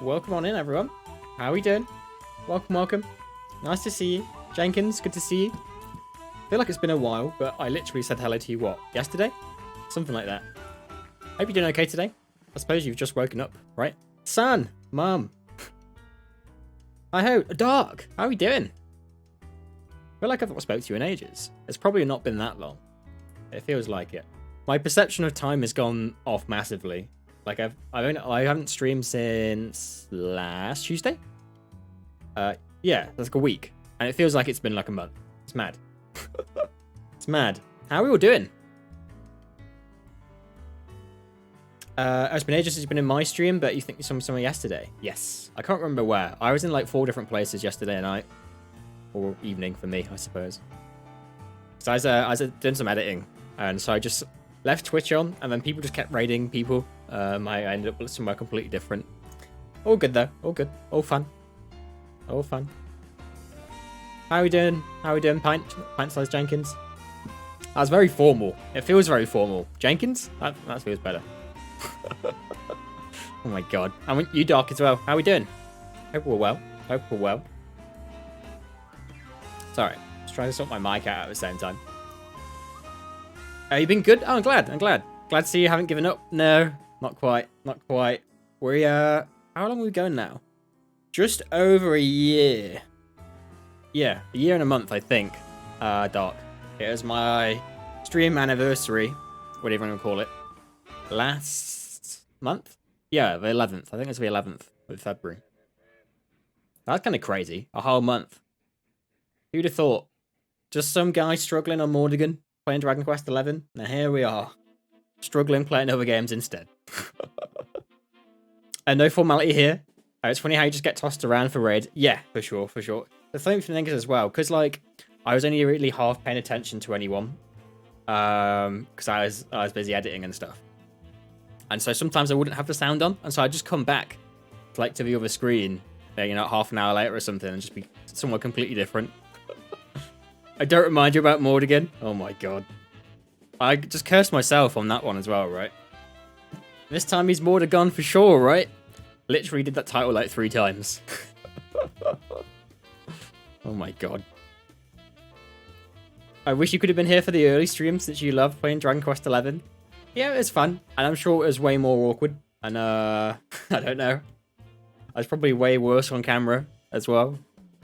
welcome on in, everyone. How are we doing? Welcome. Nice to see you. Jenkins, good to see you. I feel like it's been a while, but I literally said hello to you, what, yesterday? Something like that. Hope you're doing okay today. I suppose you've just woken up, right? Son, Mum. Hi ho, Dark, how are we doing? I feel like I've not spoke to you in ages. It's probably not been that long. It feels like it. My perception of time has gone off massively. Like I haven't streamed since last Tuesday. Yeah, that's like a week, and it feels like it's been like a month. It's mad. It's mad. How are we all doing? It's been ages since you've been in my stream, but you think you saw me somewhere yesterday? Yes. I can't remember where. I was in like 4 different places yesterday night. Or evening for me, I suppose. So I was doing some editing, and so I just left Twitch on, and then people just kept raiding people. I ended up somewhere completely different. All good though. All good. All fun. All fun. How are we doing? How are we doing, Pint Size Jenkins? That was very formal. It feels very formal. Jenkins? That feels better. Oh my god. I want you, Dark, as well. How are we doing? Hope we're well. Hope we're well. Sorry. Just trying to sort my mic out at the same time. You've been good? Oh, I'm glad. Glad to see you haven't given up. No, not quite. Not quite. We, how long are we going now? Just over a year. Yeah, a year and a month, I think. Dark. It was my stream anniversary, whatever you want to call it, last month? Yeah, the 11th. I think it's the 11th of February. That's kind of crazy. A whole month. Who'd have thought? Just some guy struggling on Mordigan, playing Dragon Quest XI, and here we are, struggling playing other games instead. And no formality here. It's funny how you just get tossed around for raid. Yeah, for sure. The thing is as well, because like I was only really half paying attention to anyone, because I was busy editing and stuff, and so sometimes I wouldn't have the sound on, and so I'd just come back like to the other screen, half an hour later or something, and just be somewhere completely different. I don't remind you about Mordigan. Oh my god. I just cursed myself on that one as well, right? This time he's Mordigan for sure, right? Literally did that title like 3 times. Oh my god. I wish you could have been here for the early streams that you love playing Dragon Quest XI. Yeah, it was fun. And I'm sure it was way more awkward. And I don't know. I was probably way worse on camera as well.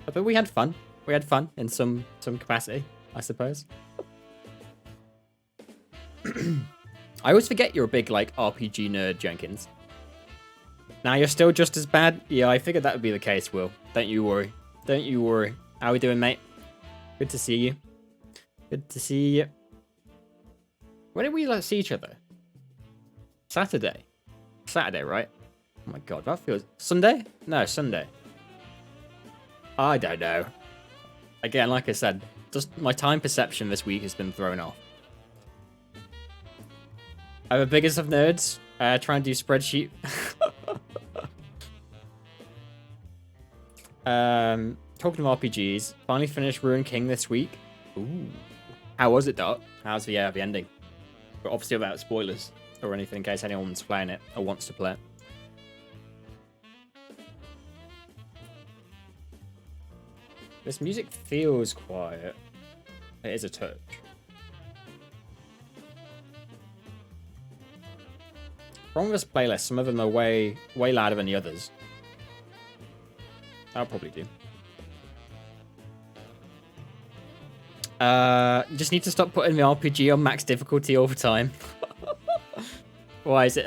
But we had fun. We had fun in some capacity, I suppose. I always forget you're a big like RPG nerd, Jenkins. Now you're still just as bad? Yeah, I figured that would be the case, Will. Don't you worry. Don't you worry. How we doing, mate? Good to see you. Good to see you. When did we see each other? Saturday, right? Oh my god, that feels... Sunday? No, Sunday. I don't know. Again, like I said, just my time perception this week has been thrown off. I'm the biggest of nerds. Try and do spreadsheet. Talking of RPGs, finally finished Ruin King this week. Ooh. How was it, Doc? How's the ending? But obviously without spoilers or anything in case anyone's playing it or wants to play it. This music feels quiet. It is a touch. From this playlist, some of them are way louder than the others. I'll probably do. You just need to stop putting the RPG on max difficulty all the time. Why is it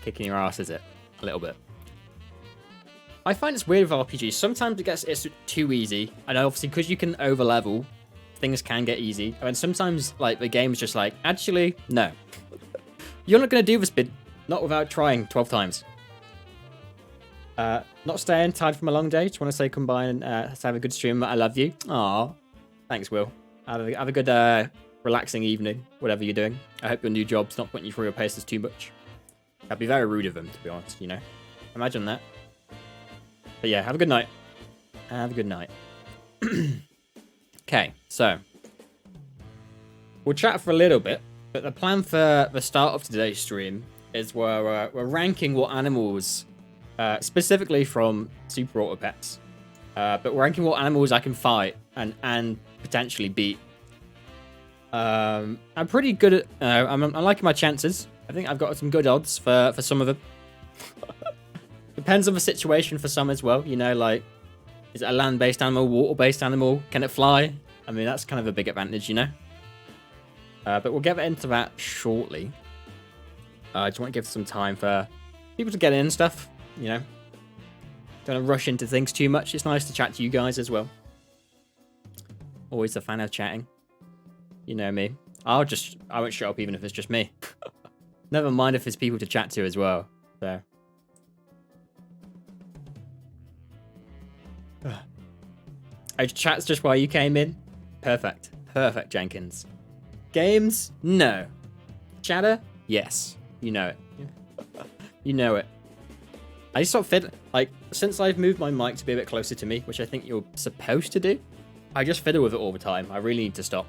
kicking your ass, is it? A little bit. I find it's weird with RPGs. Sometimes it's too easy, and obviously because you can over level, things can get easy. And sometimes like the game's just like, actually, no. You're not gonna do this bit, not without trying 12 times. Not staying tired from a long day. Just want to say combine and have a good stream. I love you. Aw. Thanks, Will. Have a good relaxing evening, whatever you're doing. I hope your new job's not putting you through your paces too much. That'd be very rude of them, to be honest, Imagine that. But yeah, have a good night. Have a good night. Okay, so we'll chat for a little bit, but the plan for the start of today's stream is we're ranking what animals, specifically from Super Auto Pets, but we're ranking what animals I can fight and potentially beat. I'm pretty good at. I'm liking my chances. I think I've got some good odds for some of them. Depends on the situation for some as well. You know, like, is it a land-based animal, water-based animal? Can it fly? I mean, that's kind of a big advantage, you know. But we'll get into that shortly. I just want to give some time for people to get in and stuff, you know. Don't want to rush into things too much. It's nice to chat to you guys as well. Always a fan of chatting. You know me. I won't shut up even if it's just me. Never mind if there's people to chat to as well. So. Oh, chat's just why you came in? Perfect. Perfect, Jenkins. Games? No. Chatter? Yes. You know it. You know it. I just sort of since I've moved my mic to be a bit closer to me, which I think you're supposed to do, I just fiddle with it all the time. I really need to stop.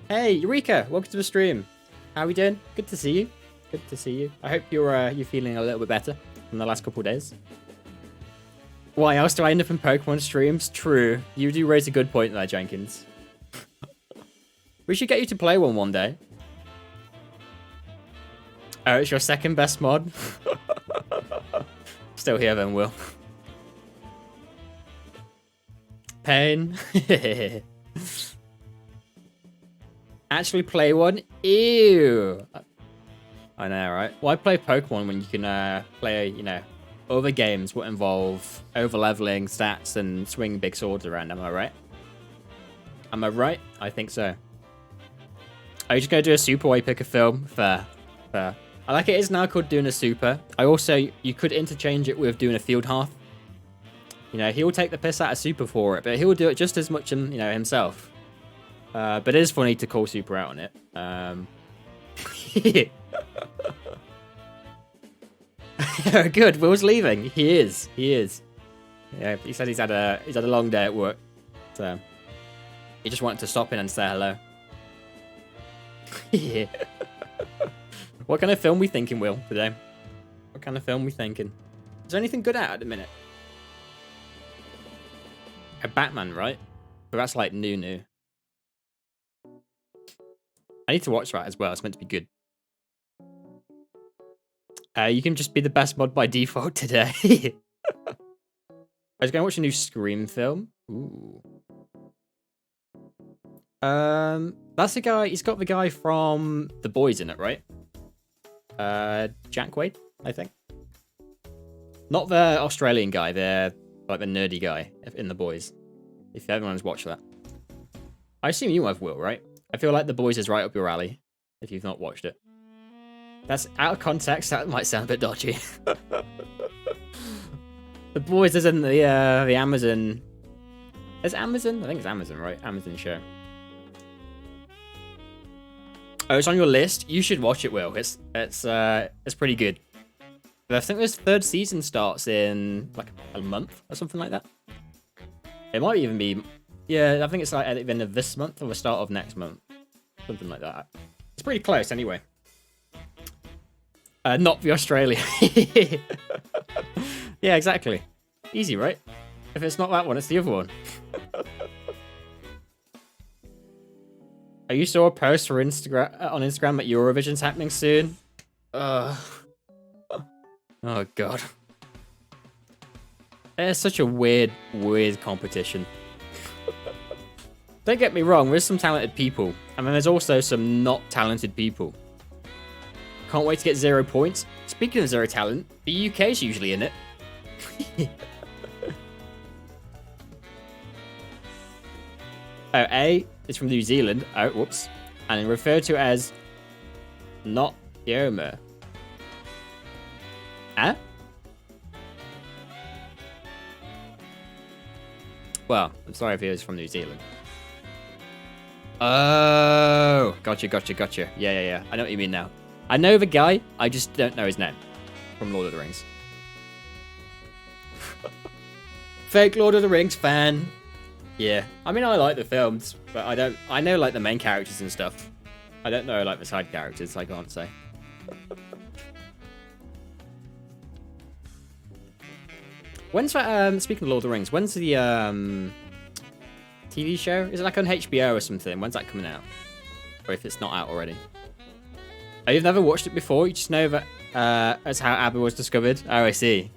Hey, Eureka! Welcome to the stream. How are we doing? Good to see you. Good to see you. I hope you're feeling a little bit better from the last couple of days. Why else do I end up in Pokemon streams? True. You do raise a good point there, Jenkins. We should get you to play one day. Oh, it's your second best mod? Still here then, Will. Pain. Actually play one? Ew. I know, right? Why play Pokemon when you can play, you know, other games that involve over-leveling stats and swinging big swords around? Am I right? Am I right? I think so. Are you just going to do a super while you pick a film? Fair. Fair. I like it is now called doing a super. You could interchange it with doing a field half. You know, he'll take the piss out of super for it, but he'll do it just as much, you know, himself. But it is funny to call super out on it. Good. Will's leaving. He is. He is. Yeah, he said he's had a long day at work, so he just wanted to stop in and say hello. Yeah. What kind of film we thinking, Will, today? What kind of film we thinking? Is there anything good out at the minute? A Batman, right? But that's like new. I need to watch that as well. It's meant to be good. You can just be the best mod by default today. I was going to watch a new Scream film. Ooh. That's the guy. He's got the guy from The Boys in it, right? Jack Wade, I think. Not the Australian guy. The nerdy guy in The Boys. If everyone's watched that, I assume you have, Will, right? I feel like The Boys is right up your alley. If you've not watched it, that's out of context. That might sound a bit dodgy. The Boys is in the Amazon. Is Amazon? I think it's Amazon, right? Amazon show. Oh, it's on your list. You should watch it, Will. It's pretty good. I think this third season starts in like a month or something like that. It might even be, yeah. I think it's like at the end of this month or the start of next month, something like that. It's pretty close, anyway. Not the Australia. Yeah, exactly. Easy, right? If it's not that one, it's the other one. You saw a post for Instagram on Instagram that Eurovision's happening soon? Oh god. It's such a weird competition. Don't get me wrong, there's some talented people, and then there's also some not talented people. Can't wait to get 0 points. Speaking of zero talent, the UK's usually in it. Oh, A is from New Zealand. Oh, whoops. And referred to as not Yoma. Huh? Well, I'm sorry if he was from New Zealand. Oh, gotcha. Yeah. I know what you mean now. I know the guy, I just don't know his name. From Lord of the Rings. Fake Lord of the Rings fan. Yeah. I mean, I like the films, but I know, like, the main characters and stuff. I don't know, like, the side characters, I can't say. When's that, speaking of Lord of the Rings, when's the TV show? Is it like on HBO or something? When's that coming out? Or if it's not out already? Oh, you've never watched it before? You just know that that's how ABBA was discovered? Oh, I see.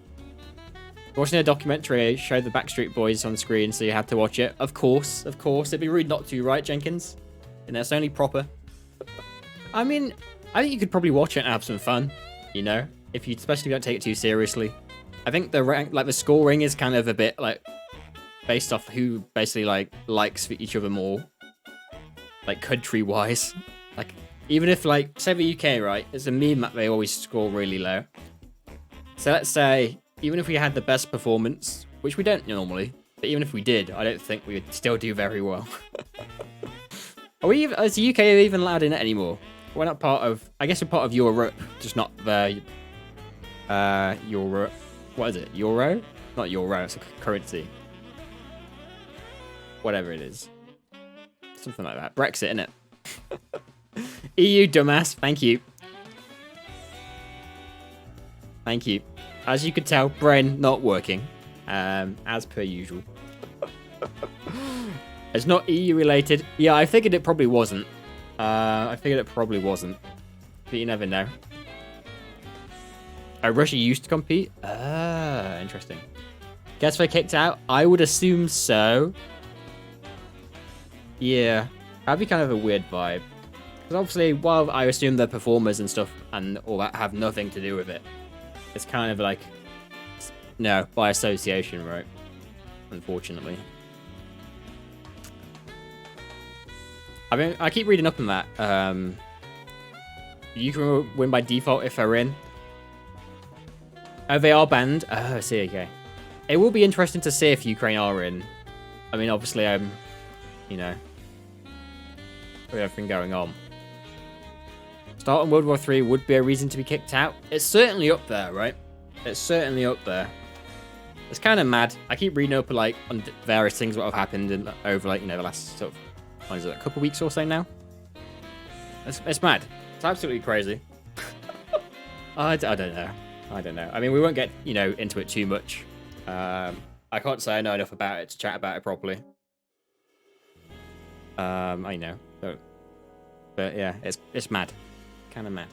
Watching a documentary showed the Backstreet Boys on screen, so you had to watch it. Of course, of course. It'd be rude not to, right, Jenkins? And that's only proper. I mean, I think you could probably watch it and have some fun, you know? Especially if you don't take it too seriously. I think the scoring is kind of a bit, like, based off who basically, like, likes each other more. Like, country-wise. Like, even if, like, say the UK, right? It's a meme that they always score really low. So let's say, even if we had the best performance, which we don't normally, but even if we did, I don't think we would still do very well. Is the UK even allowed in it anymore? We're not part of, I guess we're part of Europe, just not the, Euro. What is it? Euro? Not Euro, it's a currency. Whatever it is. Something like that. Brexit, innit? EU, dumbass. Thank you. Thank you. As you could tell, brain not working. As per usual. It's not EU related. Yeah, I figured it probably wasn't. But you never know. Oh, Russia used to compete? Ah, interesting. Guess they kicked out? I would assume so. Yeah. That'd be kind of a weird vibe. Because obviously, while I assume the performers and stuff and all that have nothing to do with it, it's kind of like, no, by association, right? Unfortunately. I mean, I keep reading up on that. You can win by default if they're in. Oh, they are banned? Oh, I see, okay. It will be interesting to see if Ukraine are in. I mean, obviously, you know, with everything going on. Starting World War III would be a reason to be kicked out. It's certainly up there, right? It's certainly up there. It's kind of mad. I keep reading up, like, on various things what have happened over, like, you know, the last sort of, what is it, a couple weeks or so now? It's mad. It's absolutely crazy. I don't know. I don't know. I mean, we won't get, you know, into it too much. I can't say I know enough about it to chat about it properly. I know. But yeah, it's mad. Kind of mad.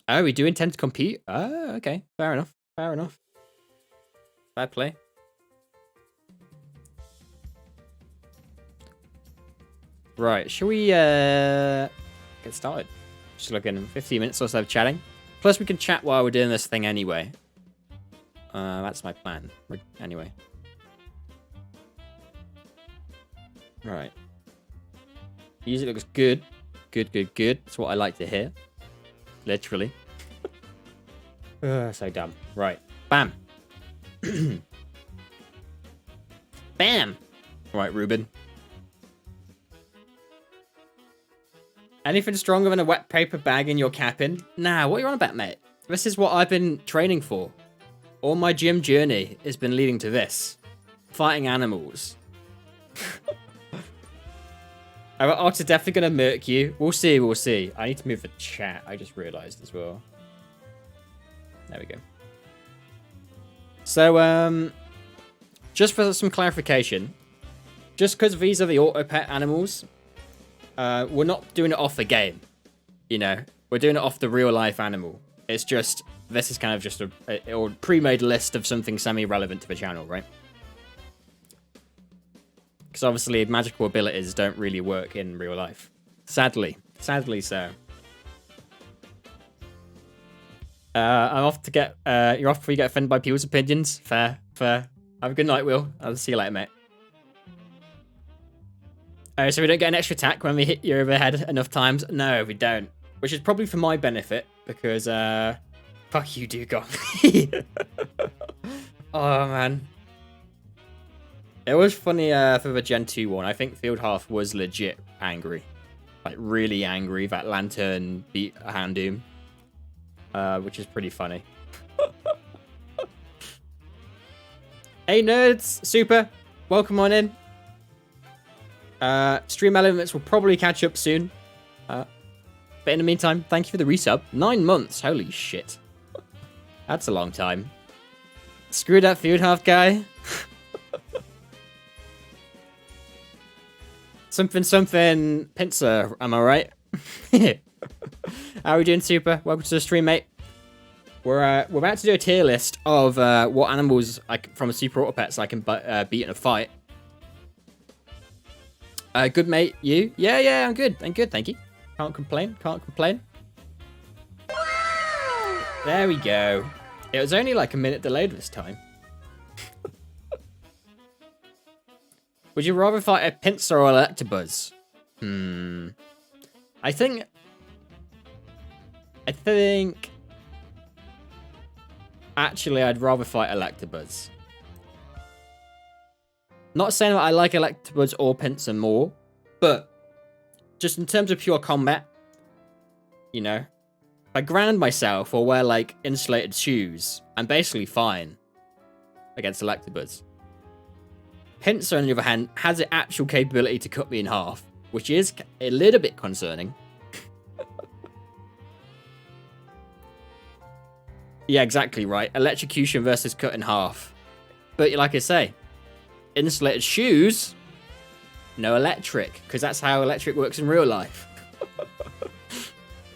Oh, we do intend to compete? Oh, okay. Fair enough. Fair enough. Fair play. Right, shall we get started? Just looking 15 minutes or so of chatting. Plus we can chat while we're doing this thing anyway. That's my plan. Anyway. Right. Music looks good. Good. That's what I like to hear. Literally. So dumb. Right. Bam. Bam. Right, Ruben. Anything stronger than a wet paper bag in your cabin? Nah, what are you on about, mate? This is what I've been training for. All my gym journey has been leading to this. Fighting animals. Our otter definitely gonna murk you. We'll see. I need to move the chat. I just realized as well. There we go. So, just for some clarification, just because these are the auto pet animals, we're not doing it off the game. You know, we're doing it off the real life animal. It's just, this is kind of just a pre-made list of something semi-relevant to the channel, right? Because obviously magical abilities don't really work in real life. Sadly so. I'm off to get, you're off before you get offended by people's opinions. Fair. Have a good night, Will. I'll see you later, mate. So we don't get an extra attack when we hit you over the head enough times? No, we don't. Which is probably for my benefit, because, fuck you, Dugong. Oh, man. It was funny for the Gen 2 one. I think Fieldhalf was legit angry. Like, really angry that Lantern beat Houndoom. Which is pretty funny. Hey, nerds! Super! Welcome on in. Stream elements will probably catch up soon. But But in the meantime, thank you for the resub. 9 months. Holy shit. That's a long time. Screw that field half guy. Something pincer, am I right? How are we doing, Super? Welcome to the stream, mate. We're about to do a tier list of what animals from a Super Auto Pets I can beat in a fight. Good, mate. You? Yeah, I'm good. I'm good, thank you. Can't complain. There we go. It was only like a minute delayed this time. Would you rather fight a Pinsir or Electabuzz? I think... Actually, I'd rather fight Electabuzz. Not saying that I like Electabuzz or Pinsir more, but just in terms of pure combat, you know, if I ground myself or wear, like, insulated shoes, I'm basically fine against Electabuzz. Pinsir, on the other hand, has the actual capability to cut me in half, which is a little bit concerning. Yeah, exactly right. Electrocution versus cut in half. But like I say, insulated shoes, no electric, because that's how electric works in real life.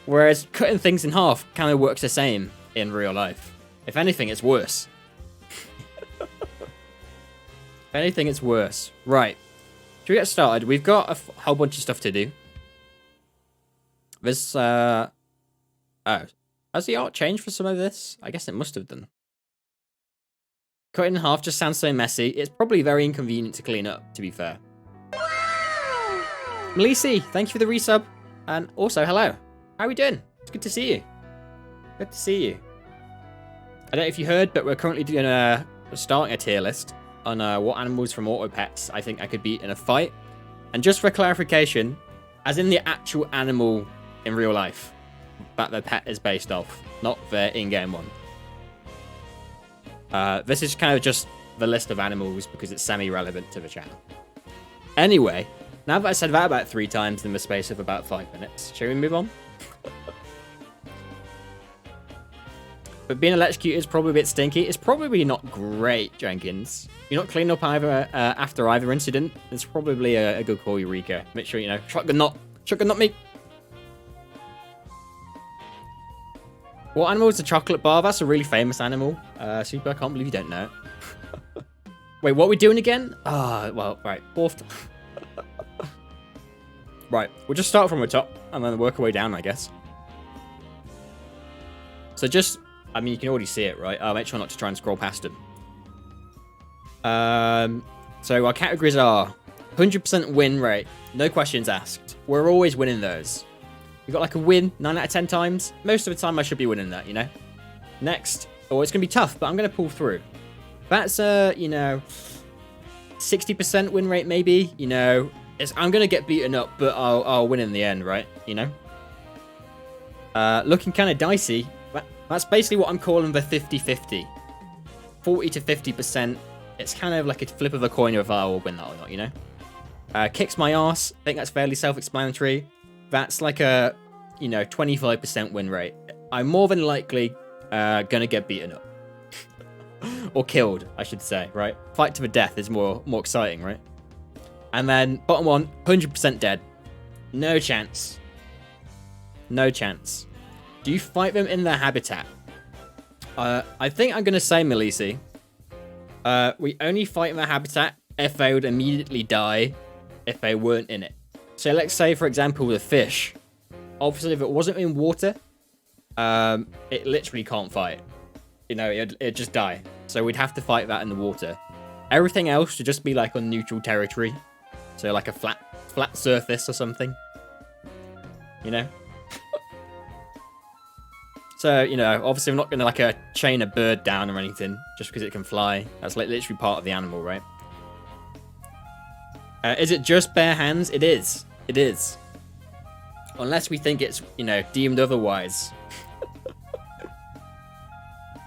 Whereas cutting things in half kind of works the same in real life. If anything, it's worse. If anything, it's worse. Right. Should we get started? We've got a whole bunch of stuff to do. This, oh. Has the art changed for some of this? I guess it must have done. Cut in half just sounds so messy. It's probably very inconvenient to clean up, to be fair. Melisi, thank you for the resub. And also, hello. How are we doing? It's good to see you. Good to see you. I don't know if you heard, but we're currently doing starting a tier list on what animals from Auto Pets I think I could beat in a fight. And just for clarification, as in the actual animal in real life that the pet is based off, not their in-game one. This is kind of just the list of animals because it's semi-relevant to the channel. Anyway, now that I said that about 3 times in the space of about 5 minutes, shall we move on? But being electrocuted is probably a bit stinky. It's probably not great, Jenkins. You're not cleaning up either after either incident. It's probably a good call, Eureka. Make sure, you know, shotgun not me. What animal is the chocolate bar? That's a really famous animal. Super, I can't believe you don't know it. Wait, what are we doing again? Well, right. Fourth. Right, we'll just start from the top and then work our way down, I guess. So just, I mean, you can already see it, right? I'll make sure not to try and scroll past them. So our categories are 100% win rate. No questions asked. We're always winning those. We got like a win 9 out of 10 times. Most of the time I should be winning that, you know. Next. Oh, it's going to be tough, but I'm going to pull through. That's, you know, 60% win rate maybe. You know, I'm going to get beaten up, but I'll win in the end, right? You know. Looking kind of dicey. That's basically what I'm calling the 50-50. 40 to 50%. It's kind of like a flip of a coin if I will win that or not, you know. Kicks my ass. I think that's fairly self-explanatory. That's like a, you know, 25% win rate. I'm more than likely gonna get beaten up. Or killed, I should say, right? Fight to the death is more exciting, right? And then, bottom one, 100% dead. No chance. No chance. Do you fight them in their habitat? I think I'm gonna say, Melisi. We only fight in their habitat if they would immediately die if they weren't in it. So let's say, for example, the fish. Obviously, if it wasn't in water, it literally can't fight. You know, it'd just die. So we'd have to fight that in the water. Everything else should just be like on neutral territory. So like a flat surface or something. You know? So, you know, obviously I'm not going to like chain a bird down or anything just because it can fly. That's like literally part of the animal, right? Is it just bare hands? It is. It is. Unless we think it's, you know, deemed otherwise.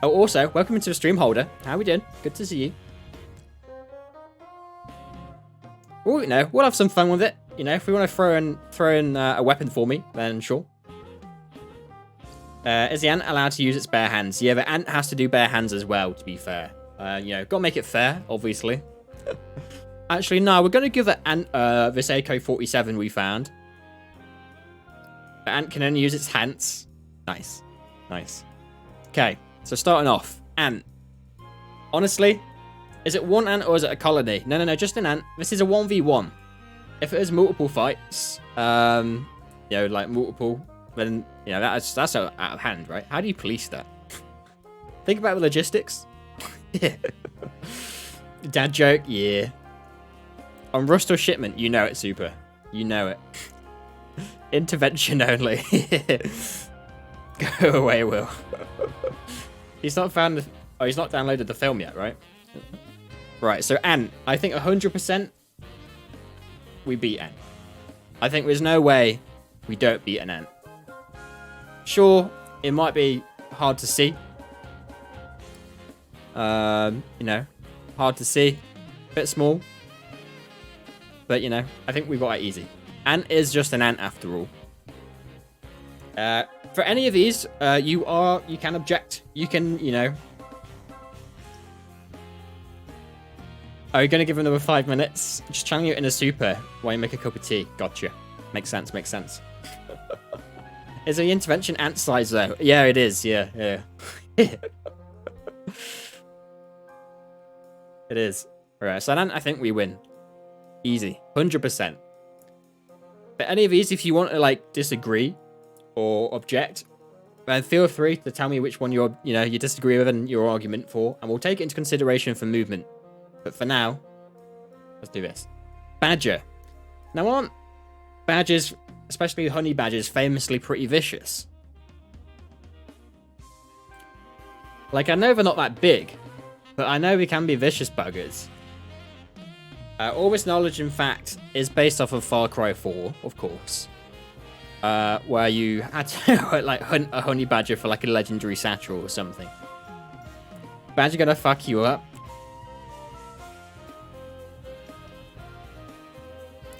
Oh, also, welcome into the stream, Holder. How we doing? Good to see you. Well, you know, we'll have some fun with it. You know, if we want to throw in a weapon for me, then sure. Is the ant allowed to use its bare hands? Yeah, the ant has to do bare hands as well, to be fair. Gotta make it fair, obviously. Actually, no, we're gonna give the ant this AK-47 we found. The ant can only use its hands. Nice. Nice. Okay, so starting off. Ant. Honestly, is it one ant or is it a colony? No, just an ant. This is a 1v1. If it is multiple fights, like multiple, then, that's out of hand, right? How do you police that? Think about the logistics. Yeah. Dad joke, yeah. On Rust or Shipment, you know it, Super. You know it. Intervention only. Go away, Will. He's not found he's not downloaded the film yet, right? Right, so Ant. I think 100% we beat Ant. I think there's no way we don't beat an Ant. Sure, it might be hard to see. Hard to see. Bit small. But, I think we got it easy. Ant is just an ant after all. For any of these, you can object. You can, Are you going to give him another 5 minutes? Just channeling it in a super while you make a cup of tea. Gotcha. Makes sense, makes sense. Is the intervention ant size, though? Yeah, it is. Yeah. It is. Alright, so then I think we win. Easy. 100%. But any of these, if you want to, disagree or object, then feel free to tell me which one you disagree with and your argument for, and we'll take it into consideration for movement. But for now, let's do this. Badger. Now, aren't badgers, especially honey badgers, famously pretty vicious? I know they're not that big, but I know they can be vicious buggers. All this knowledge, in fact, is based off of Far Cry 4, of course. Where you had to hunt a honey badger for a legendary satchel or something. Badger gonna fuck you up.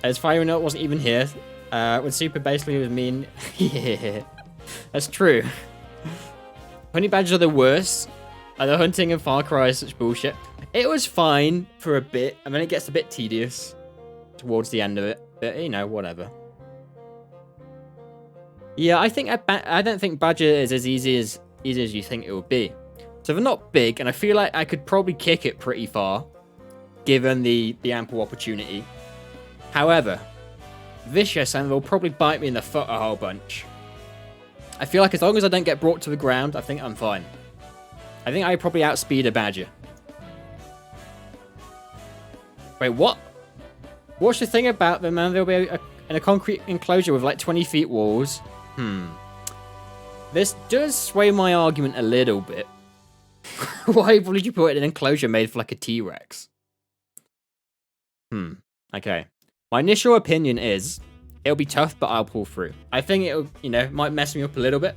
As far as we know, it wasn't even here. When Super basically was mean. Yeah, that's true. Honey badgers are the worst. The hunting in Far Cry is such bullshit. It was fine for a bit, and then it gets a bit tedious towards the end of it. But, whatever. Yeah, I don't think Badger is as easy as you think it would be. So they're not big, and I feel like I could probably kick it pretty far, given the ample opportunity. However, vicious, and they'll probably bite me in the foot a whole bunch. I feel like as long as I don't get brought to the ground, I think I'm fine. I think I probably outspeed a badger. Wait, what? What's the thing about them, man? They'll be in a concrete enclosure with 20 feet walls. This does sway my argument a little bit. Why would you put it in an enclosure made for a T-Rex? Okay. My initial opinion is it'll be tough, but I'll pull through. I think it'll, might mess me up a little bit.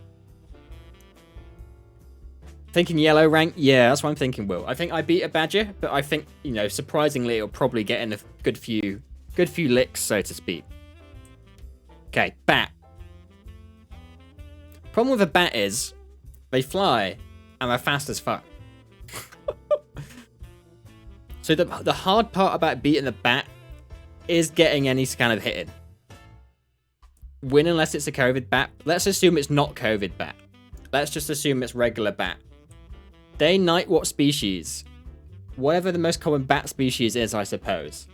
Thinking yellow rank? Yeah, that's what I'm thinking, Will. I think I beat a badger, but I think, surprisingly, it'll probably get in a good few licks, so to speak. Okay, bat. Problem with a bat is they fly and they're fast as fuck. So the hard part about beating the bat is getting any kind of hit in. Win unless it's a COVID bat. Let's assume it's not COVID bat. Let's just assume it's regular bat. Day, night, what species? Whatever the most common bat species is, I suppose.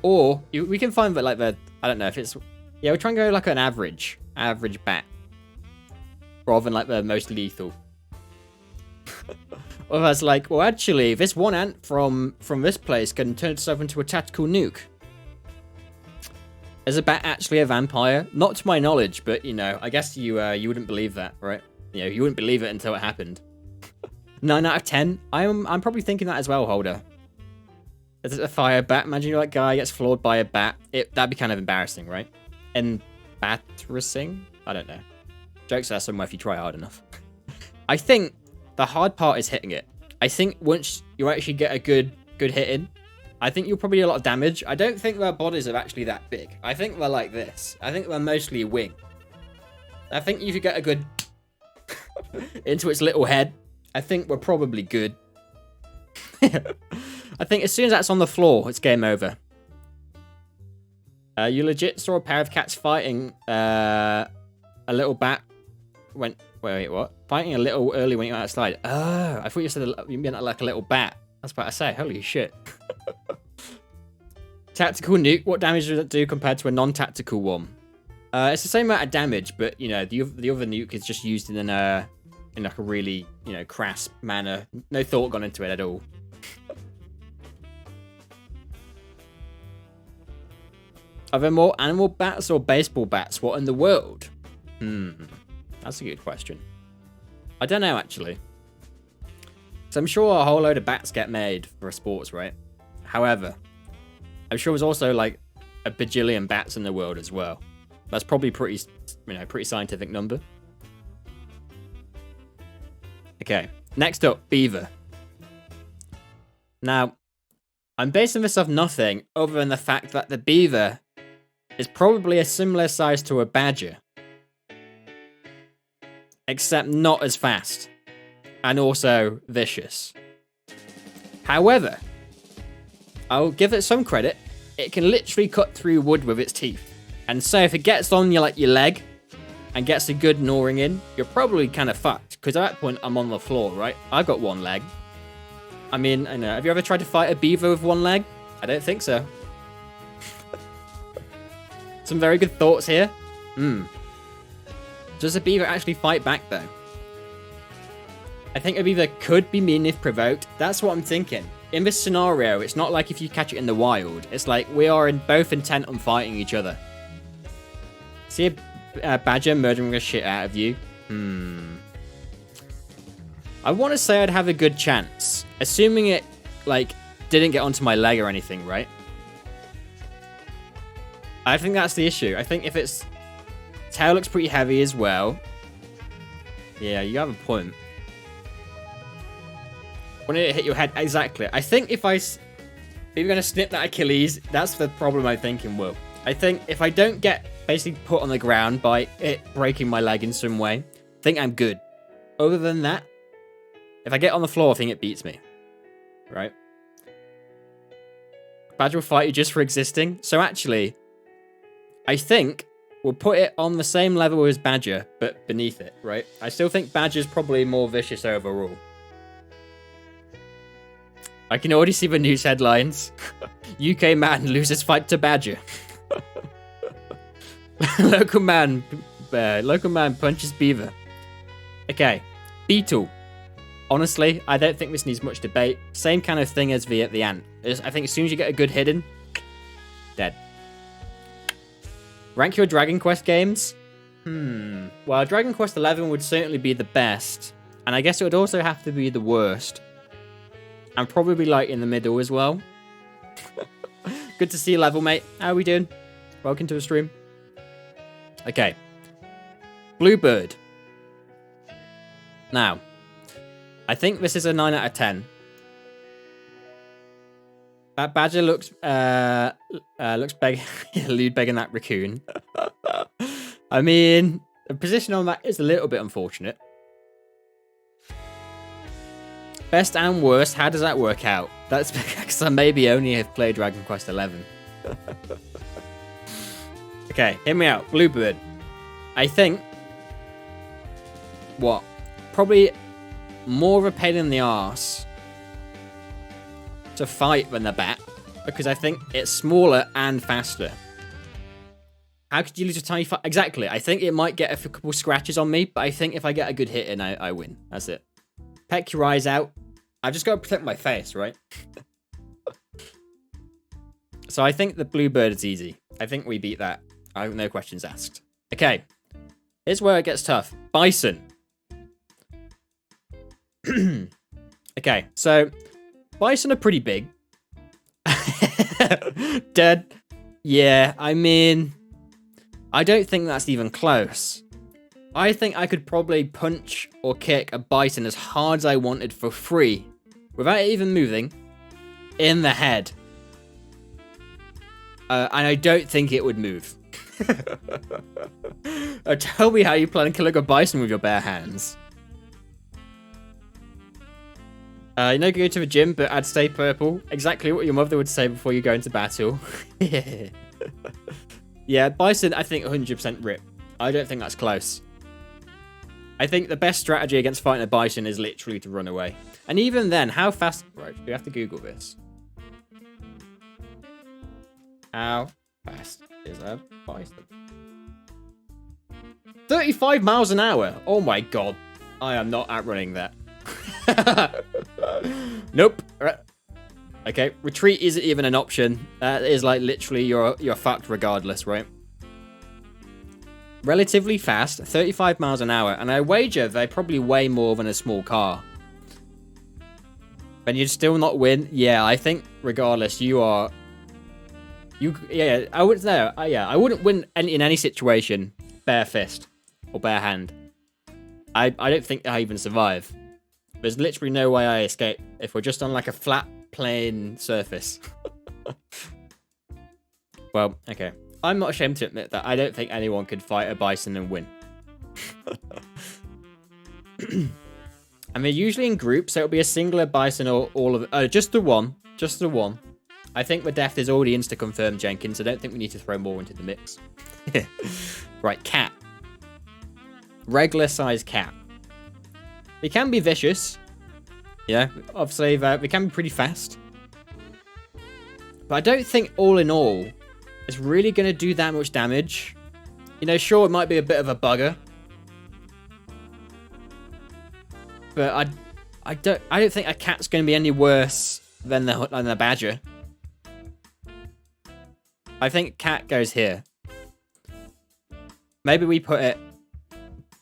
Or we can find that I don't know if it's, yeah, we'll try and go an average bat, rather than the most lethal. Or that's well, actually, this one ant from this place can turn itself into a tactical nuke. Is a bat actually a vampire? Not to my knowledge, but I guess you wouldn't believe that, right? You wouldn't believe it until it happened. 9 out of 10. I'm probably thinking that as well, Holder. Is it a fire bat? Imagine you're guy gets floored by a bat. That'd be kind of embarrassing, right? Embarrassing? I don't know. Jokes are somewhere if you try hard enough. I think the hard part is hitting it. I think once you actually get a good hit in, I think you'll probably do a lot of damage. I don't think their bodies are actually that big. I think they're like this. I think they're mostly wing. I think if you get a good into its little head, I think we're probably good. I think as soon as that's on the floor, it's game over. You legit saw a pair of cats fighting a little bat. Wait, what? Fighting a little early when you went outside. Oh, I thought you said you meant like a little bat. That's what I say. Holy shit. Tactical nuke. What damage does it do compared to a non-tactical one? It's the same amount of damage, but you know the other nuke is just used in like a really crass manner. No thought gone into it at all. Are there more animal bats or baseball bats? What in the world? That's a good question. I don't know, actually. So I'm sure a whole load of bats get made for sports, right? However, I'm sure there's also like a bajillion bats in the world as well. That's probably pretty scientific number. Okay, next up, beaver. Now, I'm basing this off nothing other than the fact that the beaver is probably a similar size to a badger, except not as fast, and also vicious. However, I'll give it some credit. It can literally cut through wood with its teeth. And so if it gets on your leg and gets a good gnawing in, you're probably kind of fucked. Because at that point, I'm on the floor, right? I've got one leg. I mean, I know. Have you ever tried to fight a beaver with one leg? I don't think so. Some very good thoughts here. Does a beaver actually fight back, though? I think a beaver could be mean if provoked. That's what I'm thinking. In this scenario, it's not like if you catch it in the wild. It's like we are both intent on fighting each other. See a badger murdering the shit out of you? I want to say I'd have a good chance. Assuming it, didn't get onto my leg or anything, right? I think that's the issue. I think if its tail looks pretty heavy as well. Yeah, you have a point. When it hit your head, exactly. I think if you're going to snip that Achilles, that's the problem I'm thinking, Will. I think if I don't get basically put on the ground by it breaking my leg in some way, I think I'm good. Other than that, if I get on the floor, I think it beats me. Right? Badger will fight you just for existing. So actually, I think we'll put it on the same level as Badger, but beneath it, right? I still think Badger's probably more vicious overall. I can already see the news headlines. UK man loses fight to Badger. Local man punches beaver. Okay, beetle. Honestly, I don't think this needs much debate. Same kind of thing as the ant. I think as soon as you get a good hit in, dead. Rank your Dragon Quest games? Well, Dragon Quest 11 would certainly be the best. And I guess it would also have to be the worst. And probably in the middle as well. Good to see you, Level, mate. How are we doing? Welcome to the stream. Okay. Bluebird. Now, I think this is a 9 out of 10. That badger looks big, lewd begging that raccoon. I mean, the position on that is a little bit unfortunate. Best and worst, how does that work out? That's because I maybe only have played Dragon Quest 11. Okay, hear me out. Bluebird. I think... What? Probably more of a pain in the arse to fight than the bat. Because I think it's smaller and faster. How could you lose a tiny fight? Exactly. I think it might get a couple scratches on me. But I think if I get a good hit in, I win. That's it. Peck your eyes out. I've just got to protect my face, right? So I think the Bluebird is easy. I think we beat that. I have no questions asked. Okay. Here's where it gets tough. Bison. Okay, so bison are pretty big. Dead. Yeah, I mean, I don't think that's even close. I think I could probably punch or kick a bison as hard as I wanted for free, without it even moving, in the head. And I don't think it would move. Tell me how you plan on killing a bison with your bare hands. You know, go to the gym, but I'd stay purple. Exactly what your mother would say before you go into battle. Yeah, bison, I think 100% rip. I don't think that's close. I think the best strategy against fighting a bison is literally to run away. And even then, how fast... Right, we have to Google this. How fast is a bison? 35 miles an hour. Oh my god. I am not outrunning that. Nope. Okay, retreat isn't even an option. That is like literally you're fucked regardless, right? Relatively fast, 35 miles an hour, and I wager they probably weigh more than a small car. And you'd still not win? Yeah, I think regardless, you are... Yeah, I wouldn't know. Yeah, I wouldn't win in any situation bare fist or bare hand. I don't think I even survive. There's literally no way I escape if we're just on like a flat, plain surface. Well, okay. I'm not ashamed to admit that I don't think anyone could fight a bison and win. And they're usually in groups, so it'll be a singular bison or all of it. Oh, just the one. Just the one. I think the death is already insta-confirmed, Jenkins. I don't think we need to throw more into the mix. Right, cat. Regular size cat. They can be vicious. Yeah, obviously they can be pretty fast. But I don't think all in all, it's really going to do that much damage. You know, sure, it might be a bit of a bugger. But I don't think a cat's going to be any worse than the badger. I think cat goes here. Maybe we put it,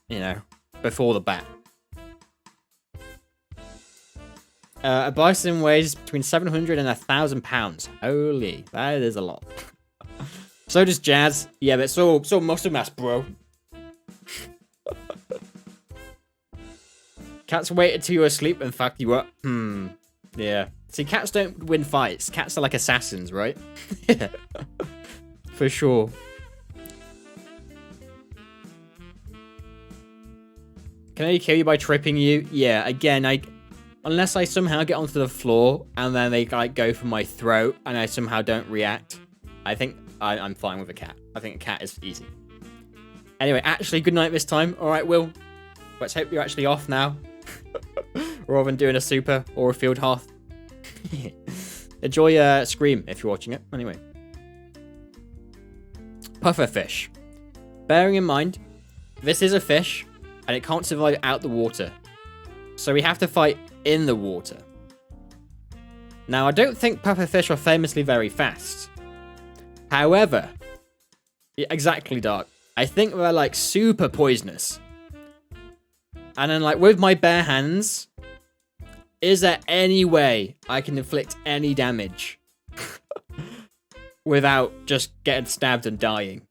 you know, before the bat. A bison weighs between 700 and 1,000 pounds. Holy, that is a lot. So does Jazz. Yeah, but so muscle mass, bro. Cats wait until you're asleep and fuck you up. Yeah. See, cats don't win fights. Cats are like assassins, right? Yeah. For sure. Can I kill you by tripping you? Yeah, again, unless I somehow get onto the floor and then they like go for my throat and I somehow don't react, I think I'm fine with a cat. I think a cat is easy. Anyway, actually, good night this time. All right, Will. Let's hope you're actually off now. Rather than doing a super or a field hearth. Enjoy Scream if you're watching it. Anyway. Pufferfish. Bearing in mind, this is a fish and it can't survive out the water. So we have to fight in the water. Now, I don't think pufferfish are famously very fast. However, yeah, exactly, Dark. I think they're like super poisonous. And then like with my bare hands, is there any way I can inflict any damage without just getting stabbed and dying?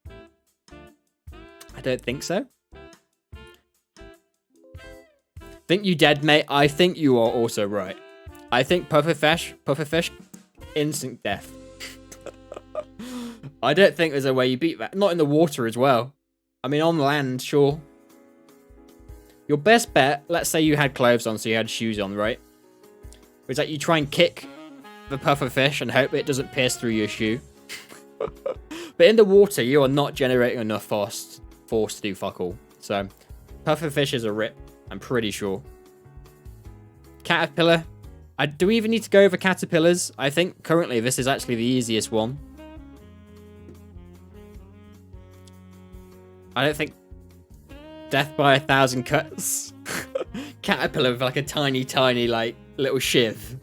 I don't think so. Think you dead, mate? I think you are also right. I think pufferfish, instant death. I don't think there's a way you beat that. Not in the water as well. I mean, on land, sure. Your best bet, let's say you had clothes on, so you had shoes on, right? Was that you try and kick the pufferfish and hope it doesn't pierce through your shoe. But in the water, you are not generating enough force to do fuck all. So, pufferfish is a rip, I'm pretty sure. Caterpillar. Do we even need to go over caterpillars? I think currently this is actually the easiest one. I don't think death by 1,000 cuts. Caterpillar with like a tiny, like little shiv.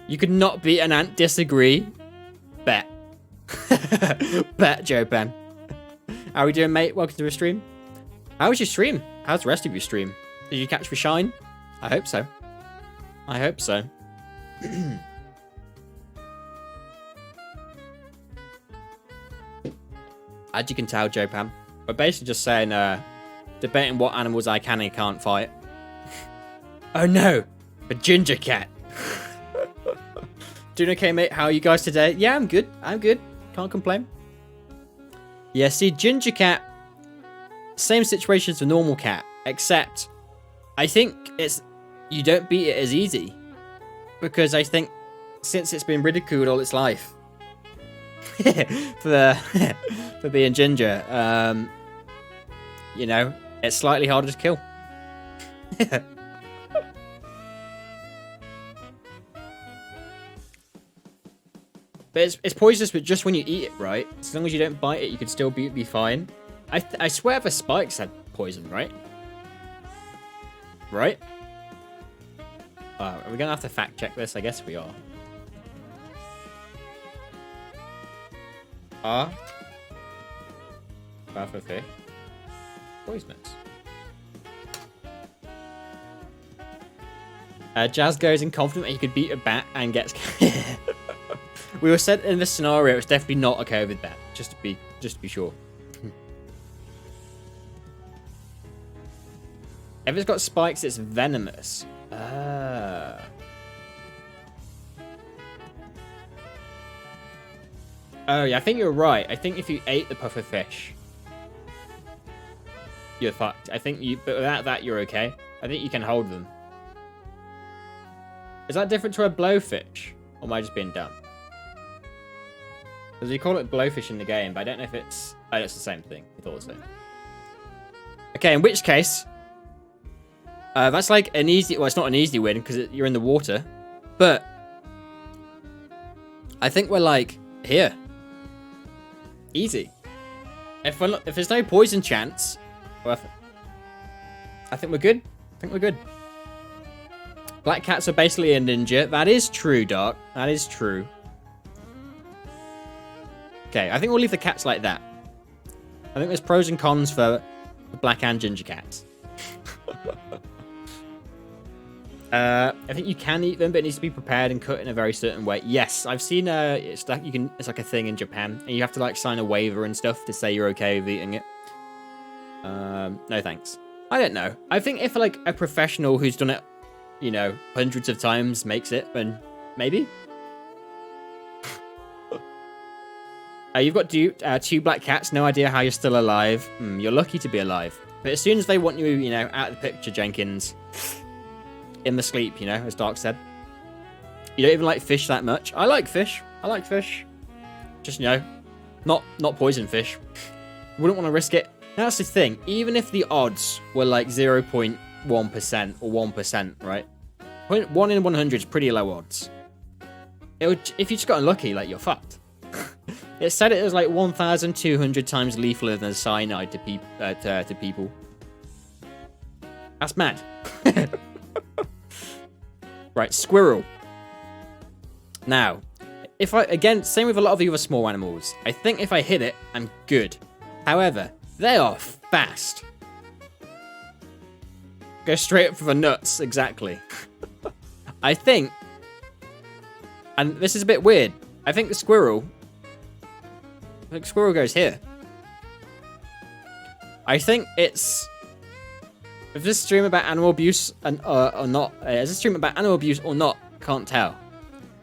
You could not beat an ant. Disagree. Bet. Bet, Joe Ben. How are we doing, mate? Welcome to the stream. How was your stream? How's the rest of your stream? Did you catch the shine? I hope so. I hope so. As you can tell, Joe Pam, we're basically just saying, debating what animals I can and can't fight. Oh no, a ginger cat. Doing okay, mate? How are you guys today? Yeah, I'm good. I'm good. Can't complain. Yeah, see, Ginger Cat, same situation as the normal cat, except I think you don't beat it as easy. Because I think since it's been ridiculed all its life for being ginger, you know, it's slightly harder to kill. But it's poisonous, but just when you eat it, right? As long as you don't bite it, you can still be fine. I swear the spikes had poison, right? Right? Are we gonna have to fact check this? I guess we are. Pufferfish poisonous? Jazz goes in confident that he could beat a bat and gets. We were said in this scenario it's definitely not a COVID bat, just to be sure. If it's got spikes, it's venomous. Oh, yeah, I think you're right. I think if you ate the puffer fish, you're fucked. But without that, you're okay. I think you can hold them. Is that different to a blowfish? Or am I just being dumb? Because you call it blowfish in the game, but I don't know if it's... Oh, it's the same thing. I thought so. Okay, in which case... that's like an easy... Well, it's not an easy win, because you're in the water. But... I think we're like... Here. Easy. If there's no poison chance... Well, I think we're good. Black cats are basically a ninja. That is true, Dark. That is true. Okay, I think we'll leave the cats like that. I think there's pros and cons for black and ginger cats. I think you can eat them, but it needs to be prepared and cut in a very certain way. Yes, I've seen it's like a thing in Japan, and you have to like sign a waiver and stuff to say you're okay with eating it. No thanks. I don't know. I think if like a professional who's done it, you know, hundreds of times makes it, then maybe. You've got two black cats. No idea how you're still alive. You're lucky to be alive. But as soon as they want you, you know, out of the picture, Jenkins, in the sleep, you know, as Dark said. You don't even like fish that much. I like fish. Just, you know, not poison fish. Wouldn't want to risk it. That's the thing. Even if the odds were like 0.1% or 1%, right? 1 in 100 is pretty low odds. If you just got unlucky, like, you're fucked. It said it was like 1,200 times lefaler than cyanide to people. That's mad. Right, squirrel. Now, again, same with a lot of the other small animals. I think if I hit it, I'm good. However, they are fast. Go straight up for the nuts, exactly. I think, and this is a bit weird, I think the squirrel goes here. I think it's... If this stream about animal abuse or not, is this stream about animal abuse or not? Can't tell.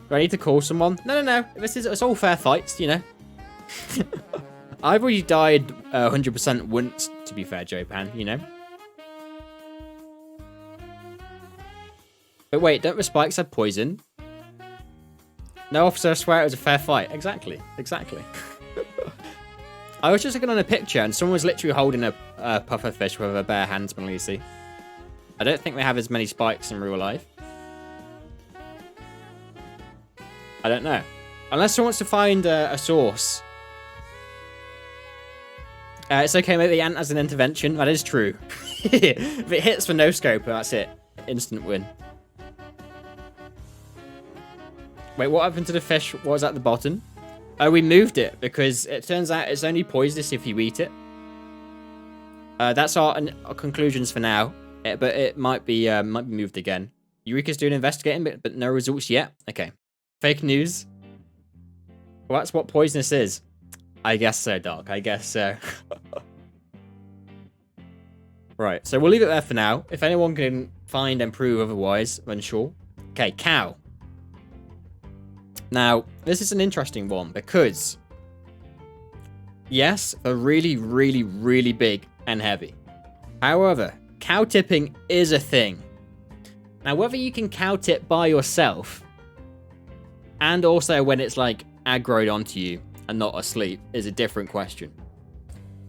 Do I need to call someone? No. It's all fair fights, you know. I've already died 100% once, to be fair, Jopan, you know. But wait, don't the spikes have poison? No, officer, I swear it was a fair fight. Exactly. I was just looking on a picture and someone was literally holding a puffer fish with a bare hands, Malisi. I don't think they have as many spikes in real life. I don't know. Unless someone wants to find a source. It's okay, maybe the ant has an intervention. That is true. If it hits for no scope, that's it. Instant win. Wait, what happened to the fish? What was at the bottom? Oh, we moved it because it turns out it's only poisonous if you eat it. That's our conclusions for now, but it might be moved again. Eureka's doing investigating, but no results yet. Okay, fake news. Well, that's what poisonous is. I guess so, Dark. I guess so. Right, so we'll leave it there for now. If anyone can find and prove otherwise, then sure. Okay, cow. Now, this is an interesting one because Yes, they're really, really, really big and heavy. However, cow tipping is a thing. Now, whether you can cow tip by yourself and also when it's like aggroed onto you and not asleep is a different question.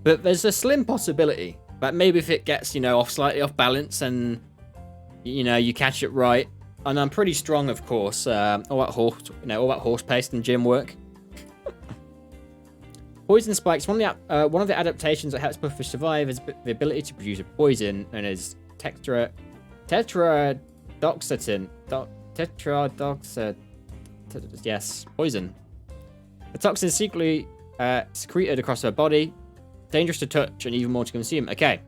But there's a slim possibility that maybe if it gets, slightly off balance and, you catch it right. And I'm pretty strong, of course. All that horse paste and gym work. Poison spikes. One of the adaptations that helps Pufferfish survive is the ability to produce a poison known as tetrodotoxin. Yes, poison. The toxin is secretly secreted across her body, dangerous to touch and even more to consume. Okay.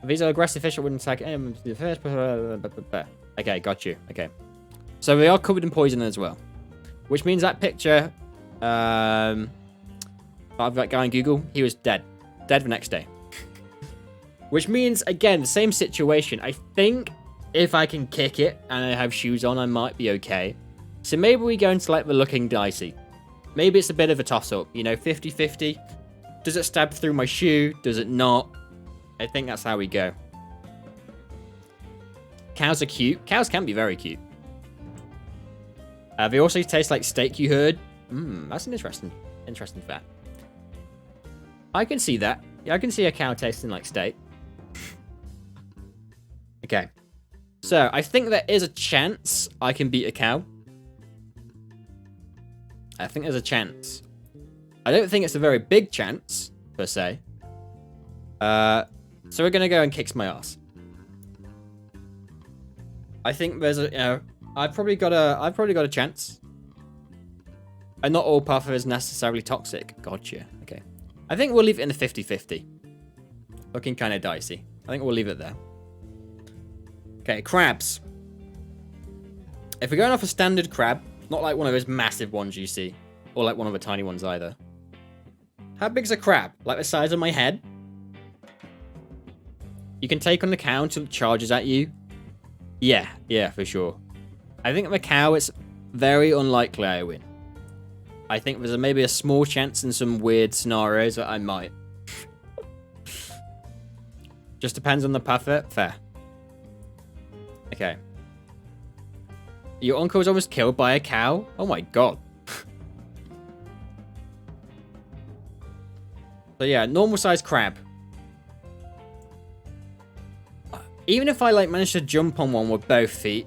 These are aggressive fish that wouldn't attack anyone. Okay, got you. Okay. So they are covered in poison as well. Which means that picture of that guy on Google, he was dead. Dead the next day. Which means, again, the same situation. I think if I can kick it and I have shoes on, I might be okay. So maybe we go into like the looking dicey. Maybe it's a bit of a toss-up, 50-50. Does it stab through my shoe? Does it not? I think that's how we go. Cows are cute. Cows can be very cute. They also taste like steak, you heard. That's an interesting fact. I can see that. Yeah, I can see a cow tasting like steak. Okay. So, I think there is a chance I can beat a cow. I think there's a chance. I don't think it's a very big chance, per se. So we're gonna go and kick my ass. I think there's a, I've probably got a chance. And not all puffer is necessarily toxic. Gotcha. Okay. I think we'll leave it in the 50-50. Looking kind of dicey. I think we'll leave it there. Okay, crabs. If we're going off a standard crab, not like one of those massive ones you see, or like one of the tiny ones either. How big's a crab? Like the size of my head? You can take on the cow until it charges at you. Yeah, for sure. I think the cow, it's very unlikely I win. I think there's maybe a small chance in some weird scenarios that I might. Just depends on the puffer. Fair. Okay. Your uncle was almost killed by a cow? Oh my god. So yeah, normal sized crab. Even if I manage to jump on one with both feet,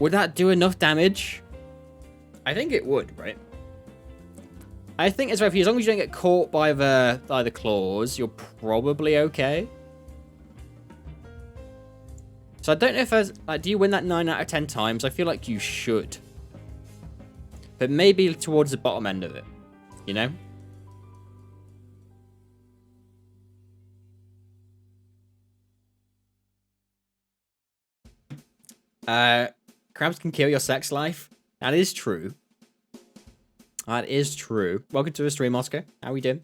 would that do enough damage? I think it would, right? I think as long as you don't get caught by the claws, you're probably okay. So I don't know if there's, do you win that 9 out of 10 times? I feel like you should. But maybe towards the bottom end of it, Crabs can kill your sex life. That is true. That is true. Welcome to the stream, Oscar. How we doing?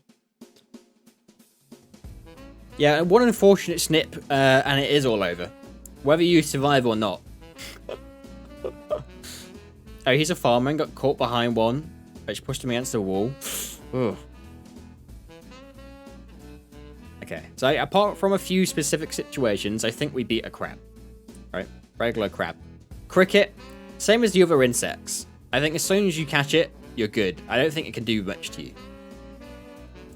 Yeah, one unfortunate snip, and it is all over. Whether you survive or not. Oh, he's a farmer and got caught behind one, which pushed him against the wall. Ugh. Okay, so apart from a few specific situations, I think we beat a crab. Right? Regular crab. Cricket, same as the other insects. I think as soon as you catch it, you're good. I don't think it can do much to you.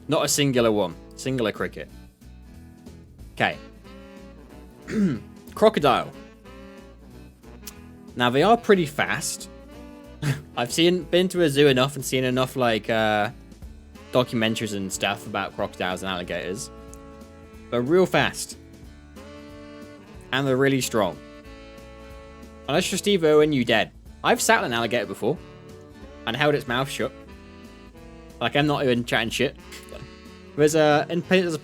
Not a singular one. Singular cricket. Okay. Crocodile. Now, they are pretty fast. I've been to a zoo enough and seen enough, documentaries and stuff about crocodiles and alligators. They're real fast. And they're really strong. Unless you're Steve Irwin, you dead. I've sat on an alligator before. And held its mouth shut. I'm not even chatting shit. There's a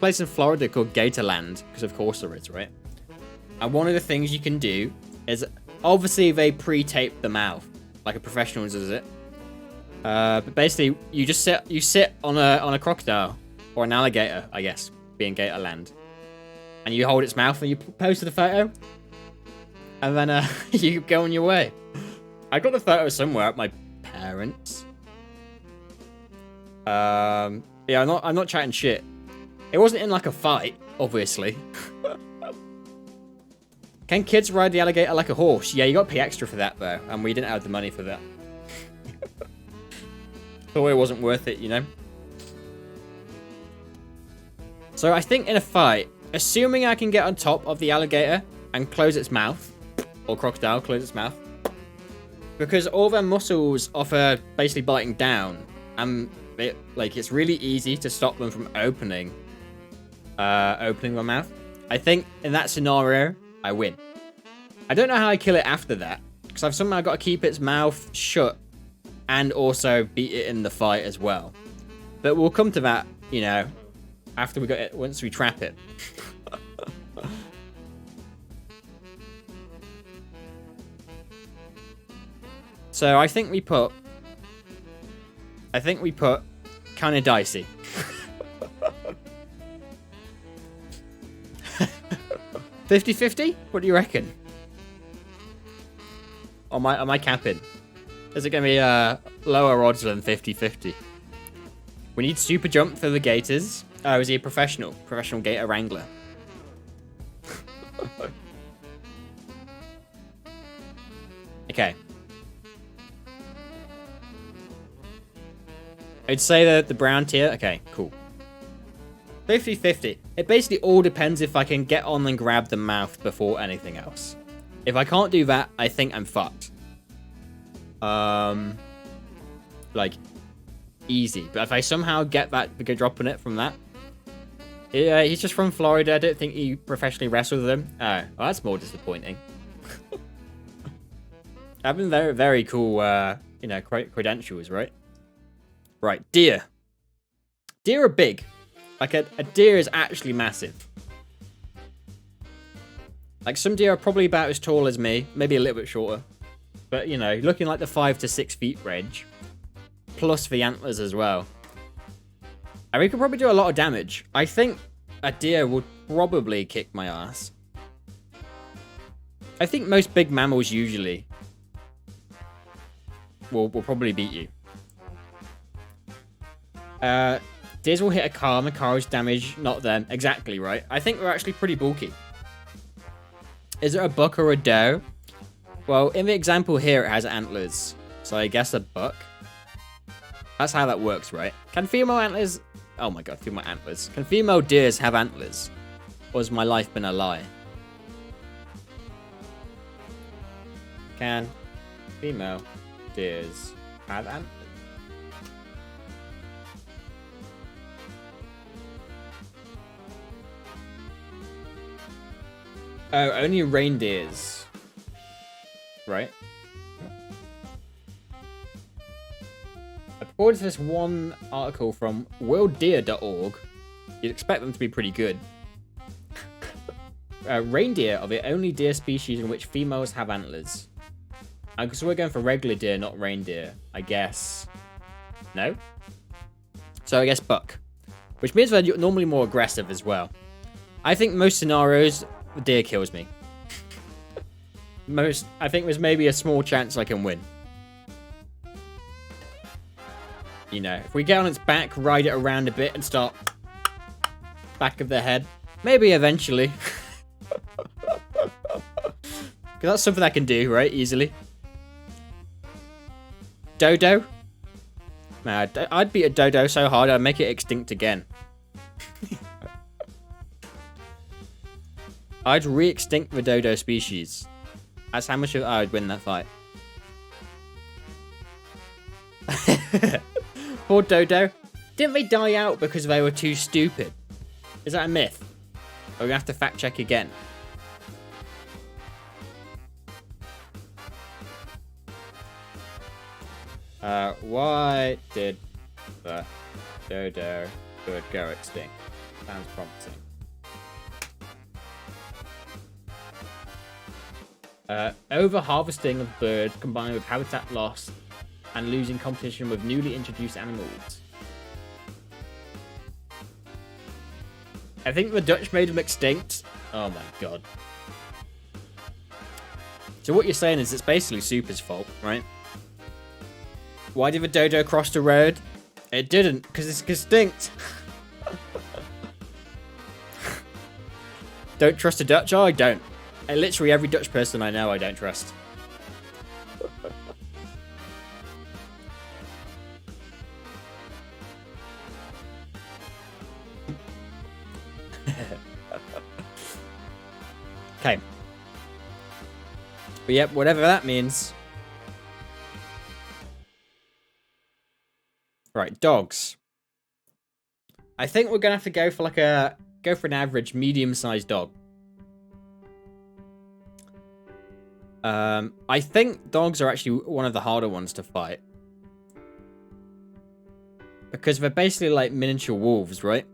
place in Florida called Gatorland. Because of course there is, right? And one of the things you can do is, obviously they pre-tape the mouth, like a professional does it. But basically, you just sit on a crocodile or an alligator, I guess, being Gatorland, and you hold its mouth and you post the photo, and then you go on your way. I got the photo somewhere at my parents. Yeah, I'm not chatting shit. It wasn't in like a fight, obviously. Can kids ride the alligator like a horse? Yeah, you got to pay extra for that though, and we didn't have the money for that. Thought it wasn't worth it, you know. So I think in a fight, assuming I can get on top of the alligator and close its mouth, or crocodile, close its mouth, because all their muscles offer basically biting down, and it's really easy to stop them from opening their mouth. I think in that scenario, I win. I don't know how I kill it after that, because I've somehow got to keep its mouth shut and also beat it in the fight as well. But we'll come to that, you know, after we got it, once we trap it. So I think we put kind of dicey. 50-50? What do you reckon? Am I capping? Is it going to be lower odds than 50-50? We need super jump for the gators. Oh, is he a professional gator wrangler? Okay. I'd say that the brown tier. Okay, cool. 50-50. It basically all depends if I can get on and grab the mouth before anything else. If I can't do that, I think I'm fucked. Like, easy. But if I somehow get that bigger drop on it from that. Yeah, he's just from Florida. I don't think he professionally wrestled with them. Oh, well, that's more disappointing. Having very, very cool, you know, credentials, right? Right, deer. Deer are big. Like, a deer is actually massive. Like, some deer are probably about as tall as me. Maybe a little bit shorter. But, you know, looking like the 5 to 6 feet range. Plus the antlers as well. And we could probably do a lot of damage. I think a deer would probably kick my ass. I think most big mammals usually will probably beat you. Deers will hit a car, and the car is damaged, not them. Exactly, right? I think we're actually pretty bulky. Is it a buck or a doe? Well, in the example here, it has antlers. So I guess a buck. That's how that works, right? Can female antlers... Oh my god, female antlers. Can female deers have antlers? Or has my life been a lie? Can female deers have antlers? Oh, only reindeers. Right. According to this one article from worlddeer.org, you'd expect them to be pretty good. Reindeer are the only deer species in which females have antlers. So we're going for regular deer, not reindeer. I guess. No? So I guess buck. Which means they're normally more aggressive as well. I think most scenarios, the deer kills me. I think there's maybe a small chance I can win. You know, if we get on its back, ride it around a bit and start back of the head. Maybe eventually. Because that's something I can do, right? Easily. Dodo? Nah, I'd beat a dodo so hard I'd make it extinct again. I'd re-extinct the dodo species. That's how much I would win that fight. Poor dodo. Didn't they die out because they were too stupid? Is that a myth? Or we have to fact check again? Why did the dodo bird go extinct? Sounds promising. Over-harvesting of bird combined with habitat loss and losing competition with newly introduced animals. I think the Dutch made them extinct. Oh my god. So what you're saying is it's basically Super's fault, right? Why did the dodo cross the road? It didn't, because it's extinct. Don't trust a Dutch? Oh, I don't. Literally every Dutch person I know, I don't trust. Okay. But yep, whatever that means. Right, dogs. I think we're gonna have to go for like an average medium-sized dog. I think dogs are actually one of the harder ones to fight. Because they're basically like miniature wolves, right?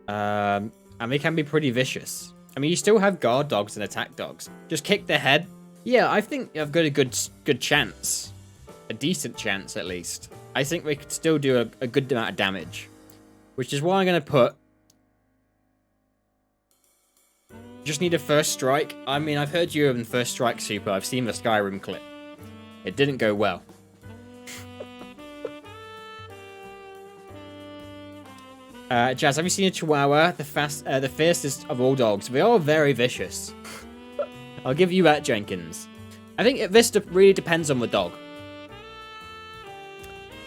And they can be pretty vicious. I mean, you still have guard dogs and attack dogs. Just kick their head. Yeah, I think I've got a good chance. A decent chance, at least. I think we could still do a good amount of damage. Which is why I'm going to put... Just need a first strike. I mean, I've heard you in First Strike Super. I've seen the Skyrim clip. It didn't go well. Jazz, have you seen a Chihuahua? The fiercest of all dogs. They are very vicious. I'll give you that, Jenkins. I think this really depends on the dog.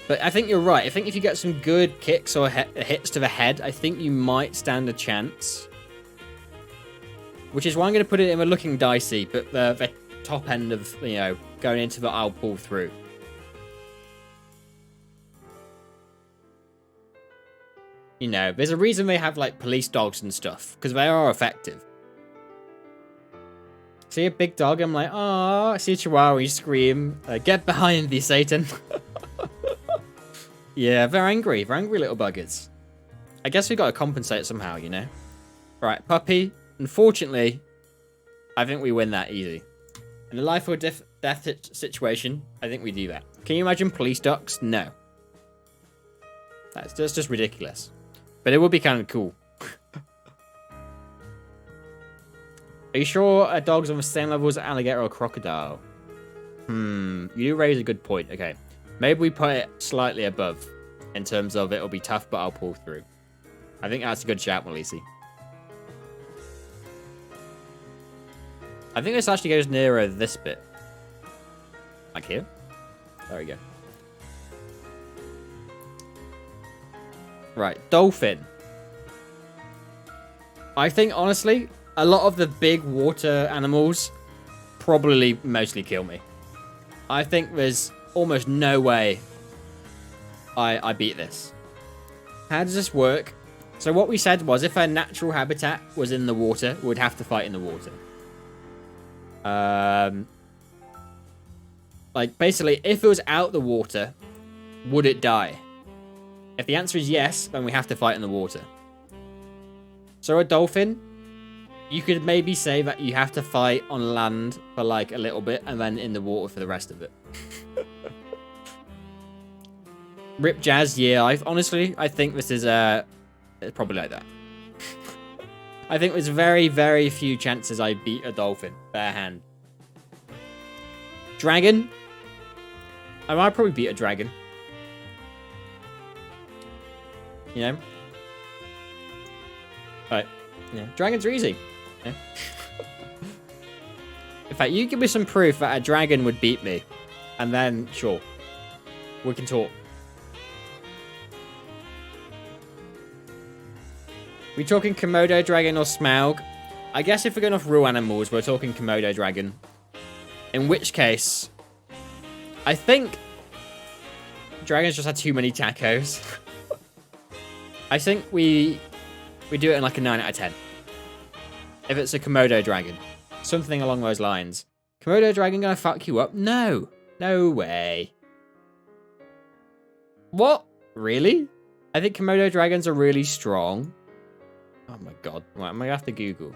But I think you're right. I think if you get some good kicks or hits to the head, I think you might stand a chance. Which is why I'm going to put it in a looking dicey, but the top end of, you know, going into the I'll pull through. You know, there's a reason they have, like, police dogs and stuff, because they are effective. See a big dog, I'm like, oh, I see a Chihuahua, you scream, get behind me, Satan. Yeah, they're angry little buggers. I guess we got to compensate somehow, you know? Right, puppy. Unfortunately, I think we win that easy. In a life or death situation, I think we do that. Can you imagine police dogs? No. That's just ridiculous. But it would be kind of cool. Are you sure a dog's on the same level as an alligator or crocodile? You do raise a good point. Okay. Maybe we put it slightly above. In terms of it'll be tough, but I'll pull through. I think that's a good shout, Malisi. I think this actually goes nearer this bit. Like here. There we go. Right, dolphin. I think, honestly, a lot of the big water animals probably mostly kill me. I think there's almost no way I beat this. How does this work? So what we said was if our natural habitat was in the water, we'd have to fight in the water. Like, basically, if it was out the water, would it die? If the answer is yes, then we have to fight in the water. So a dolphin, you could maybe say that you have to fight on land for like a little bit and then in the water for the rest of it. Rip Jazz, yeah, I think this is it's probably like that. I think there's very, very few chances I beat a dolphin bare hand. Dragon? I might probably beat a dragon. You know? Right. Yeah. Dragons are easy. Yeah. In fact, you give me some proof that a dragon would beat me. And then, sure. We can talk. We talking Komodo dragon or Smaug? I guess if we're going off real animals, we're talking Komodo dragon. In which case, I think dragons just had too many tacos. I think we do it in like a 9 out of 10. If it's a Komodo dragon. Something along those lines. Komodo dragon gonna fuck you up? No. No way. What? Really? I think Komodo dragons are really strong. Oh my god. Right, I'm gonna have to Google.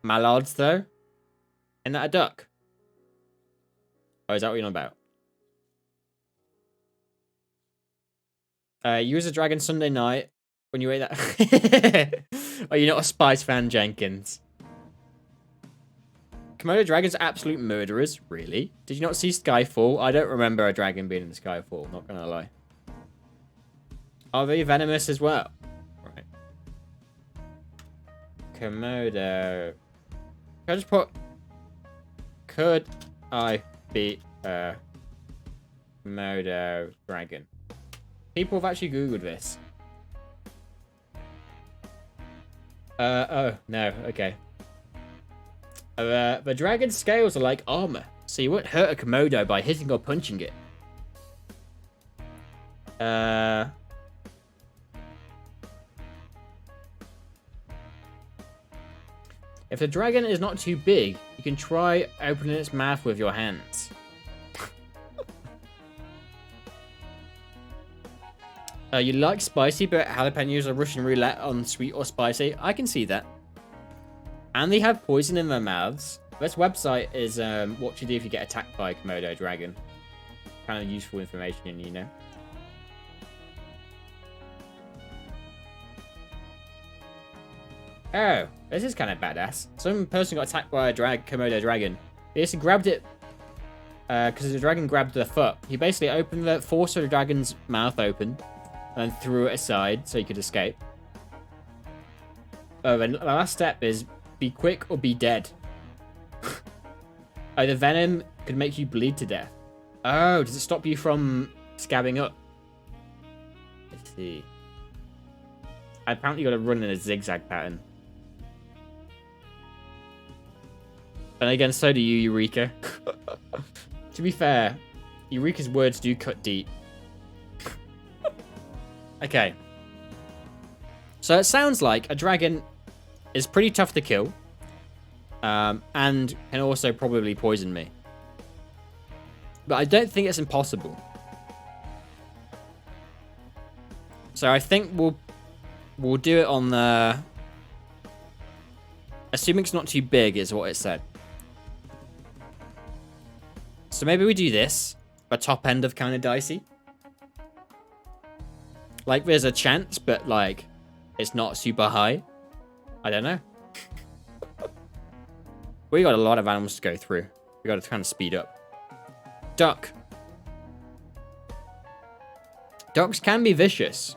Mallards, though? Isn't that a duck? Oh, is that what you're on about? You was a dragon Sunday night when you ate that. Oh, you're not a Spice fan, Jenkins. Komodo dragons are absolute murderers, really? Did you not see Skyfall? I don't remember a dragon being in Skyfall, not gonna lie. Are they venomous as well? Right. Komodo. Can I just put... Could I be a Komodo dragon? People have actually Googled this. Oh, no, okay. The dragon's scales are like armor, so you won't hurt a Komodo by hitting or punching it. If the dragon is not too big, you can try opening its mouth with your hands. You like spicy, but jalapenos are Russian roulette on sweet or spicy. I can see that. And they have poison in their mouths. This website is what you do if you get attacked by a Komodo dragon. Kind of useful information, you know. Oh, this is kind of badass. Some person got attacked by a Komodo dragon. They just grabbed it because the dragon grabbed the foot. He basically opened the force of the dragon's mouth open and threw it aside so he could escape. Oh, and the last step is be quick or be dead. Oh, the venom could make you bleed to death. Oh, does it stop you from scabbing up? Let's see. I apparently got to run in a zigzag pattern. And again, so do you, Eureka. To be fair, Eureka's words do cut deep. Okay. So it sounds like a dragon is pretty tough to kill. And can also probably poison me. But I don't think it's impossible. So I think we'll do it on the... Assuming it's not too big is what it said. So maybe we do this. The top end of kind of dicey. Like there's a chance, but like it's not super high. I don't know. We got a lot of animals to go through. We got to kind of speed up. Duck. Ducks can be vicious.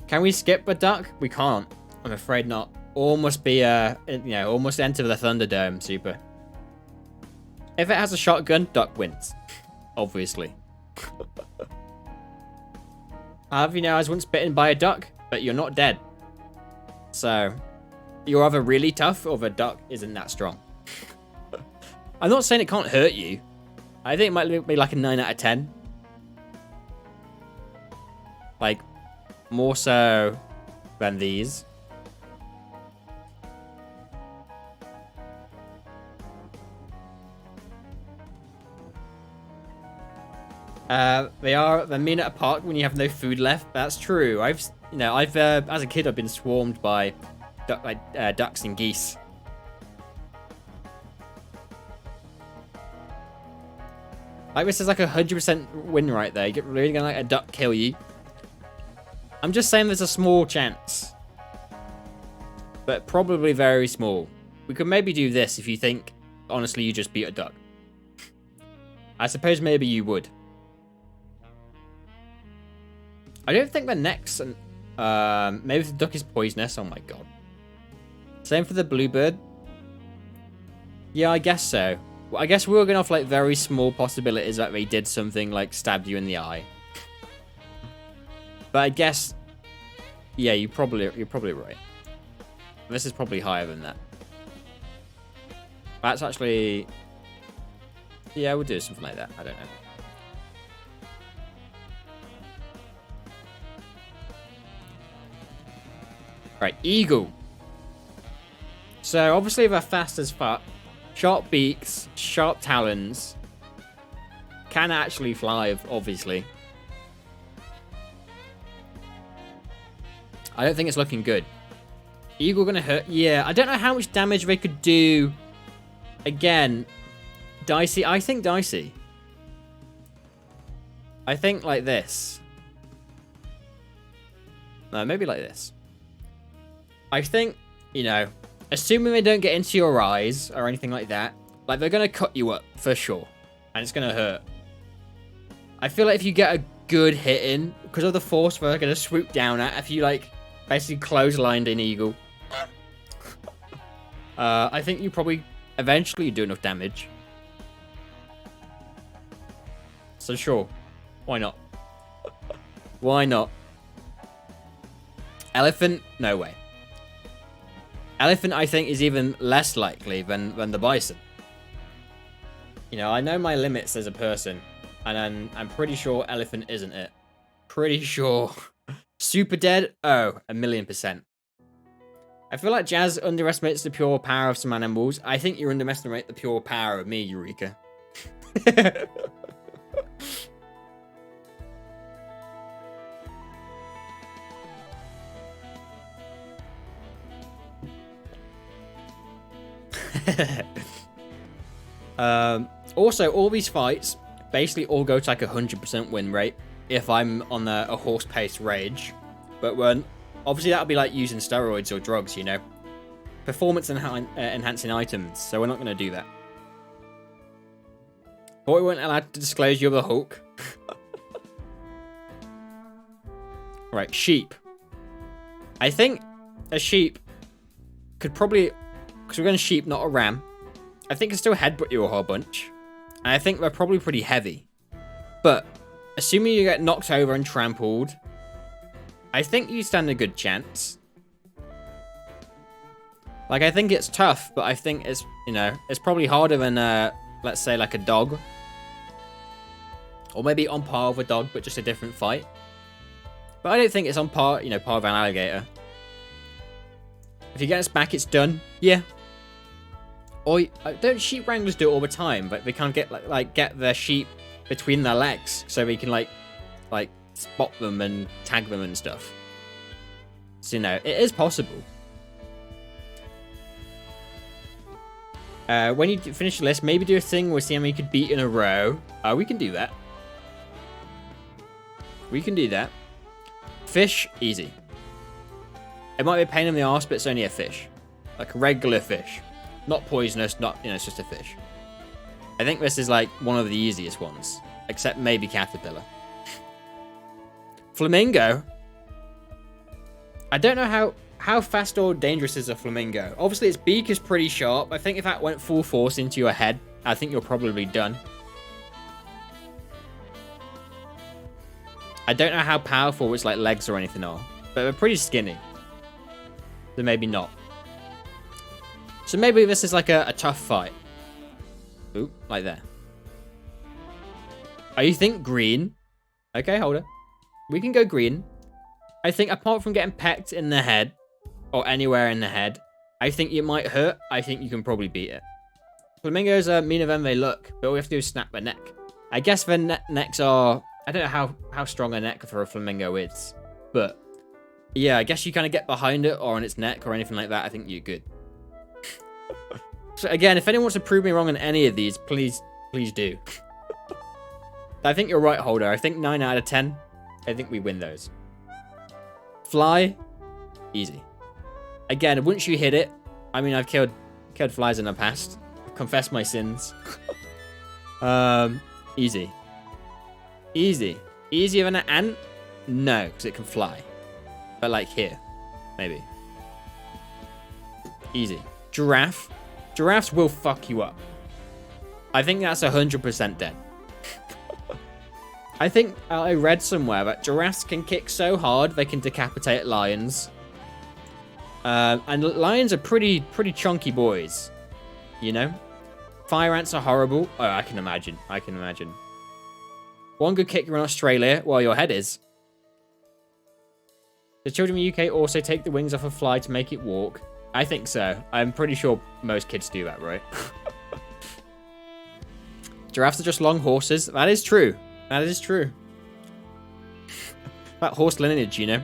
Can we skip a duck? We can't. I'm afraid not. Or must be almost enter the Thunderdome. Super. If it has a shotgun, duck wins. Obviously. I was once bitten by a duck, but you're not dead. So, you're either really tough or the duck isn't that strong. I'm not saying it can't hurt you. I think it might be like a 9 out of 10. Like, more so than these. They're mean at a park when you have no food left. That's true. I've as a kid I've been swarmed by ducks and geese. Like this is like 100% win right there. You're really gonna let a duck kill you. I'm just saying there's a small chance, but probably very small. We could maybe do this if you think honestly you just beat a duck. I suppose maybe you would. I don't think the next, maybe if the duck is poisonous. Oh my god. Same for the bluebird. Yeah, I guess so. Well, I guess we were going off like very small possibilities that they did something like stabbed you in the eye. But I guess, yeah, you're probably right. This is probably higher than that. That's actually, yeah, we'll do something like that. I don't know. Right, eagle. So obviously they're fast as fuck. Sharp beaks, sharp talons. Can actually fly, obviously. I don't think it's looking good. Eagle gonna hurt. Yeah, I don't know how much damage they could do. Again, dicey. I think dicey. I think like this. No, maybe like this. I think, assuming they don't get into your eyes or anything like that, like, they're going to cut you up for sure. And it's going to hurt. I feel like if you get a good hit in, because of the force they're going to swoop down at, if you, like, basically clotheslined an eagle, I think you probably eventually do enough damage. So sure, why not? Why not? Elephant? No way. Elephant, I think, is even less likely than the bison. You know, I know my limits as a person, and I'm pretty sure elephant isn't it. Pretty sure. Super dead? Oh, 1,000,000%. I feel like Jazz underestimates the pure power of some animals. I think you underestimate the pure power of me, Eureka. Also, all these fights basically all go to like 100% win rate if I'm on a horse-paced rage. But when obviously that'll be like using steroids or drugs, you know, performance enhancing items. So we're not going to do that. But we weren't allowed to disclose you're the Hulk. Right, sheep. I think a sheep could probably, because we're going to sheep, not a ram. I think can still headbutt you a whole bunch. And I think they're probably pretty heavy. But assuming you get knocked over and trampled, I think you stand a good chance. Like, I think it's tough, but I think it's, you know, it's probably harder than, let's say, like a dog. Or maybe on par with a dog, but just a different fight. But I don't think it's on par, you know, par with an alligator. If you get us back, it's done. Yeah. Or don't sheep wranglers do it all the time? But they can't get like get their sheep between their legs, so we can like spot them and tag them and stuff. So you know, it is possible. When you finish the list, maybe do a thing where see how many you could beat in a row. We can do that. We can do that. Fish, easy. It might be a pain in the arse, but it's only a fish. Like a regular fish. Not poisonous, not, you know, it's just a fish. I think this is like one of the easiest ones. Except maybe caterpillar. Flamingo? I don't know how fast or dangerous is a flamingo. Obviously, its beak is pretty sharp. I think if that went full force into your head, I think you're probably done. I don't know how powerful its like legs or anything are. But they're pretty skinny. So maybe not. So maybe this is like a tough fight. Ooh, like there. Oh, you think green? Okay, hold it. We can go green. I think apart from getting pecked in the head, or anywhere in the head, I think it might hurt. I think you can probably beat it. Flamingos are meaner than they look, but all we have to do is snap their neck. I guess their necks are... I don't know how strong a neck for a flamingo is, but yeah, I guess you kind of get behind it or on its neck or anything like that. I think you're good. So again, if anyone wants to prove me wrong on any of these, please do. I think you're right, Holder. I think 9 out of 10. I think we win those. Fly, easy. Again, once you hit it, I mean, I've killed flies in the past. I've confessed my sins. Easy. Easy. Easier than an ant? No, because it can fly. But like here, maybe. Easy. Giraffe. Giraffes will fuck you up. I think that's 100% dead. I think I read somewhere that giraffes can kick so hard they can decapitate lions. And lions are pretty chunky boys. You know? Fire ants are horrible. Oh, I can imagine. I can imagine. One good kick, you're in Australia. Well, your head is. The children in the UK also take the wings off a fly to make it walk. I think so. I'm pretty sure most kids do that, right? Giraffes are just long horses. That is true. That is true. That horse lineage, you know?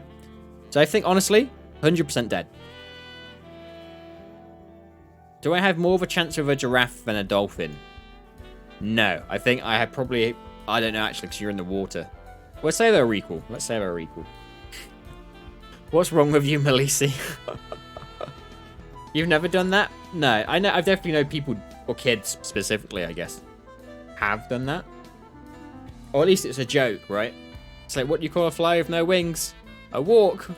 So I think, honestly, 100% dead. Do I have more of a chance with a giraffe than a dolphin? No. I think I have probably... I don't know, actually, because you're in the water. Let's say they're equal. Let's say they're equal. What's wrong with you, Malisi? You've never done that? No, I know. I've definitely known people, or kids specifically, I guess, have done that. Or at least it's a joke, right? It's like, what do you call a fly with no wings? A walk.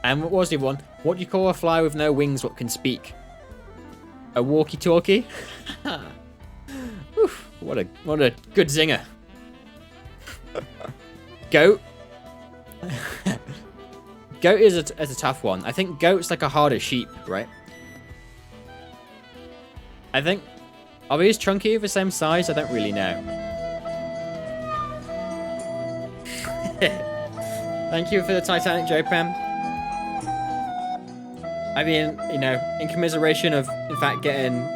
And what was the one? What do you call a fly with no wings what can speak? A walkie-talkie? What a good zinger. Goat. Goat is a tough one. I think goat's like a harder sheep, right? I think... Are these chunky the same size? I don't really know. Thank you for the Titanic joke, Pam. I mean, you know, in commiseration of, in fact, getting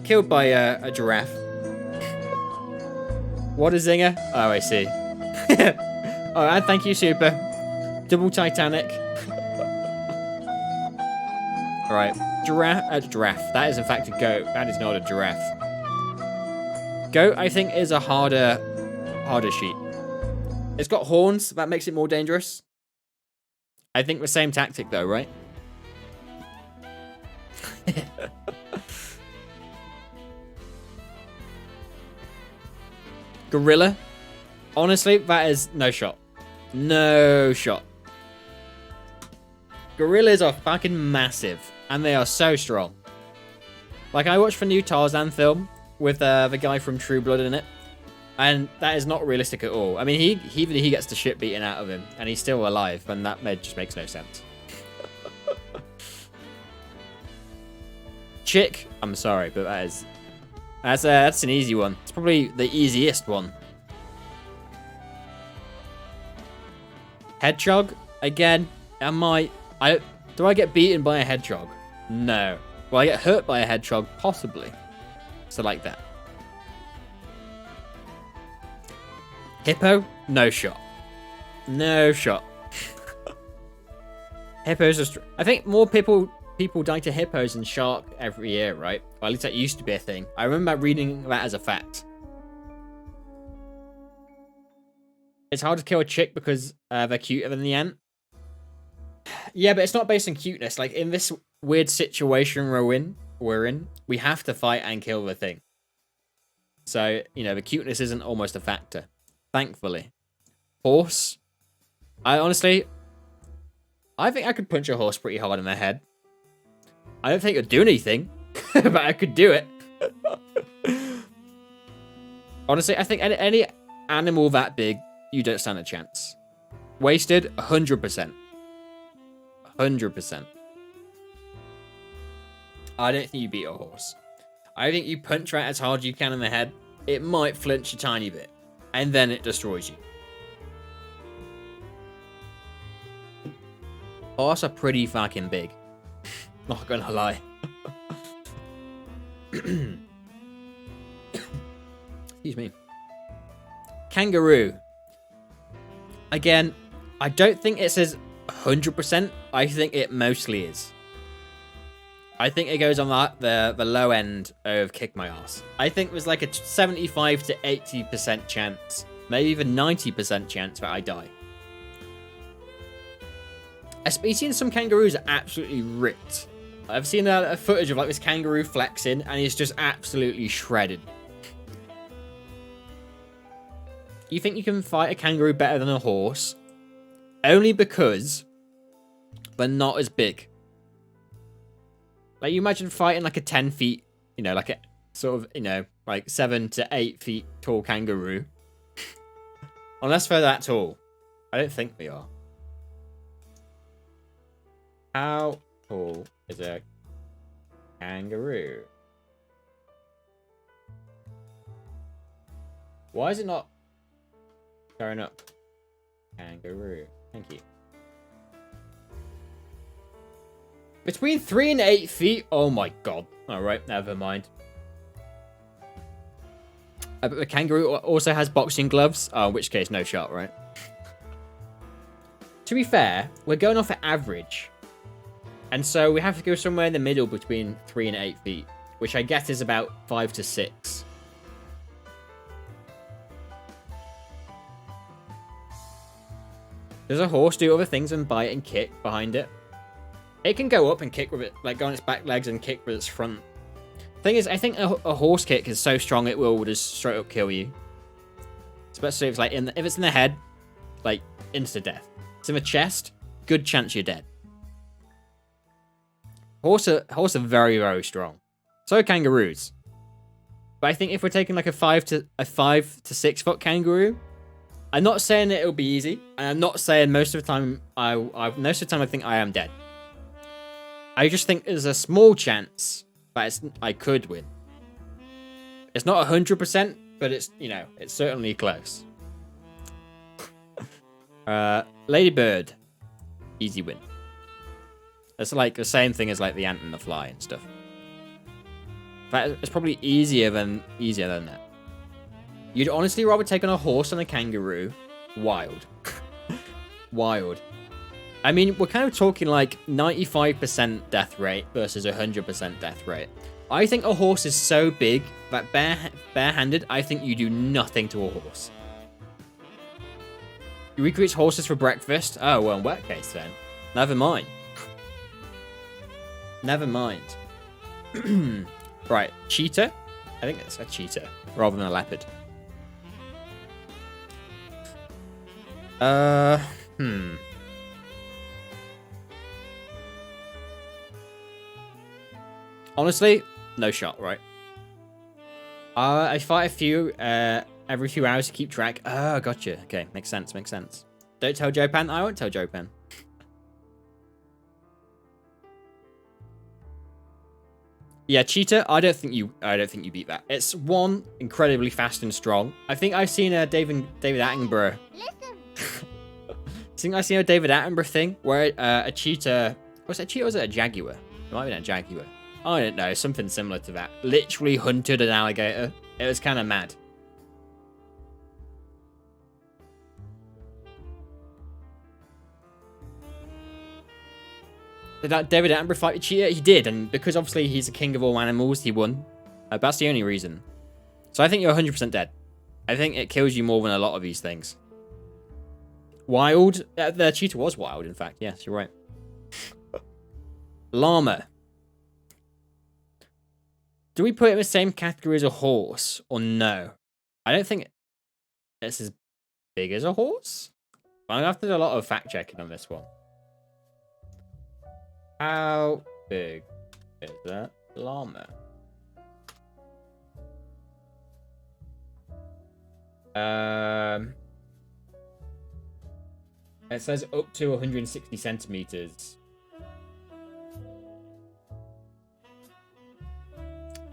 killed by a giraffe. What a zinger. Oh, I see. Oh, and thank you, Super. Double Titanic. Alright. Giraffe. That is, in fact, a goat. That is not a giraffe. Goat, I think, is a harder sheep. It's got horns. That makes it more dangerous. I think the same tactic, though, right? Gorilla. Honestly, that is no shot. No shot. Gorillas are fucking massive. And they are so strong. Like, I watched the new Tarzan film with the guy from True Blood in it. And that is not realistic at all. I mean, he gets the shit beaten out of him. And he's still alive. And that just makes no sense. Chick. I'm sorry, but that's an easy one. It's probably the easiest one. Hedgehog. Again, do I get beaten by a hedgehog? No. Will I get hurt by a hedgehog? Possibly. So like that. Hippo? No shot. No shot. Hippos are... I think more people die to hippos than shark every year, right? Or at least that used to be a thing. I remember reading that as a fact. It's hard to kill a chick because they're cuter than the ant. Yeah, but it's not based on cuteness. Like, in this weird situation we're in, we have to fight and kill the thing. So, you know, the cuteness isn't almost a factor. Thankfully. Horse. I think I could punch a horse pretty hard in the head. I don't think it'd do anything, but I could do it. Honestly, I think any animal that big, you don't stand a chance. Wasted, 100%. 100%. I don't think you beat a horse. I think you punch right as hard as you can in the head. It might flinch a tiny bit. And then it destroys you. Horses are pretty fucking big. Not gonna lie. Excuse me. Kangaroo. Again, I don't think it says 100%. I think it mostly is. I think it goes on the low end of kick my ass. I think there's like a 75 to 80% chance, maybe even 90% chance that I die. I've seen some kangaroos are absolutely ripped. I've seen a footage of like this kangaroo flexing, and he's just absolutely shredded. You think you can fight a kangaroo better than a horse? Only because they're not as big. Like, you imagine fighting like a 10 feet, you know, like a sort of, you know, like 7 to 8 feet tall kangaroo. Unless they're that tall. I don't think they are. How tall is a kangaroo? Why is it not showing up? Kangaroo. Thank you. Between 3 and 8 feet? Oh my god. Alright, never mind. I bet the kangaroo also has boxing gloves. Oh, in which case, no shot, right? To be fair, we're going off at average. And so we have to go somewhere in the middle between 3 and 8 feet. Which I guess is about 5 to 6. Does a horse do other things than bite and kick behind it? It can go up and kick with it, like go on its back legs and kick with its front. Thing is, I think a horse kick is so strong it will just straight up kill you. Especially if it's like if it's in the head, like insta death. It's in the chest, good chance you're dead. Horse are very, very strong. So are kangaroos. But I think if we're taking like a 5 to 6 foot kangaroo, I'm not saying that it'll be easy, and I'm not saying most of the time I think I am dead. I just think there's a small chance that I could win. It's not 100%, but it's, you know, it's certainly close. Ladybird, easy win. It's like the same thing as like the ant and the fly and stuff. But it's probably easier than that. You'd honestly rather take on a horse than a kangaroo. Wild. Wild. I mean, we're kind of talking like 95% death rate versus 100% death rate. I think a horse is so big that barehanded, I think you do nothing to a horse. You recruit horses for breakfast? Oh, well, in that case then. Never mind. Never mind. Right, cheetah? I think it's a cheetah rather than a leopard. Honestly, no shot, right? I fight a few every few hours to keep track. Oh, gotcha. Okay, makes sense, makes sense. Don't tell Jopan. I won't tell Jopan. Yeah, cheetah. I don't think you beat that. It's one, incredibly fast and strong. I think I've seen a David Attenborough. I think I've seen a David Attenborough thing where a cheetah. Was it a cheetah or was it a jaguar? It might have been a jaguar. I don't know, something similar to that. Literally hunted an alligator. It was kind of mad. Did that David Attenborough fight a cheetah? He did, and because obviously he's the king of all animals, he won. That's the only reason. So I think you're 100% dead. I think it kills you more than a lot of these things. Wild? The cheetah was wild, in fact. Yes, you're right. Llama. Do we put it in the same category as a horse, or no? I don't think it's as big as a horse. I'm going to have to do a lot of fact checking on this one. How big is that llama? It says up to 160 centimeters.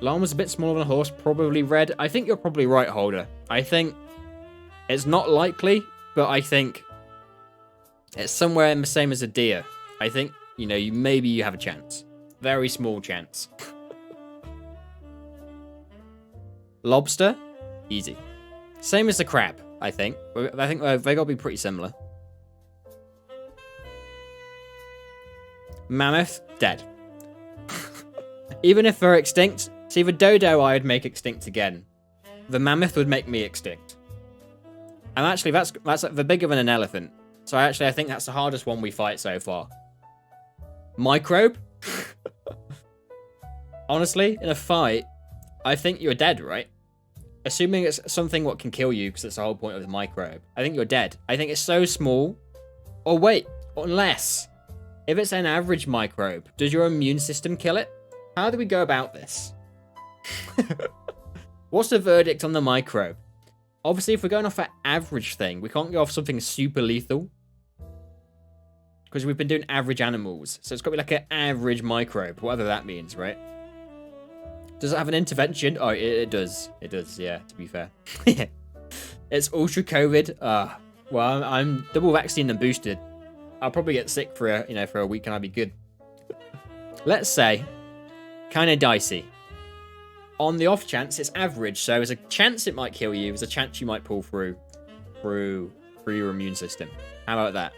Llama's a bit smaller than a horse, probably red. I think you're probably right, Holder. I think it's not likely, but I think it's somewhere in the same as a deer. I think, you know, maybe you have a chance. Very small chance. Lobster? Easy. Same as the crab, I think. I think they got to be pretty similar. Mammoth? Dead. Even if they're extinct, see, the dodo I would make extinct again. The mammoth would make me extinct. And actually, that's they're bigger than an elephant. So I think that's the hardest one we fight so far. Microbe? Honestly, in a fight, I think you're dead, right? Assuming it's something what can kill you, because that's the whole point of the microbe. I think you're dead. I think it's so small. Or wait, unless, if it's an average microbe, does your immune system kill it? How do we go about this? What's the verdict on the microbe? Obviously, if we're going off that average thing, we can't go off something super lethal. Because we've been doing average animals. So it's got to be like an average microbe, whatever that means, right? Does it have an intervention? Oh, it does. It does, yeah, to be fair. It's ultra COVID. Well, I'm double vaccinated and boosted. I'll probably get sick for a week and I'll be good. Let's say, kind of dicey. On the off chance, it's average. So there's a chance it might kill you. There's a chance you might pull through your immune system. How about that?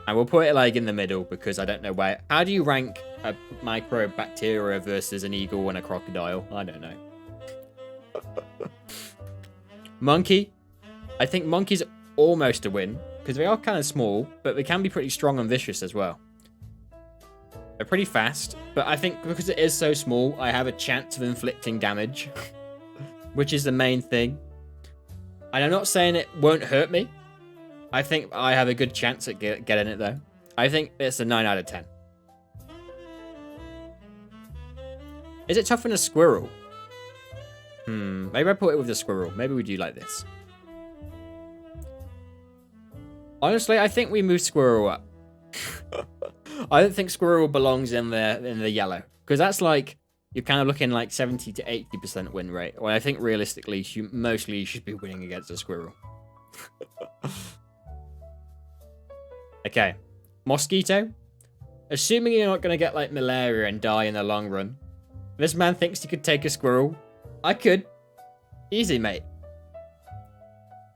And we'll put it like in the middle because I don't know where. How do you rank a microbacteria versus an eagle and a crocodile? I don't know. Monkey. I think monkey's almost a win. because they are kind of small, but they can be pretty strong and vicious as well. They're pretty fast, but I think because it is so small, I have a chance of inflicting damage, which is the main thing. And I'm not saying it won't hurt me. I think I have a good chance at getting it, though. I think it's a 9 out of 10. Is it tougher than a squirrel? Maybe I put it with the squirrel. Maybe we do like this. Honestly, I think we move squirrel up. I don't think squirrel belongs in the yellow, because that's like you're kind of looking like 70 to 80% win rate. When I think realistically, mostly you should be winning against a squirrel. Okay, mosquito. Assuming you're not gonna get like malaria and die in the long run, this man thinks he could take a squirrel. I could. Easy, mate.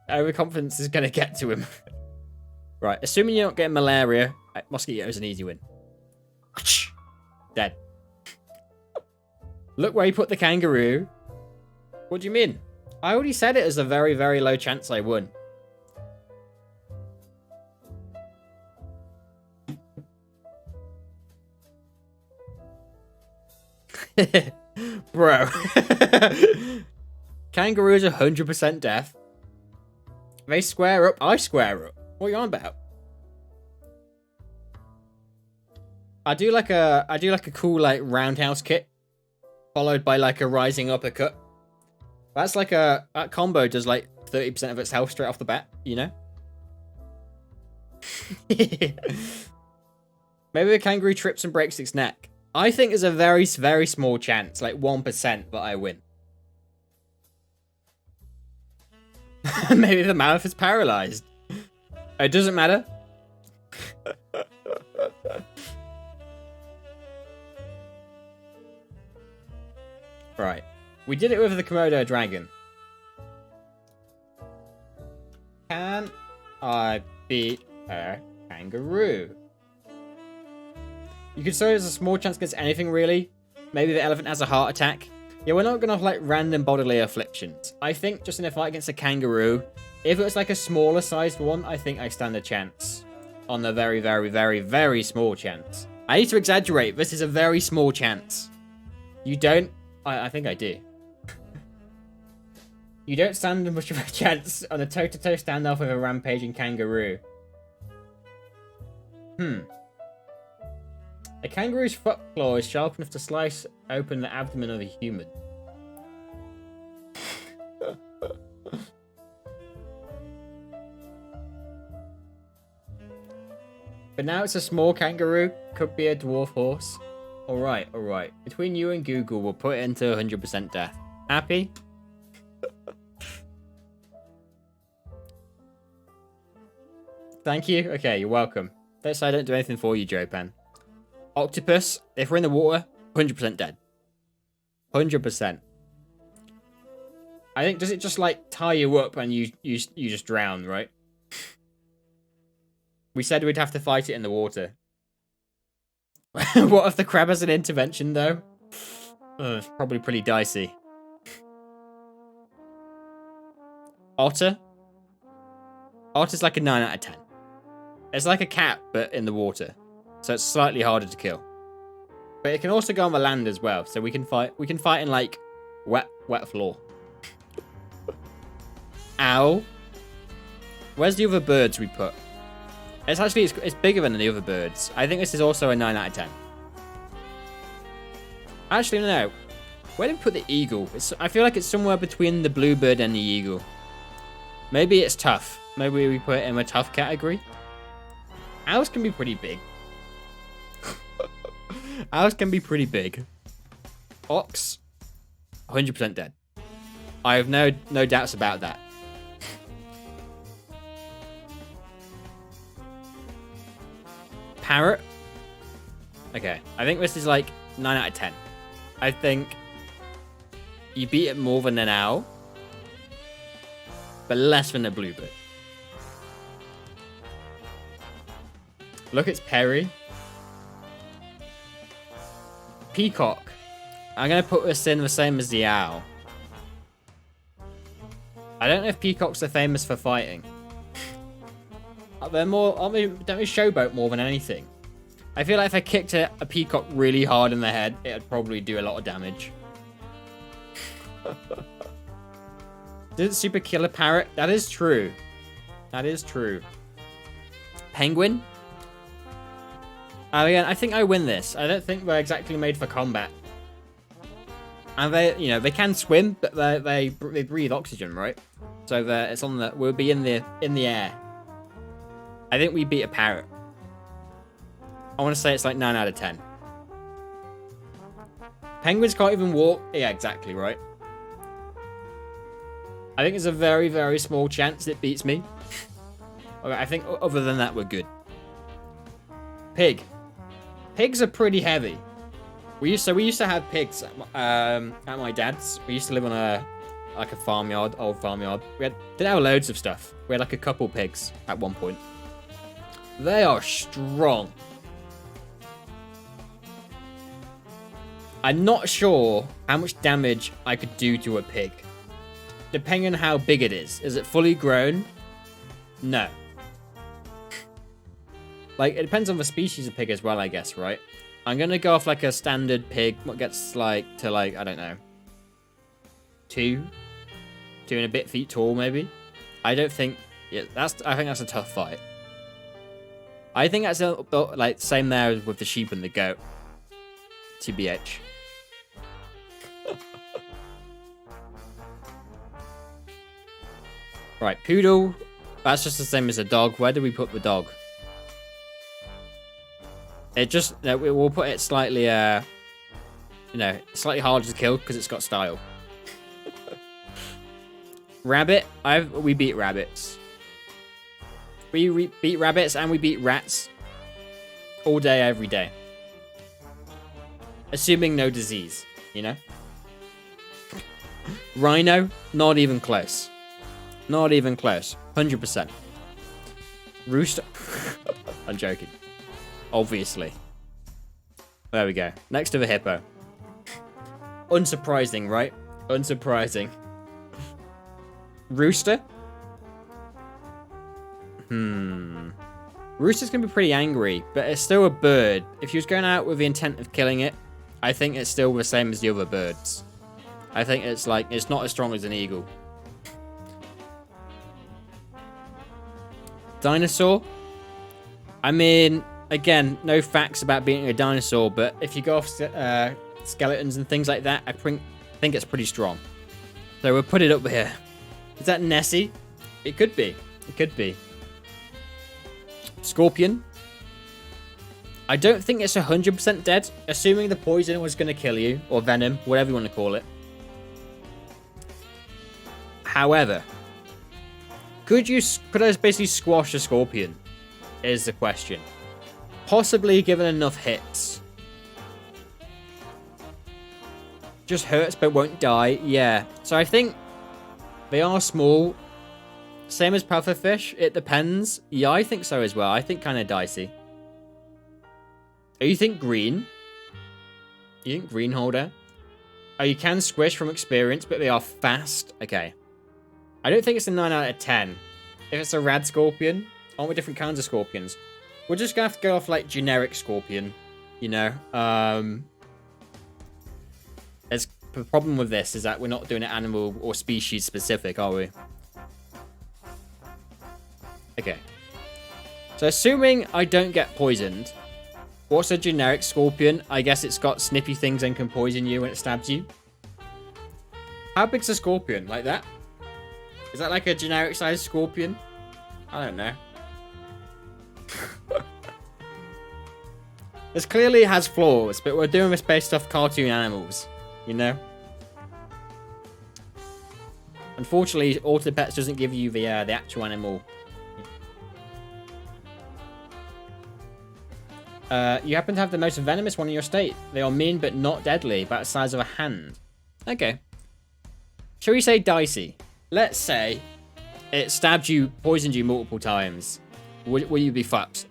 Overconfidence is gonna get to him. Right, assuming you're not getting malaria, mosquito is an easy win. Dead. Look where he put the kangaroo. What do you mean? I already said it as a very, very low chance I won. Bro. Kangaroo's 100% death. They square up, I square up. What are you on about? I do like a cool like roundhouse kick, followed by like a rising uppercut. That's like that combo does like 30% of its health straight off the bat, you know? Maybe the kangaroo trips and breaks its neck. I think there's a very, very small chance, like 1%, that I win. Maybe the mammoth is paralyzed. It doesn't matter. Right. We did it with the Komodo dragon. Can I beat a kangaroo? You could say there's a small chance against anything, really. Maybe the elephant has a heart attack. Yeah, we're not going to have, like, random bodily afflictions. I think just in a fight against a kangaroo, if it was, like, a smaller sized one, I think I stand a chance. On the very, very, very, very small chance. I need to exaggerate. This is a very small chance. You don't... I think I do. You don't stand much of a chance on a toe-to-toe standoff with a rampaging kangaroo. A kangaroo's foot claw is sharp enough to slice open the abdomen of a human. But now it's a small kangaroo. Could be a dwarf horse. Alright, alright. Between you and Google, we'll put it into 100% death. Happy? Thank you. Okay, you're welcome. Don't say I don't do anything for you, Jopan. Octopus, if we're in the water, 100% dead. 100%. I think, does it just, like, tie you up and you just drown, right? We said we'd have to fight it in the water. What if the crab has an intervention, though? It's probably pretty dicey. Otter? Otter's like a 9 out of 10. It's like a cat, but in the water. So it's slightly harder to kill. But it can also go on the land as well. So we can fight in like wet floor. Owl. Where's the other birds we put? It's actually it's bigger than the other birds. I think this is also a 9 out of 10. Actually, no. Where did we put the eagle? I feel like it's somewhere between the bluebird and the eagle. Maybe it's tough. Maybe we put it in a tough category. Owls can be pretty big. Owls can be pretty big. Ox, 100% dead. I have no doubts about that. Parrot. Okay, I think this is like 9 out of 10. I think you beat it more than an owl, but less than a bluebird. Look, it's Perry. Peacock. I'm going to put this in the same as the owl. I don't know if peacocks are famous for fighting. They're more, don't we showboat more than anything? I feel like if I kicked a peacock really hard in the head, it would probably do a lot of damage. Did it super kill a parrot? That is true. That is true. Penguin? Again, I think I win this. I don't think they're exactly made for combat. And they, you know, they can swim, but they breathe oxygen, right? So it's on the, we'll be in the air. I think we beat a parrot. I want to say it's like 9 out of 10. Penguins can't even walk. Yeah, exactly, right? I think it's a very, very small chance it beats me. Okay, I think other than that, we're good. Pig. Pigs are pretty heavy. We used to have pigs at my dad's. We used to live on a farmyard, old farmyard. Didn't have loads of stuff. We had like a couple pigs at one point. They are strong. I'm not sure how much damage I could do to a pig. Depending on how big it is. Is it fully grown? No. Like, it depends on the species of pig as well, I guess, right? I'm going to go off like a standard pig. What gets like to like, I don't know. 2 and a bit feet tall, maybe. I don't think, yeah, I think that's a tough fight. I think that's like same there with the sheep and the goat. TBH. Right, poodle. That's just the same as a dog. Where do we put the dog? It just, we'll put it slightly, slightly harder to kill because it's got style. Rabbit. We beat rabbits. We beat rabbits and we beat rats. All day, every day. Assuming no disease, you know? Rhino. Not even close. Not even close. 100%. Rooster. I'm joking. Obviously. There we go. Next to the hippo. Unsurprising, right? Unsurprising. Rooster? Rooster's gonna be pretty angry, but it's still a bird. If he was going out with the intent of killing it, I think it's still the same as the other birds. I think it's like, it's not as strong as an eagle. Dinosaur? I mean, again, no facts about being a dinosaur, but if you go off skeletons and things like that, I think it's pretty strong. So we'll put it up here. Is that Nessie? It could be. It could be. Scorpion? I don't think it's 100% dead, assuming the poison was going to kill you, or venom, whatever you want to call it. However, could I basically squash a scorpion? Is the question. Possibly given enough hits. Just hurts but won't die. Yeah. So I think they are small. Same as pufferfish. It depends. Yeah, I think so as well. I think kind of dicey. Oh, you think green? You think green holder? Oh, you can squish from experience, but they are fast. Okay. I don't think it's a 9 out of 10. If it's a rad scorpion, aren't we different kinds of scorpions? We're just going to have to go off, like, generic scorpion. You know? The problem with this is that we're not doing it animal or species specific, are we? Okay. So, assuming I don't get poisoned, what's a generic scorpion? I guess it's got snippy things and can poison you when it stabs you. How big's a scorpion? Like that? Is that like a generic sized scorpion? I don't know. This clearly has flaws, but we're doing this based off cartoon animals, you know? Unfortunately, Autopets doesn't give you the actual animal. You happen to have the most venomous one in your state. They are mean but not deadly, about the size of a hand. Okay. Shall we say dicey? Let's say it stabbed you, poisoned you multiple times. Will you be fucked?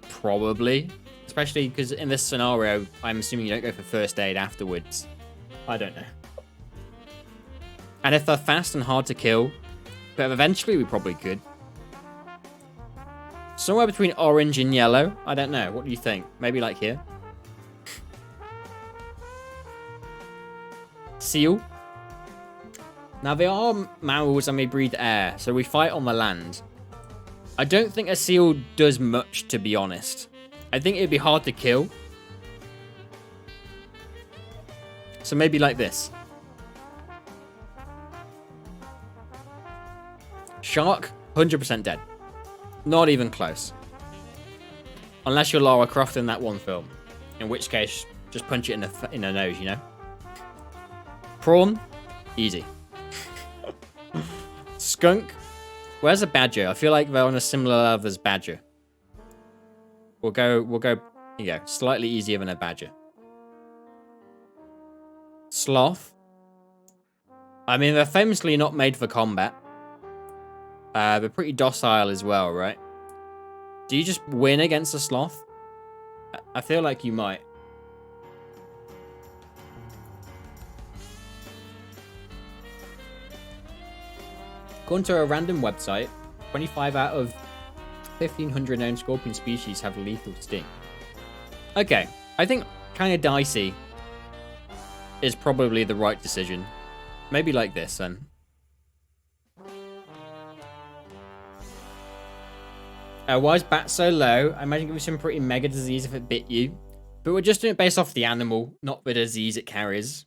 Probably. Especially because in this scenario, I'm assuming you don't go for first aid afterwards. I don't know. And if they're fast and hard to kill, but eventually we probably could. Somewhere between orange and yellow. I don't know. What do you think? Maybe like here. Seal. Now, they are mammals and they breathe air, so we fight on the land. I don't think a seal does much, to be honest. I think it'd be hard to kill. So maybe like this. Shark, 100% dead. Not even close. Unless you're Lara Croft in that one film. In which case, just punch it in the nose, you know? Prawn, easy. Skunk. Where's a badger? I feel like they're on a similar level as badger. We'll go, you know, slightly easier than a badger. Sloth. I mean, they're famously not made for combat. They're pretty docile as well, right? Do you just win against a sloth? I feel like you might. According to a random website, 25 out of 1,500 known scorpion species have lethal sting. Okay, I think kind of dicey is probably the right decision. Maybe like this, then. Why is bat so low? I imagine it would be some pretty mega disease if it bit you. But we're just doing it based off the animal, not the disease it carries.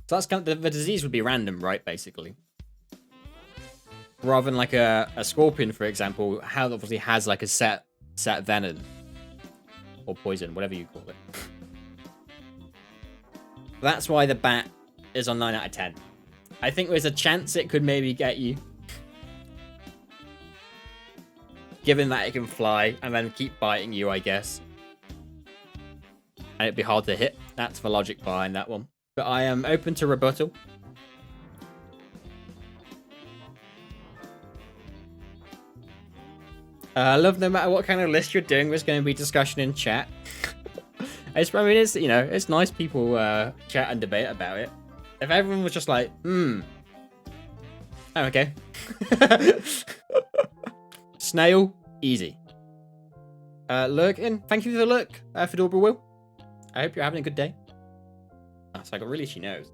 So that's kind of, the disease would be random, right, basically. Rather than like a scorpion, for example, how it obviously has like a set venom. Or poison, whatever you call it. That's why the bat is on 9 out of 10. I think there's a chance it could maybe get you. Given that it can fly and then keep biting you, I guess. And it'd be hard to hit. That's the logic behind that one. But I am open to rebuttal. I love no matter what kind of list you're doing, there's going to be discussion in chat. I mean, it's, you know, it's nice people chat and debate about it. If everyone was just like, oh, okay. Snail, easy. Lurkin, thank you for the look, Fedora Will. I hope you're having a good day. It's like, really, she knows.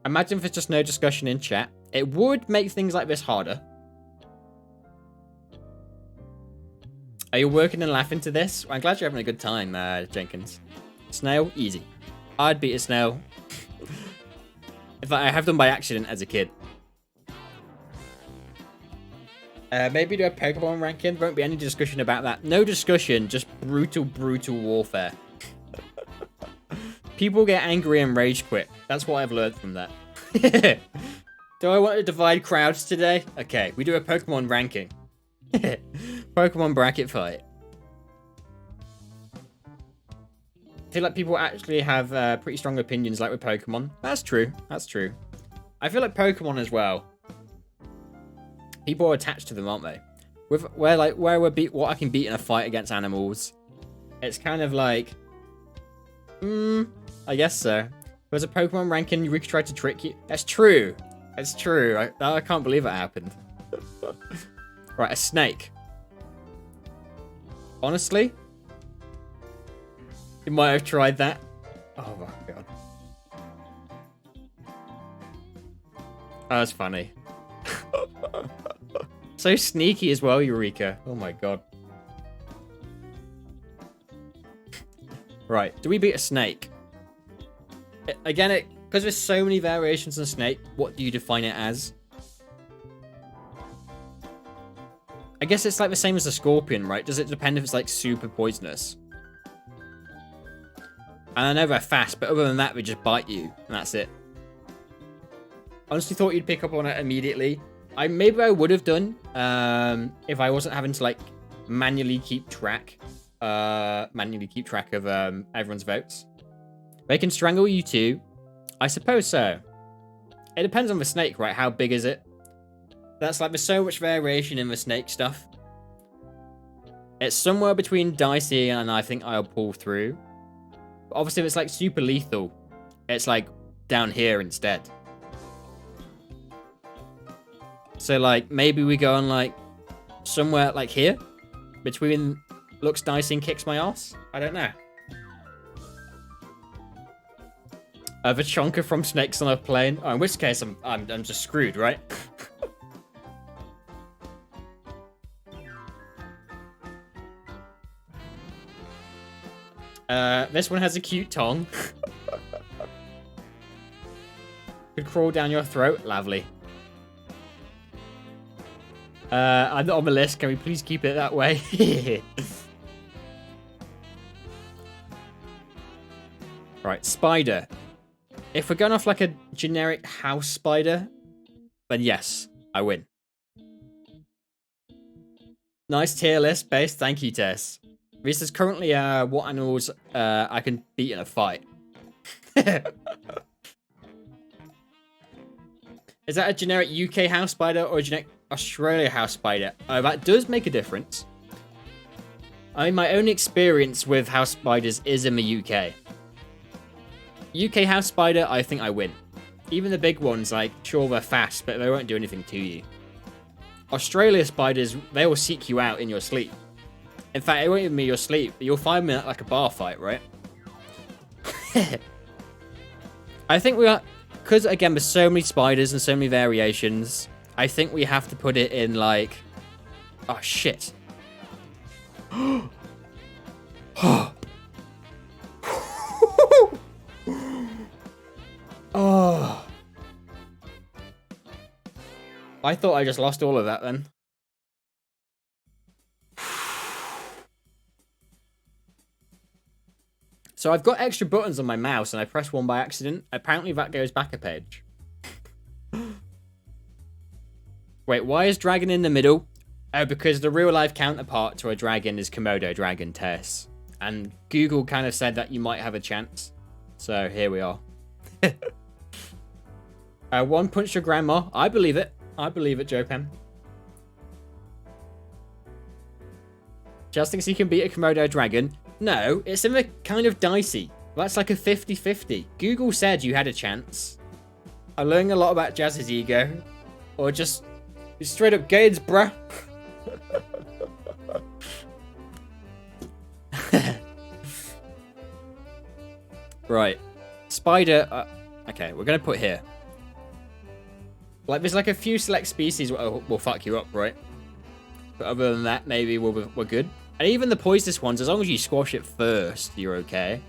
Imagine if it's just no discussion in chat. It would make things like this harder. Are you working and laughing to this? Well, I'm glad you're having a good time, Jenkins. Snail, easy. I'd beat a snail. In fact, I have done by accident as a kid. Maybe do a Pokemon ranking. Won't be any discussion about that. No discussion, just brutal warfare. People get angry and rage quit. That's what I've learned from that. Do I want to divide crowds today? Okay, we do a Pokemon ranking. Pokemon bracket fight. I feel like people actually have pretty strong opinions like with Pokemon. That's true. That's true. I feel like Pokemon as well. People are attached to them, aren't they? Where we're what I can beat in a fight against animals. It's kind of like, I guess so. There's a Pokemon ranking. Eureka tried to trick you. That's true. That's true. I can't believe it happened. Right, a snake. Honestly, you might have tried that. Oh my god. Oh, that's funny. So sneaky as well, Eureka. Oh my god. Right, do we beat a snake? Again, because there's so many variations on snake, what do you define it as? I guess it's like the same as a scorpion, right? Does it depend if it's like super poisonous? And I know they're fast, but other than that, they just bite you, and that's it. Honestly thought you'd pick up on it immediately. Maybe I would have done if I wasn't having to like manually keep track of everyone's votes. They can strangle you too. I suppose so. It depends on the snake, right? How big is it? That's like, there's so much variation in the snake stuff. It's somewhere between dicey and I think I'll pull through. But obviously, if it's like super lethal, it's like down here instead. So, like, maybe we go on, like, somewhere, like, here? Between Looks Dicey and Kicks My Ass? I don't know. The Chonker from Snakes on a Plane. Oh, in which case, I'm just screwed, right? This one has a cute tongue. Could crawl down your throat. Lovely. I'm not on the list. Can we please keep it that way? Right, spider. If we're going off like a generic house spider, then yes, I win. Nice tier list base. Thank you, Tess. This is currently what animals I can beat in a fight. Is that a generic UK house spider or a generic Australia house spider? Oh, that does make a difference. I mean, my only experience with house spiders is in the UK. UK house spider, I think I win. Even the big ones, like, sure, they're fast, but they won't do anything to you. Australia spiders, they will seek you out in your sleep. In fact, it won't even be your sleep, but you'll find me at, like, a bar fight, right? I think we are... Because, again, there's so many spiders and so many variations, I think we have to put it in, like... Oh, shit. Oh. I thought I just lost all of that then. So I've got extra buttons on my mouse and I pressed one by accident. Apparently that goes back a page. Wait, why is dragon in the middle? Oh, because the real life counterpart to a dragon is Komodo dragon, Tess. And Google kind of said that you might have a chance. So here we are. One punch your grandma. I believe it. I believe it, Joe Pen. Just thinks he can beat a Komodo dragon. No, it's in the kind of dicey. That's like a 50-50. Google said you had a chance. I'm learning a lot about Jazz's ego. Or just straight up gains, bruh. Right. Spider. Okay, we're going to put here. Like, there's like a few select species will fuck you up, right? But other than that, maybe we're good. And even the poisonous ones, as long as you squash it first, you're okay.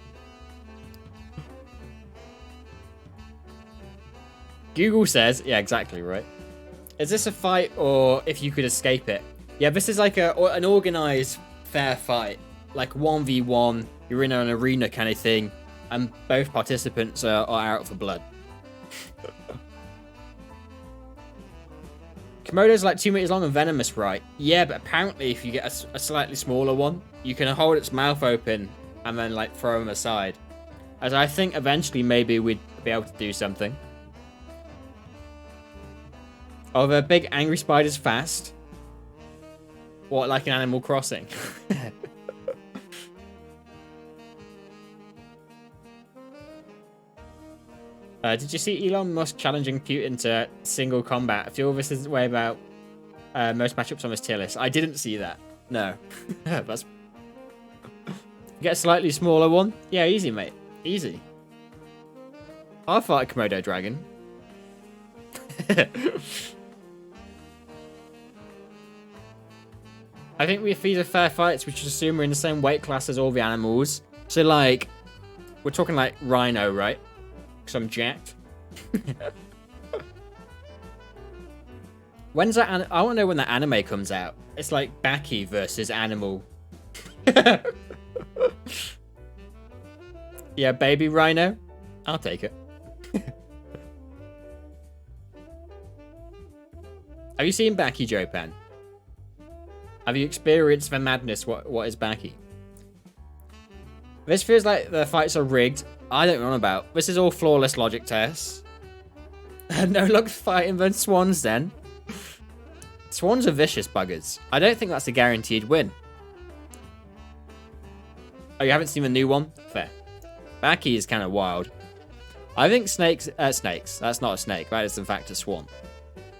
Google says, yeah, exactly, right? Is this a fight or if you could escape it? Yeah, this is like an organized, fair fight. Like 1v1, you're in an arena kind of thing, and both participants are out for blood. Komodo's like 2 meters long and venomous, right? Yeah, but apparently if you get a slightly smaller one, you can hold its mouth open and then like throw them aside. As I think eventually maybe we'd be able to do something. Oh, the big angry spider's fast. What, like an Animal Crossing? Did you see Elon Musk challenging Putin to single combat? I feel this is way about most matchups on this tier list. I didn't see that. No. That's... Get a slightly smaller one? Yeah, easy, mate. Easy. I'll fight a Komodo dragon. I think if these are fair fights, we should assume we're in the same weight class as all the animals. So, like, we're talking like rhino, right? Because I'm jacked. When's that? I want to know when that anime comes out. It's like Baki versus Animal. Yeah, baby rhino. I'll take it. Have you seen Baki, Joe Pan? Have you experienced the madness? What is Baki? This feels like the fights are rigged. I don't know what about. This is all flawless logic tests. No luck fighting the swans then. Swans are vicious buggers. I don't think that's a guaranteed win. Oh, you haven't seen the new one? Fair. Baki is kind of wild. I think snakes. That's not a snake. That is in fact a swan.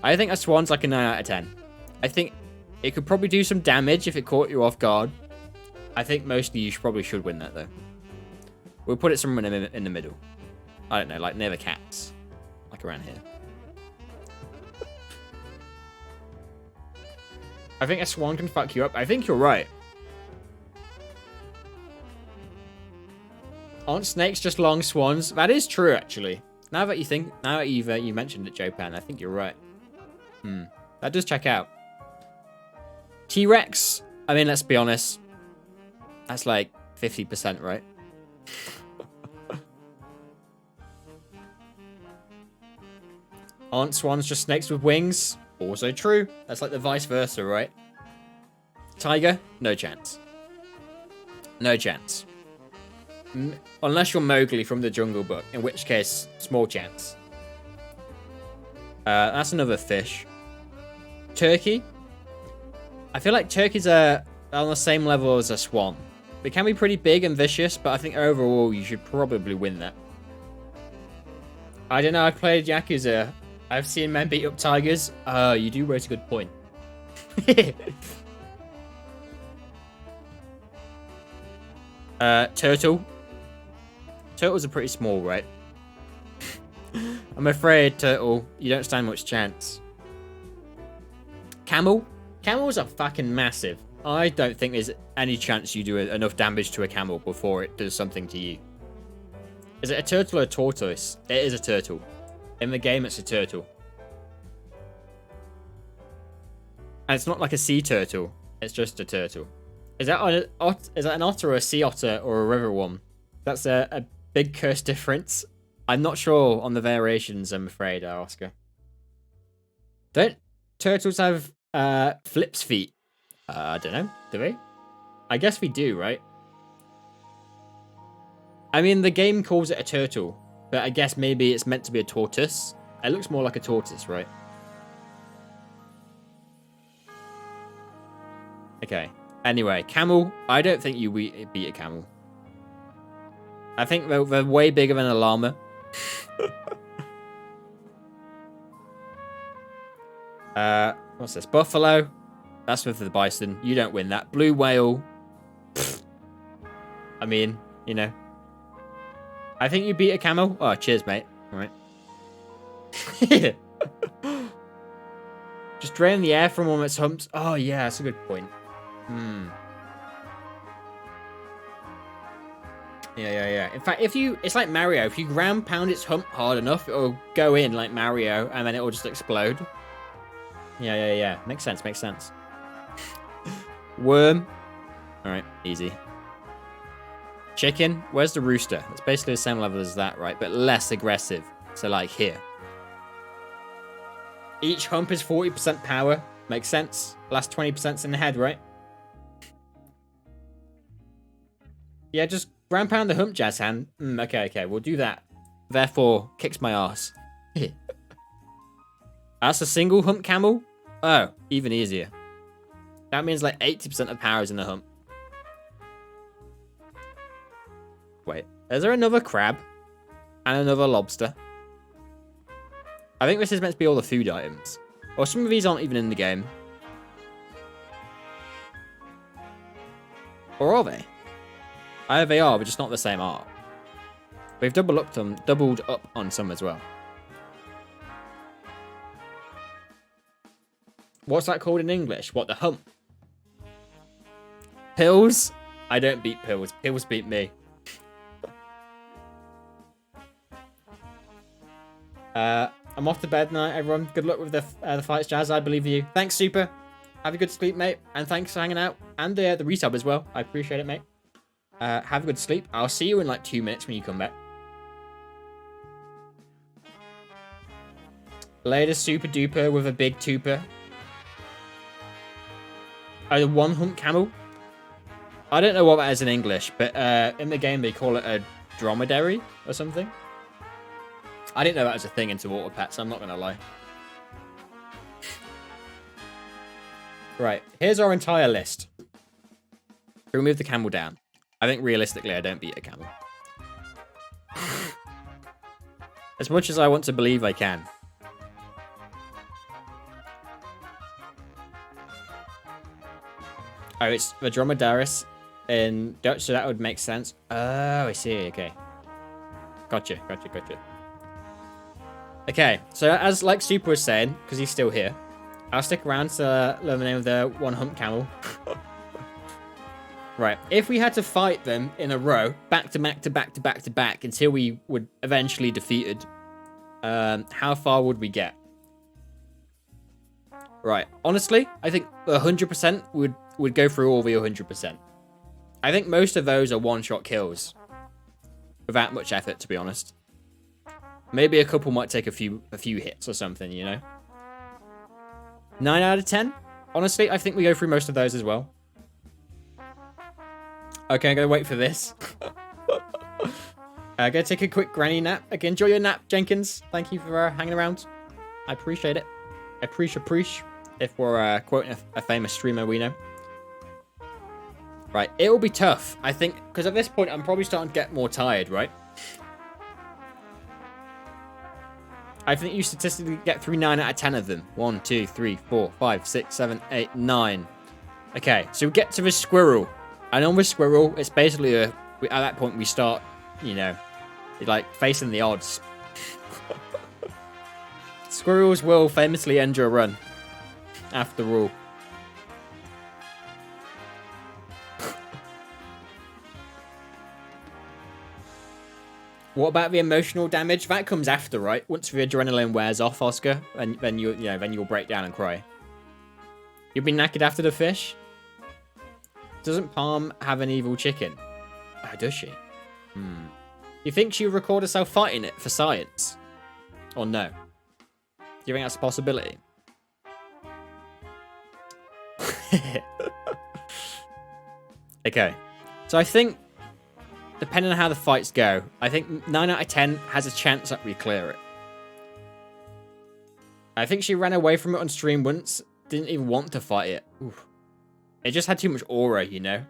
I think a swan's like a 9 out of 10. I think it could probably do some damage if it caught you off guard. I think mostly you probably should win that, though. We'll put it somewhere in the middle. I don't know, like near the cats. Like around here. I think a swan can fuck you up. I think you're right. Aren't snakes just long swans? That is true, actually. Now that you mentioned it, Jopan, I think you're right. That does check out. T-Rex. I mean, let's be honest. That's like 50%, right? Aren't swans just snakes with wings? Also true. That's like the vice versa, right? Tiger? No chance. No chance. Unless you're Mowgli from the Jungle Book, in which case, small chance. That's another fish. Turkey? I feel like turkeys are on the same level as a swan. They can be pretty big and vicious, but I think overall you should probably win that. I don't know, I've played Yakuza. I've seen men beat up tigers. You do raise a good point. Turtle. Turtles are pretty small, right? I'm afraid, turtle, you don't stand much chance. Camel? Camels are fucking massive. I don't think there's any chance you do enough damage to a camel before it does something to you. Is it a turtle or a tortoise? It is a turtle. In the game, it's a turtle. And it's not like a sea turtle. It's just a turtle. Is that an otter or a sea otter or a river one? That's a big curse difference. I'm not sure on the variations, I'm afraid, Oscar. Don't turtles have flips feet? I don't know. Do they? I guess we do, right? I mean, the game calls it a turtle, but I guess maybe it's meant to be a tortoise. It looks more like a tortoise, right? Okay. Anyway, camel. I don't think you beat a camel. I think they're way bigger than a llama. What's this? Buffalo. That's with the bison. You don't win that. Blue whale. Pfft. I mean, you know. I think you beat a camel. Oh, cheers, mate. All right. Just drain the air from one of its humps. Oh, yeah, that's a good point. Yeah. In fact, it's like Mario. If you ground pound its hump hard enough, it'll go in like Mario, and then it'll just explode. Yeah. Makes sense. Worm. All right, easy. Chicken. Where's the rooster? It's basically the same level as that, right? But less aggressive. So like here. Each hump is 40% power. Makes sense. Last 20%'s in the head, right? Yeah, just ground pound the hump, jazz hand. Okay, we'll do that. Therefore, kicks my ass. That's a single hump camel? Oh, even easier. That means like 80% of power is in the hump. Wait, is there another crab? And another lobster? I think this is meant to be all the food items. Or some of these aren't even in the game. Or are they? Either they are, but just not the same art. We've doubled up on some as well. What's that called in English? What, the hump? Pills? I don't beat pills. Pills beat me. I'm off to bed now, everyone. Good luck with the fights, Jazz. I believe you. Thanks, Super. Have a good sleep, mate. And thanks for hanging out. And the resub as well. I appreciate it, mate. Have a good sleep. I'll see you in like 2 minutes when you come back. Later, Super Duper with a big tuper. Oh, the one hump camel? I don't know what that is in English, but in the game they call it a dromedary or something. I didn't know that was a thing into Water Pets, I'm not going to lie. Right, here's our entire list. Remove the camel down. I think realistically I don't beat a camel. As much as I want to believe I can. Oh, it's the dromedaris in Dutch, so that would make sense. Oh, I see. Okay. Gotcha. Okay, so as like Super was saying, because he's still here, I'll stick around to learn the name of the one hump camel. Right, if we had to fight them in a row, back to back, until we were eventually defeated, how far would we get? Right, honestly, I think 100% would go through all the 100%. I think most of those are one-shot kills. Without much effort, to be honest. Maybe a couple might take a few hits or something, you know? 9 out of 10? Honestly, I think we go through most of those as well. Okay, I'm going to wait for this. I'm going to take a quick granny nap. Okay, enjoy your nap, Jenkins. Thank you for hanging around. I appreciate it. Appreciate. If we're quoting a famous streamer we know. Right, it will be tough, I think, because at this point, I'm probably starting to get more tired, right? I think you statistically get through 9 out of 10 of them. 1, 2, 3, 4, 5, 6, 7, 8, 9. Okay, so we get to the squirrel. And on the squirrel, it's basically at that point, we start, you know, like facing the odds. Squirrels will famously end your run. After all. What about the emotional damage? That comes after, right? Once the adrenaline wears off, Oscar, and then you'll break down and cry. You'll be knackered after the fish? Doesn't Palm have an evil chicken? Oh, does she? You think she would record herself fighting it for science? Or no? Do you think that's a possibility? Okay. So I think, depending on how the fights go, I think 9 out of 10 has a chance that we clear it. I think she ran away from it on stream once. Didn't even want to fight it. Oof. It just had too much aura, you know?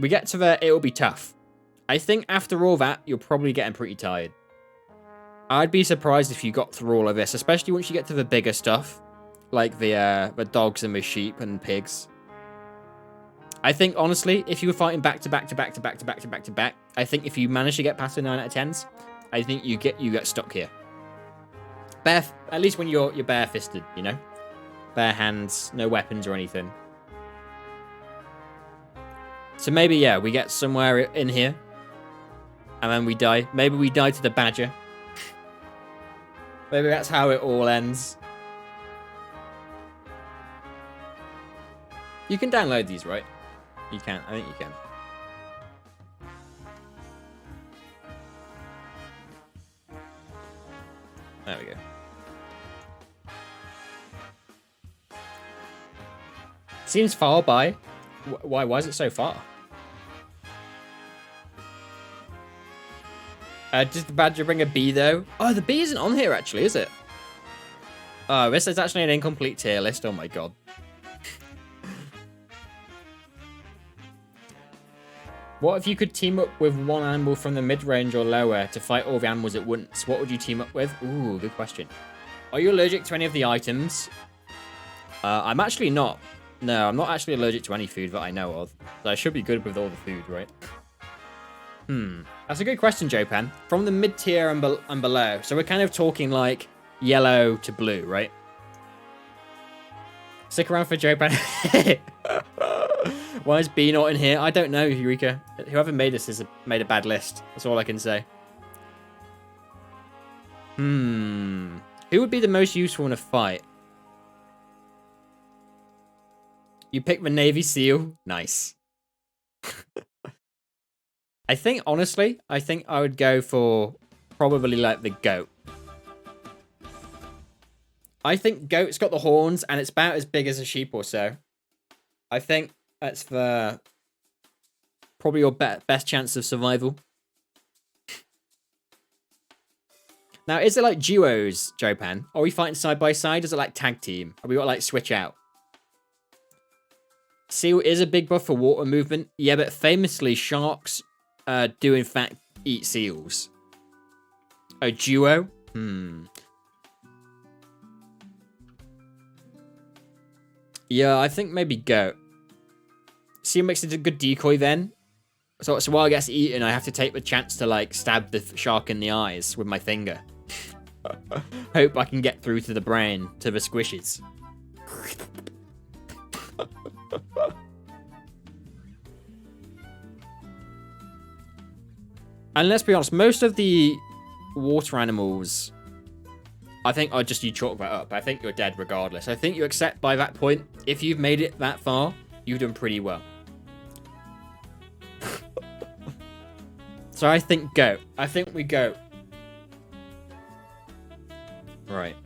We get to the it'll be tough. I think after all that, you're probably getting pretty tired. I'd be surprised if you got through all of this, especially once you get to the bigger stuff. Like the dogs and the sheep and pigs. I think, honestly, if you were fighting back to back, I think if you manage to get past the 9 out of 10s, I think you get stuck here. At least when you're bare-fisted, you know? Bare hands, no weapons or anything. So maybe, yeah, we get somewhere in here. And then we die. Maybe we die to the badger. Maybe that's how it all ends. You can download these, right? You can. I think you can. There we go. Seems far by. Why is it so far? Does the badger bring a bee, though? Oh, the bee isn't on here, actually, is it? Oh, this is actually an incomplete tier list. Oh, my God. What if you could team up with one animal from the mid-range or lower to fight all the animals at once? What would you team up with? Ooh, good question. Are you allergic to any of the items? I'm actually not. No, I'm not actually allergic to any food that I know of. So I should be good with all the food, right? That's a good question, Jopan. From the mid-tier and below. So we're kind of talking like yellow to blue, right? Stick around for Jopan. Why is B not in here? I don't know, Eureka. Whoever made this has made a bad list. That's all I can say. Who would be the most useful in a fight? You pick the Navy SEAL. Nice. I think, honestly, I would go for probably like the goat. I think goat's got the horns and it's about as big as a sheep or so. I think that's the probably your best chance of survival. Now, is it like duos, Jopan? Are we fighting side by side? Is it like tag team? Are we got to like switch out? Seal is a big buff for water movement. Yeah, but famously, sharks do in fact eat seals. A duo? Yeah, I think maybe goat. See what makes it a good decoy then? So while it gets eaten, I have to take the chance to, like, stab the shark in the eyes with my finger. Hope I can get through to the brain, to the squishes. And let's be honest, most of the water animals, I think I'll just you chalk that up. I think you're dead regardless. I think you accept by that point, if you've made it that far, you've done pretty well. So I think go. I think we go. Right.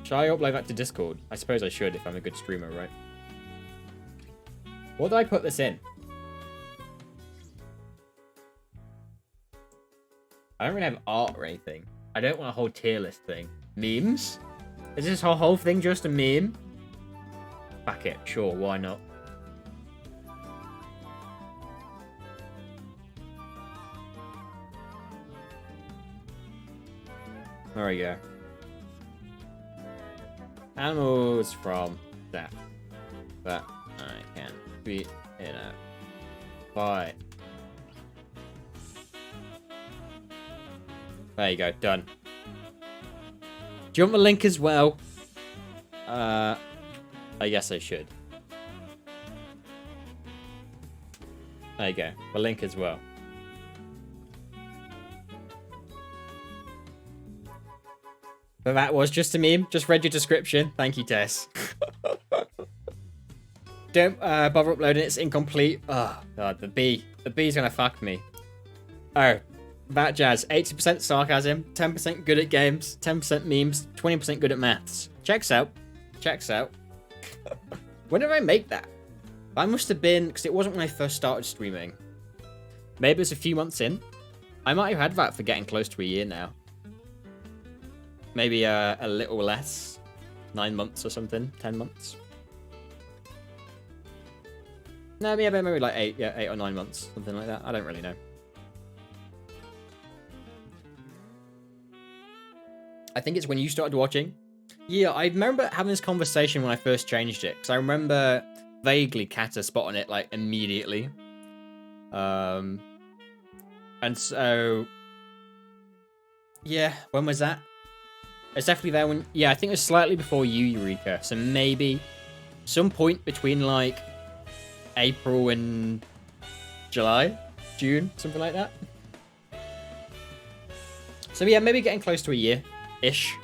Shall I upload that to Discord? I suppose I should if I'm a good streamer, right? What did I put this in? I don't really have art or anything. I don't want a whole tier list thing. Memes? Is this whole thing just a meme? Back it. Sure, why not? There we go. Animals from that. That I can be in a fight. There you go, done. Do you want the link as well? I guess I should. There you go, the link as well. But that was just a meme. Just read your description. Thank you, Tess. Don't bother uploading it. It's incomplete. Oh, God, the B. The B's gonna fuck me. Oh, that jazz. 80% sarcasm, 10% good at games, 10% memes, 20% good at maths. Checks out. Checks out. When did I make that? I must have been, because it wasn't when I first started streaming. Maybe it's a few months in. I might have had that for getting close to a year now. Maybe a little less. 9 months or something. 10 months. No, yeah, maybe like 8. Yeah, 8 or 9 months. Something like that. I don't really know. I think it's when you started watching. Yeah, I remember having this conversation when I first changed it. Because I remember vaguely Kata spotting it, like, immediately. And so... Yeah, when was that? It's definitely there when... Yeah, I think it was slightly before you, Eureka. So maybe some point between, like, April and July? June? Something like that. So yeah, maybe getting close to a year-ish.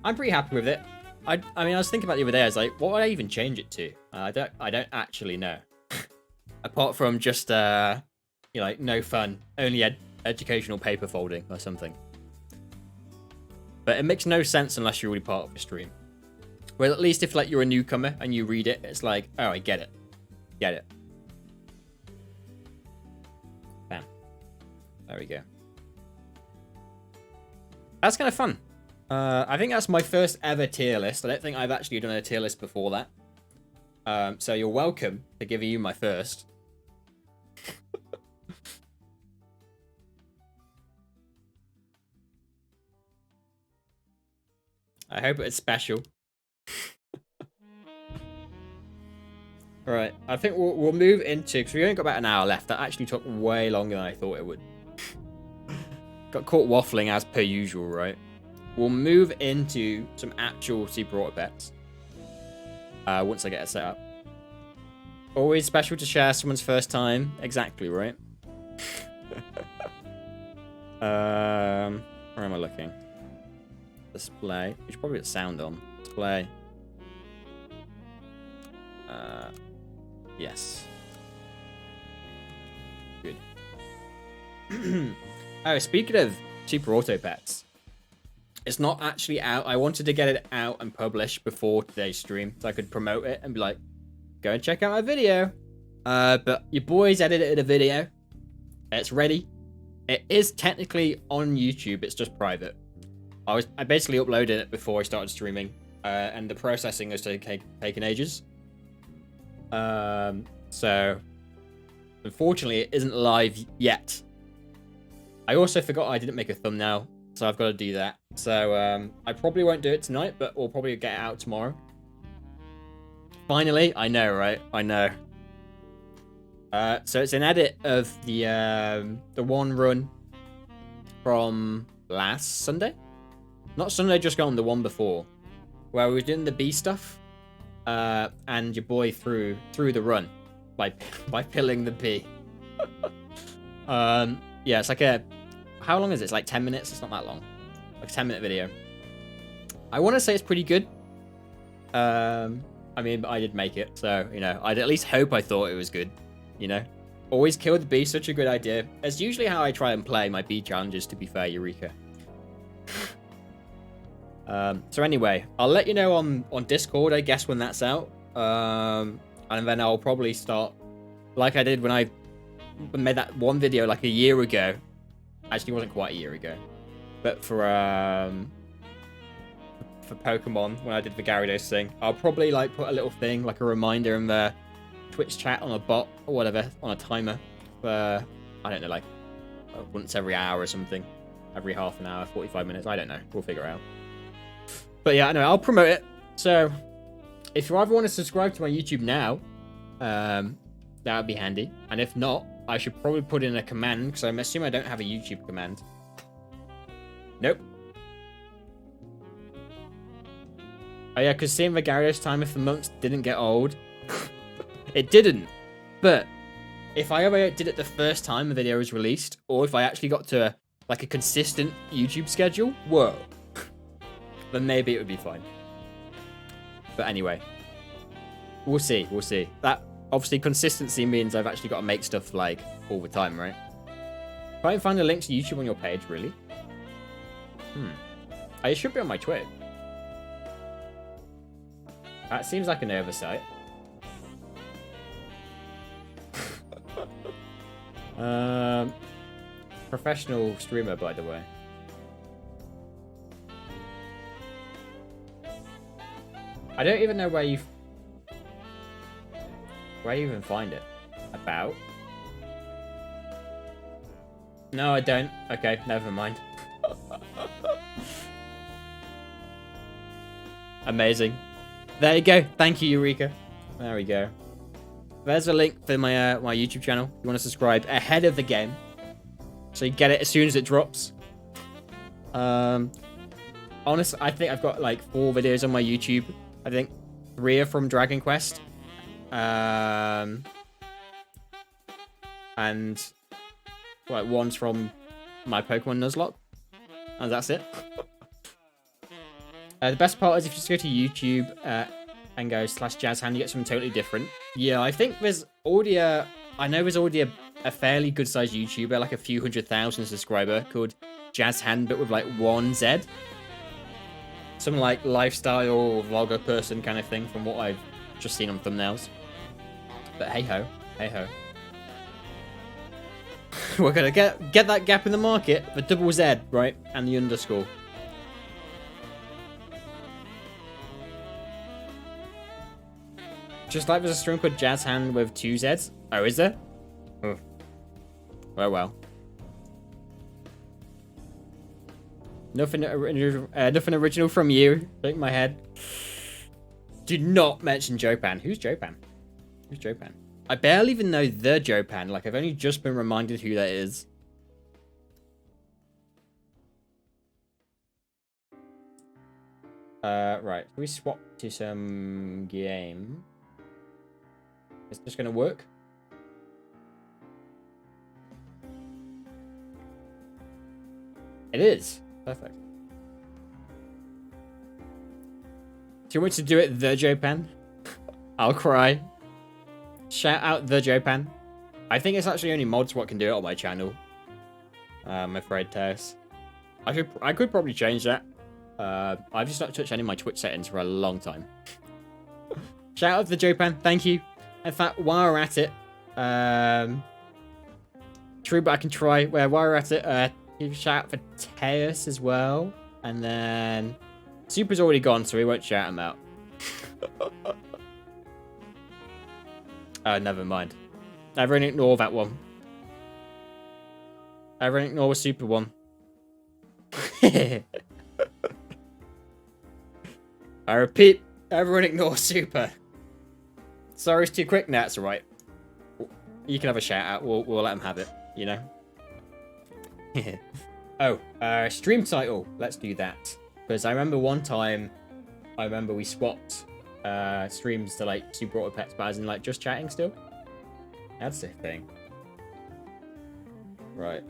I'm pretty happy with it. I mean, I was thinking about the other day, I was like, what would I even change it to? I don't actually know. Apart from just, you know, like, no fun. Only educational paper folding or something. But it makes no sense unless you're already part of the stream. Well, at least if, like, you're a newcomer and you read it, it's like, oh, I get it. Get it. Bam. There we go. That's kind of fun. I think that's my first ever tier list. I don't think I've actually done a tier list before that. So you're welcome to giving you my first. I hope it's special. Alright, I think we'll move into... Because we only got about an hour left. That actually took way longer than I thought it would. Got caught waffling as per usual, right? We'll move into some actual Super Auto bets. Once I get it set up. Always special to share someone's first time. Exactly, right? Where am I looking? Display. We should probably get sound on. Display. Yes. Good. Oh, speaking of Super Auto Pets, it's not actually out. I wanted to get it out and published before today's stream so I could promote it and be like, go and check out my video. But your boys edited a video. It's ready. It is technically on YouTube. It's just private. I basically uploaded it before I started streaming, and the processing has taken ages. So unfortunately, it isn't live yet. I also forgot I didn't make a thumbnail, so I've got to do that. So I probably won't do it tonight, but we'll probably get it out tomorrow. Finally, I know, right? I know. So it's an edit of the one run from last Sunday. Not Sunday, just gone, the one before, where we were doing the bee stuff, and your boy threw the run by pilling the bee. Yeah, it's like how long is it? It's like 10 minutes. It's not that long, like a 10-minute video. I want to say it's pretty good. I mean, I did make it, so you know, I'd at least hope I thought it was good. You know, always kill the bee. Such a good idea. That's usually how I try and play my bee challenges. To be fair, Eureka. So anyway, I'll let you know on Discord, I guess, when that's out. And then I'll probably start, like I did when I made that one video like a year ago. Actually, it wasn't quite a year ago, but for Pokemon, when I did the Gyarados thing, I'll probably like put a little thing, like a reminder in the Twitch chat on a bot or whatever, on a timer for, I don't know, like once every hour or something, every half an hour, 45 minutes, I don't know, we'll figure it out. But yeah, I know, I'll promote it. So if you ever want to subscribe to my YouTube now, that would be handy. And if not, I should probably put in a command, because I'm assuming I don't have a YouTube command. Nope. Oh yeah, because seeing the Gyarados timer for months didn't get old. It didn't. But if I ever did it the first time the video was released, or if I actually got to like a consistent YouTube schedule, whoa, then maybe it would be fine. But anyway, we'll see. We'll see. That obviously consistency means I've actually got to make stuff like all the time, right? Try and find a link to YouTube on your page, really? It should be on my Twitter. That seems like an oversight. Professional streamer, by the way. I don't even know where you even find it. About? No, I don't. Okay, never mind. Amazing. There you go. Thank you, Eureka. There we go. There's a link for my my YouTube channel. You want to subscribe ahead of the game, so you get it as soon as it drops. Honestly, I think I've got like 4 videos on my YouTube. I think 3 are from Dragon Quest. And like 1's from my Pokemon Nuzlocke. And that's it. The best part is if you just go to YouTube and go /JazHand, you get something totally different. Yeah, I think there's already a fairly good sized YouTuber, like a few 100,000 subscriber, called JazHand, but with like 1 Z. Some like lifestyle or vlogger person kind of thing from what I've just seen on thumbnails. But hey ho, hey ho. We're gonna get that gap in the market, the double Z, right? And the underscore. Just like there's a stream called JazHand with 2 Zs. Oh, is there? Oh. Well. Nothing original from you. Shake my head. Do not mention Jopan. Who's Jopan? Who's Jopan? I barely even know the Jopan. Like, I've only just been reminded who that is. Right. Can we swap to some game? Is this gonna work? It is. Perfect. Do you want me to do it the Jopan? I'll cry. Shout out the Jopan. I think it's actually only mods what can do it on my channel. I'm afraid, Tess. I could probably change that. I've just not touched any of my Twitch settings for a long time. Shout out to the Jopan. Thank you. In fact, while we're at it, true, but I can try. While we're at it, give a shout out for Teus as well. And then Super's already gone, so we won't shout him out. Never mind. Everyone ignore that one. Everyone ignore the Super one. I repeat, everyone ignore Super. Sorry, it's too quick. Nah, it's alright. You can have a shout out. We'll let him have it, you know? Oh, stream title. Let's do that. Because I remember one time, we swapped streams to like Super Auto Pets, but as in like just chatting still. That's the thing. Right.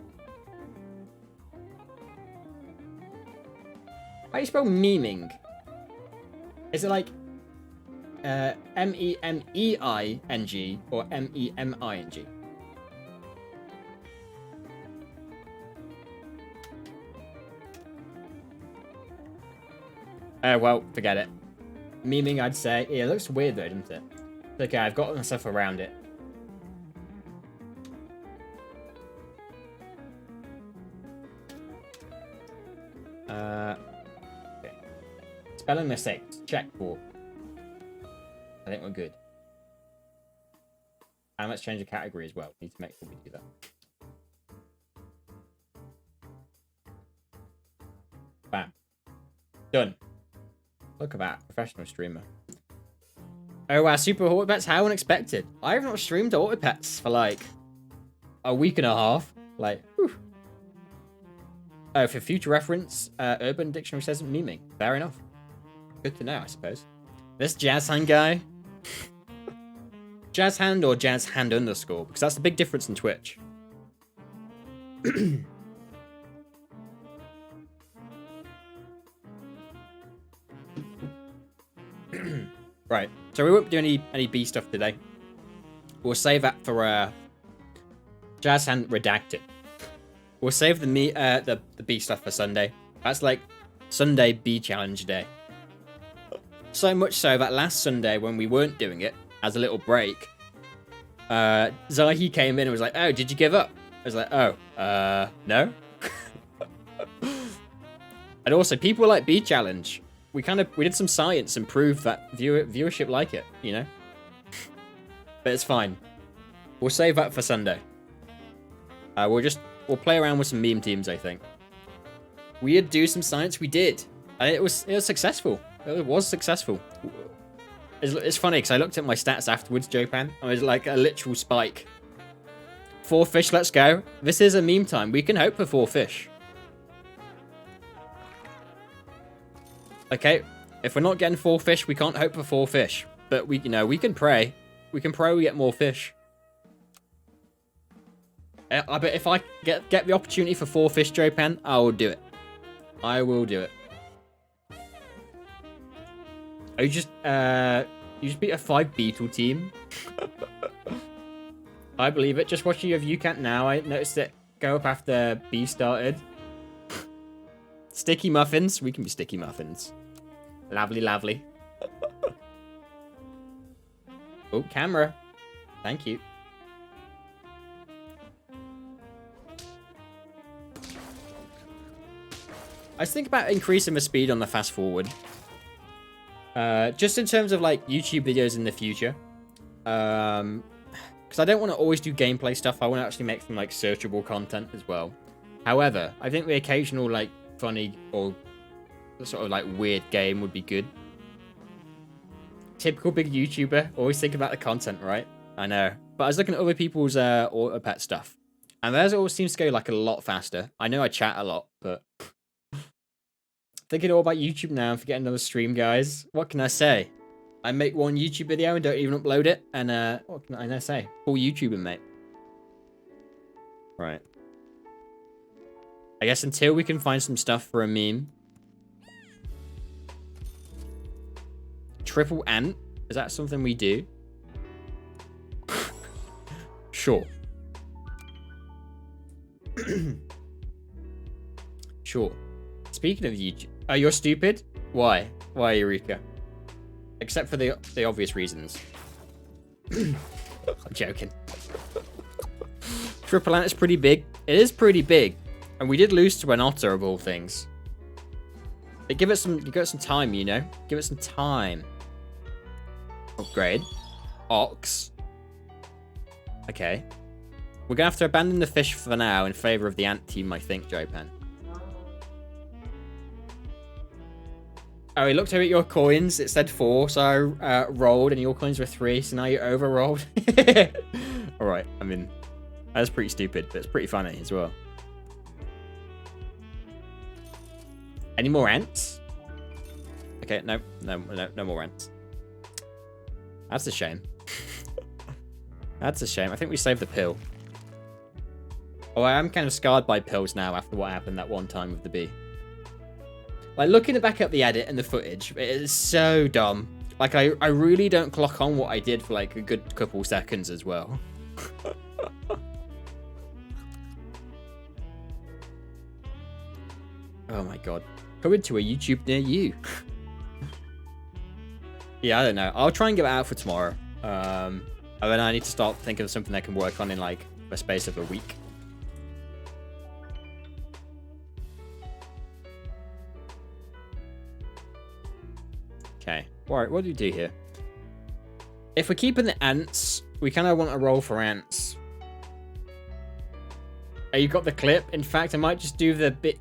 How do you spell memeing? Is it like M-E-M-E-I-N-G or M-E-M-I-N-G? Well, forget it. Memeing, I'd say. Yeah, it looks weird though, doesn't it? Okay, I've got myself around it. Okay. Spelling mistakes. Check for. I think we're good. And let's change the category as well. Need to make sure we do that. Bam. Done. Look at that. Professional streamer. Oh wow, Super Auto Pets, how unexpected. I have not streamed Auto Pets for like a week and a half. Like, whew. Oh, for future reference, Urban Dictionary says memeing. Fair enough. Good to know, I suppose. This Jazz Hand guy. Jazz Hand or Jazz Hand underscore? Because that's the big difference in Twitch. Right, so we won't do any B stuff today. We'll save that for Jazz Hand Redacted. We'll save the B stuff for Sunday. That's like Sunday B challenge day. So much so that last Sunday when we weren't doing it as a little break, Zahi came in and was like, "Oh, did you give up?" I was like, "Oh, no." And also, people like B challenge. We did some science and proved that viewership like it, you know? But it's fine. We'll save that for Sunday. We'll play around with some meme teams, I think. We did do some science, we did. And it was successful. It was successful. It's funny, because I looked at my stats afterwards, Jopan. I was like a literal spike. 4 fish, let's go. This is a meme time. We can hope for 4 fish. Okay, if we're not getting 4 fish, we can't hope for 4 fish. But we can pray. We can pray we get more fish. I bet if I get the opportunity for 4 fish, Jopan, I will do it. I will do it. Oh, you just beat a 5 beetle team. I believe it. Just watching your view count now, I noticed it go up after B started. Sticky muffins. We can be sticky muffins. Lovely, lovely. Oh, camera. Thank you. I was thinking about increasing the speed on the fast forward. Just in terms of like YouTube videos in the future. Because I don't want to always do gameplay stuff. I want to actually make some like searchable content as well. However, I think the occasional like funny or sort of like weird game would be good. Typical big YouTuber. Always think about the content, right? I know. But I was looking at other people's Auto Pet stuff. And theirs always seems to go like a lot faster. I know I chat a lot, but... Thinking all about YouTube now and forgetting another stream, guys. What can I say? I make one YouTube video and don't even upload it. And what can I say? Full YouTuber, mate. Right. I guess until we can find some stuff for a meme. Triple ant? Is that something we do? Sure. Sure. Speaking of YouTube... Oh, you're stupid? Why? Why, Eureka? Except for the obvious reasons. I'm joking. Triple ant is pretty big. It is pretty big. And we did lose to an otter of all things. But give it some time, you know? Give it some time. Upgrade. Ox. Okay. We're gonna have to abandon the fish for now in favor of the ant team, I think, Jopan. Oh, he looked over at your coins. It said 4, so I rolled, and your coins were 3, so now you over-rolled. Alright, I mean, that's pretty stupid, but it's pretty funny as well. Any more ants? Okay, no more ants. That's a shame. That's a shame. I think we saved the pill. Oh, I am kind of scarred by pills now after what happened that one time with the bee. Like, looking back at the edit and the footage, it is so dumb. Like, I really don't clock on what I did for, like, a good couple seconds as well. Oh my god. Coming to a YouTube near you. Yeah, I don't know. I'll try and get it out for tomorrow. And then I need to start thinking of something I can work on in, like, the space of a week. Okay. Alright, what do we do here? If we're keeping the ants, we kind of want to roll for ants. Oh, you got the clip? In fact, I might just do the bit...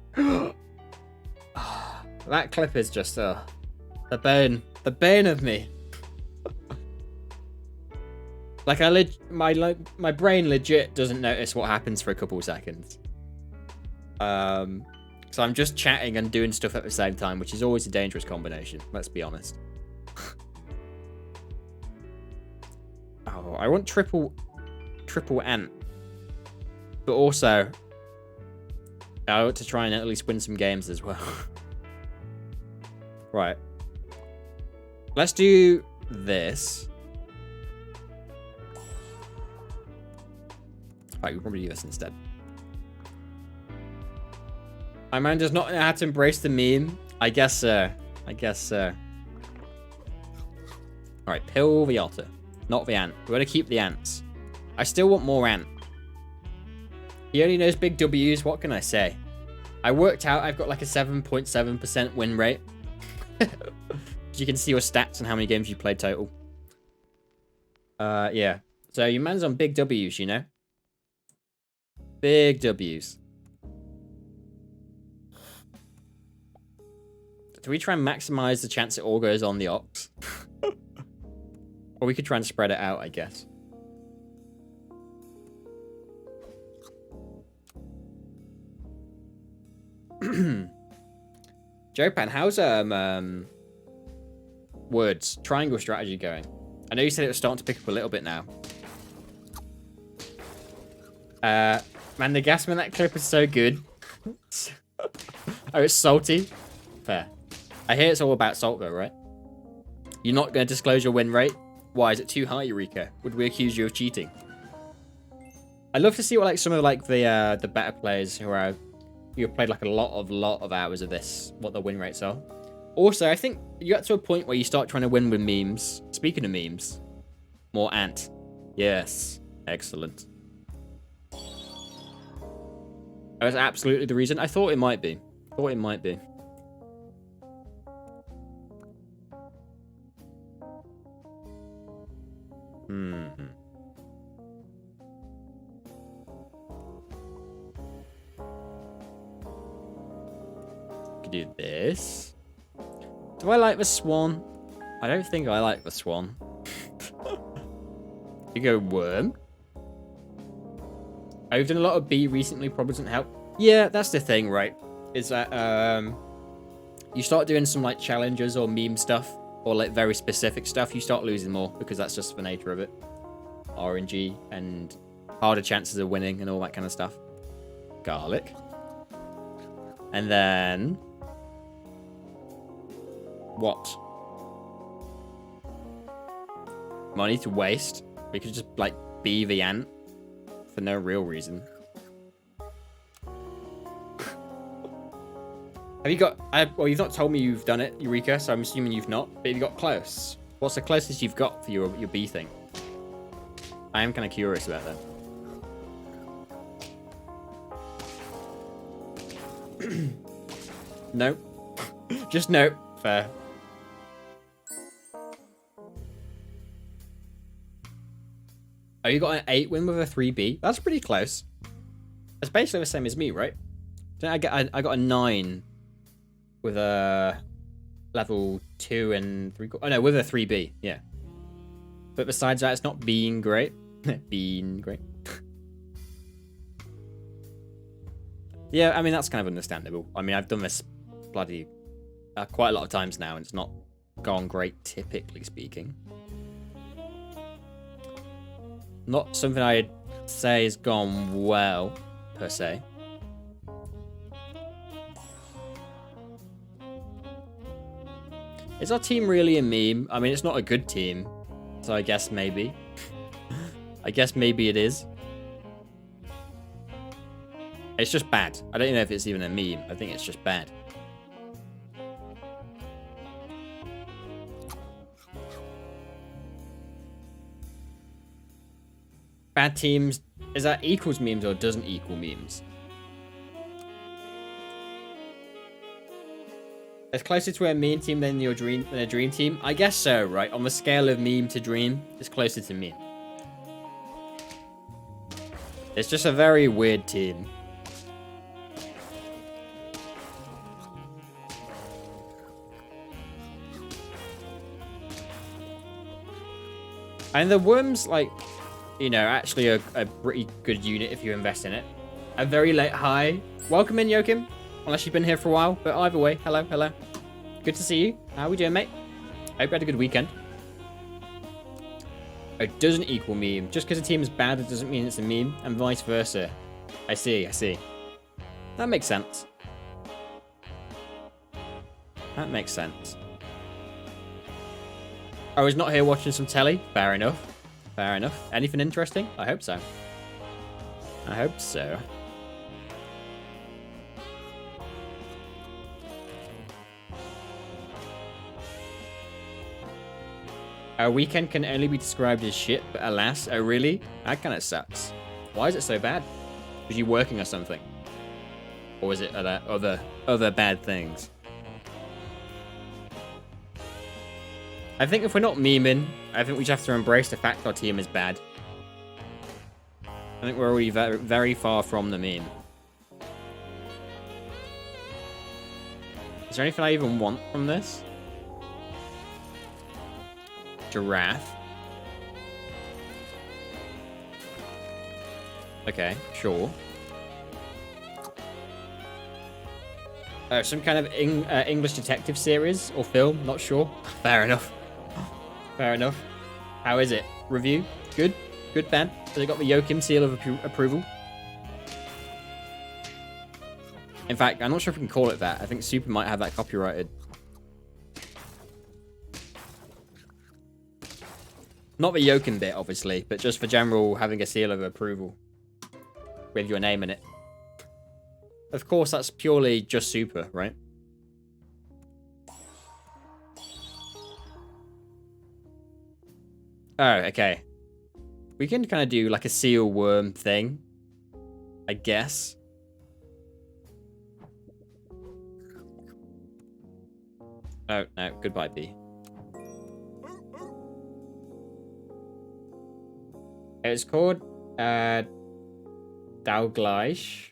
That clip is just, the bane of me. Like, my brain legit doesn't notice what happens for a couple of seconds. So I'm just chatting and doing stuff at the same time, which is always a dangerous combination, let's be honest. Oh, I want triple ant. But also, I want to try and at least win some games as well. Right. Let's do this. Right, we'll probably do this instead. My man does not know how to embrace the meme. I guess so. Alright, pill the otter. Not the ant. We're going to keep the ants. I still want more ant. He only knows big W's. What can I say? I worked out I've got like a 7.7% win rate. You can see your stats and how many games you played total. Yeah. So your man's on big W's, you know? Big W's. Do we try and maximize the chance it all goes on the ox? Or we could try and spread it out, I guess. Jopan, how's words triangle strategy going? I know you said it was starting to pick up a little bit now. Man, the Gasman, that clip is so good. Oh, it's salty. Fair. I hear it's all about salt though, right? You're not going to disclose your win rate? Why, is it too high, Eureka? Would we accuse you of cheating? I'd love to see what like some of like the better players who are you've played like a lot of hours of this, what the win rates are. Also, I think you get to a point where you start trying to win with memes. Speaking of memes, more ant. Yes, excellent. That was absolutely the reason. I thought it might be. Could do this. Do I like the swan? I don't think I like the swan. You go worm. I've done a lot of bee recently, probably doesn't help. Yeah, that's the thing, right? Is that you start doing some like challenges or meme stuff or like very specific stuff, you start losing more because that's just the nature of it. RNG and harder chances of winning and all that kind of stuff. Garlic. And then what? Money to waste. We could just like be the ant for no real reason. Have you got... well, you've not told me you've done it, Eureka, so I'm assuming you've not. But you got close. What's the closest you've got for your bee thing? I am kind of curious about that. Nope. Just nope. Fair. Oh, you got an 8 win with a 3B? That's pretty close. That's basically the same as me, right? I got a 9 with a level 2 and 3. Oh no, with a 3B, yeah. But besides that, it's not being great. Being great. Yeah, I mean, that's kind of understandable. I mean, I've done this bloody quite a lot of times now, and it's not gone great, typically speaking. Not something I'd say has gone well, per se. Is our team really a meme? I mean, it's not a good team, so I guess maybe. I guess maybe it is. It's just bad. I don't even know if it's even a meme. I think it's just bad. Bad teams, is that equals memes or doesn't equal memes? It's closer to a meme team than a dream team? I guess so, right? On the scale of meme to dream, it's closer to meme. It's just a very weird team. And the worms, like, you know, actually a pretty good unit if you invest in it. A very late hi. Welcome in, Joachim. Unless you've been here for a while. But either way, hello, hello. Good to see you. How we doing, mate? Hope you had a good weekend. It doesn't equal meme. Just because a team is bad, it doesn't mean it's a meme. And vice versa. I see, I see. That makes sense. That makes sense. I was not here watching some telly. Fair enough. Fair enough. Anything interesting? I hope so. I hope so. Our weekend can only be described as shit, but alas, oh really? That kind of sucks. Why is it so bad? Was you working or something? Or was it other bad things? I think if we're not memeing, I think we just have to embrace the fact our team is bad. I think we're already very, very far from the meme. Is there anything I even want from this? Giraffe. Okay, sure. Some kind of English detective series or film, not sure. Fair enough. Fair enough. How is it? Review? Good? Good, bad? So they got the Joachim seal of approval. In fact, I'm not sure if we can call it that. I think Super might have that copyrighted. Not the Joachim bit, obviously, but just for general having a seal of approval with your name in it. Of course, that's purely just Super, right? Oh, okay. We can kind of do like a seal worm thing, I guess. Oh, no. Goodbye, B. It's called Dalgleish.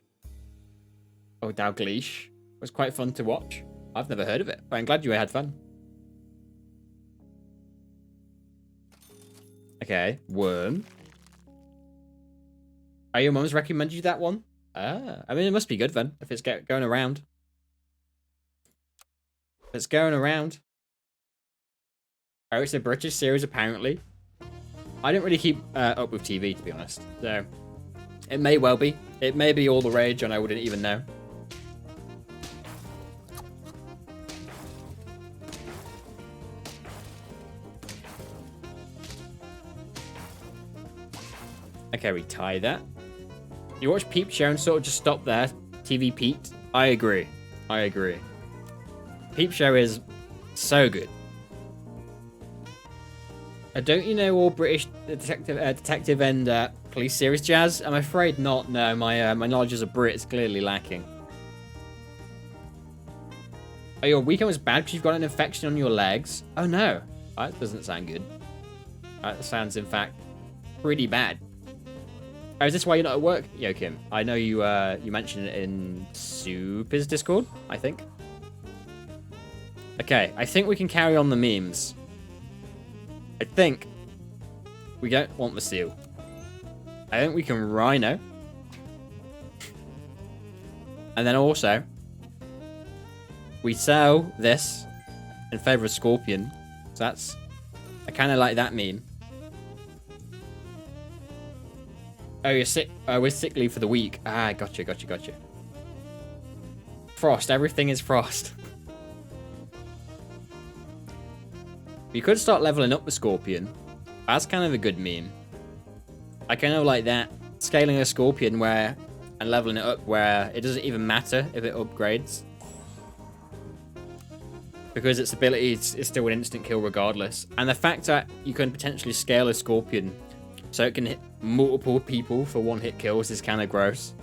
Oh, Dalgleish. It was quite fun to watch. I've never heard of it, but I'm glad you had fun. Okay, worm. Oh, your mum's recommended you that one? Ah, I mean, it must be good then, if it's going around. If it's going around. Oh, it's a British series, apparently. I don't really keep up with TV, to be honest. So, it may well be. It may be all the rage and I wouldn't even know. Okay, we tie that. You watch Peep Show and sort of just stop there. TV peaked. I agree. I agree. Peep Show is so good. Don't you know all British detective and police series, Jazz? I'm afraid not. No, my knowledge as a Brit is clearly lacking. Oh, your weekend was bad because you've got an infection on your legs? Oh no, that doesn't sound good. That sounds, in fact, pretty bad. Oh, is this why you're not at work, Joachim? I know you you mentioned it in Super's Discord, I think. Okay, I think we can carry on the memes. I think we don't want the seal. I think we can rhino. And then also, we sell this in favor of scorpion. So that's, I kind of like that meme. Oh, you're sick. We're sick leave for the week. Ah, gotcha. Frost. Everything is frost. We could start leveling up the scorpion. That's kind of a good meme. I kind of like that. Scaling a scorpion where, and leveling it up where it doesn't even matter if it upgrades. Because its ability is still an instant kill regardless. And the fact that you can potentially scale a scorpion so it can hit multiple people for one-hit kills is kind of gross.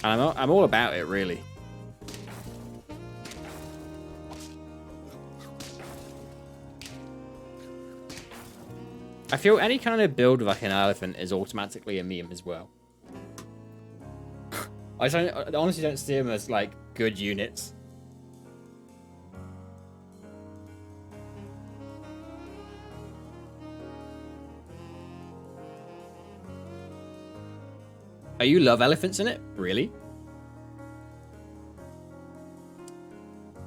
And I'm all about it, really. I feel any kind of build with like an elephant is automatically a meme as well. I honestly don't see them as like good units. Oh, you love elephants in it? Really?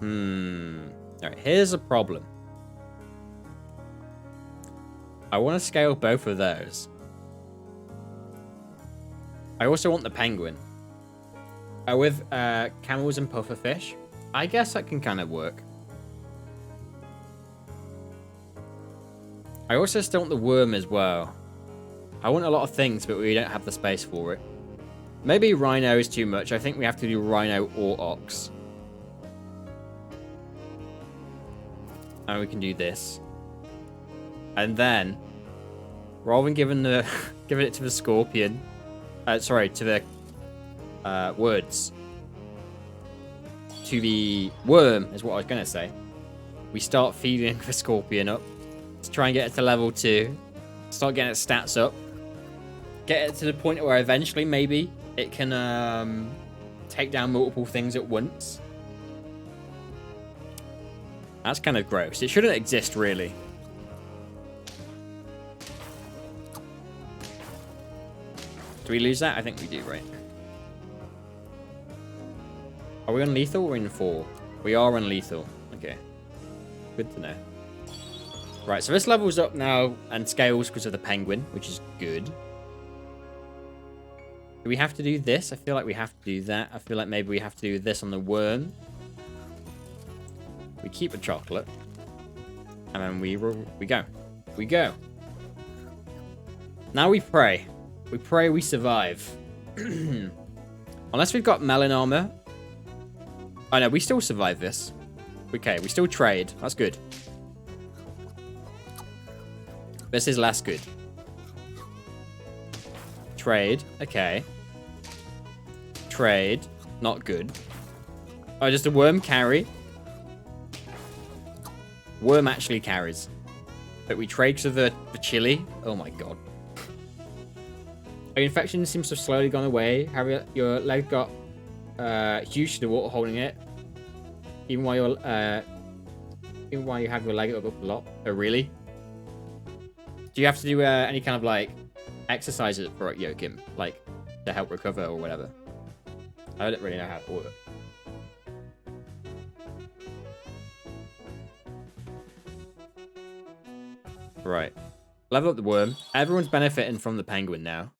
Alright, here's a problem. I want to scale both of those. I also want the penguin. With camels and pufferfish, I guess that can kind of work. I also still want the worm as well. I want a lot of things, but we don't have the space for it. Maybe rhino is too much. I think we have to do rhino or ox. And we can do this. And then, rather than giving it to the scorpion, sorry, to the words, to the worm is what I was gonna say. We start feeding the scorpion up. Let's try and get it to level 2. Start getting its stats up. Get it to the point where eventually maybe it can take down multiple things at once. That's kind of gross. It shouldn't exist, really. Do we lose that? I think we do, right? Are we on lethal or in 4? We are on lethal. Okay. Good to know. Right, so this levels up now and scales because of the penguin, which is good. Do we have to do this? I feel like we have to do that. I feel like maybe we have to do this on the worm. We keep the chocolate. And then we go. We go. Now we pray. We pray we survive. Unless we've got melon armor. Oh no, we still survive this. Okay, we still trade. That's good. This is less good. Trade. Okay. Trade. Not good. Oh, just a worm carry. Worm actually carries. But we trade to the chili. Oh my god. Your infection seems to have slowly gone away. Have your leg got huge to the water holding it? Even while you have your leg up a lot. Oh really? Do you have to do any kind of like exercises for it, Joachim? Like to help recover or whatever? I don't really know how it works. Right. Level up the worm. Everyone's benefiting from the penguin now.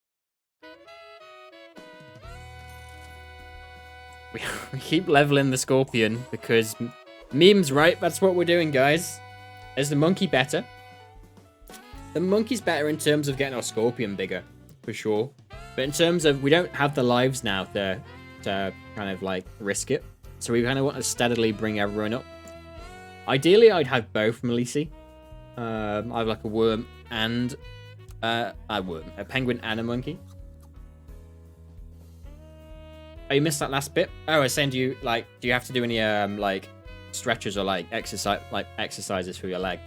We keep leveling the scorpion because memes, right? That's what we're doing, guys. Is the monkey better? The monkey's better in terms of getting our scorpion bigger, for sure. But in terms of, we don't have the lives now to kind of like risk it. So we kind of want to steadily bring everyone up. Ideally, I'd have both Melisi. I have like a worm and a penguin and a monkey. Oh, you missed that last bit? Oh, I was saying, do you have to do any like stretches or like exercises for your leg?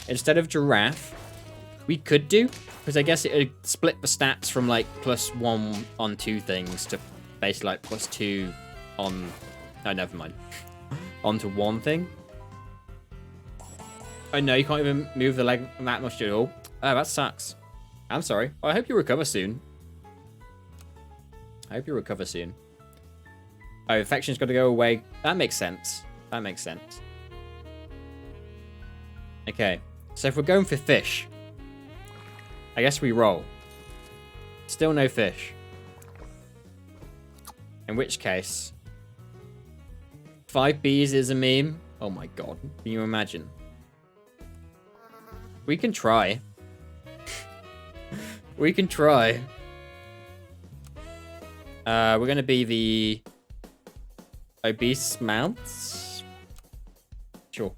Instead of giraffe, we could do, because I guess it would split the stats from like +1 on 2 things to basically like +2 on. Oh, never mind. onto one thing. Oh no, you can't even move the leg that much at all. Oh, that sucks. I'm sorry. Well, I hope you recover soon. I hope you recover soon. Oh, infection's got to go away. That makes sense. That makes sense. Okay. So if we're going for fish, I guess we roll. Still no fish. In which case, 5 bees is a meme. Oh my god. Can you imagine? We can try. We can try. We're going to be the obese mounts. Sure.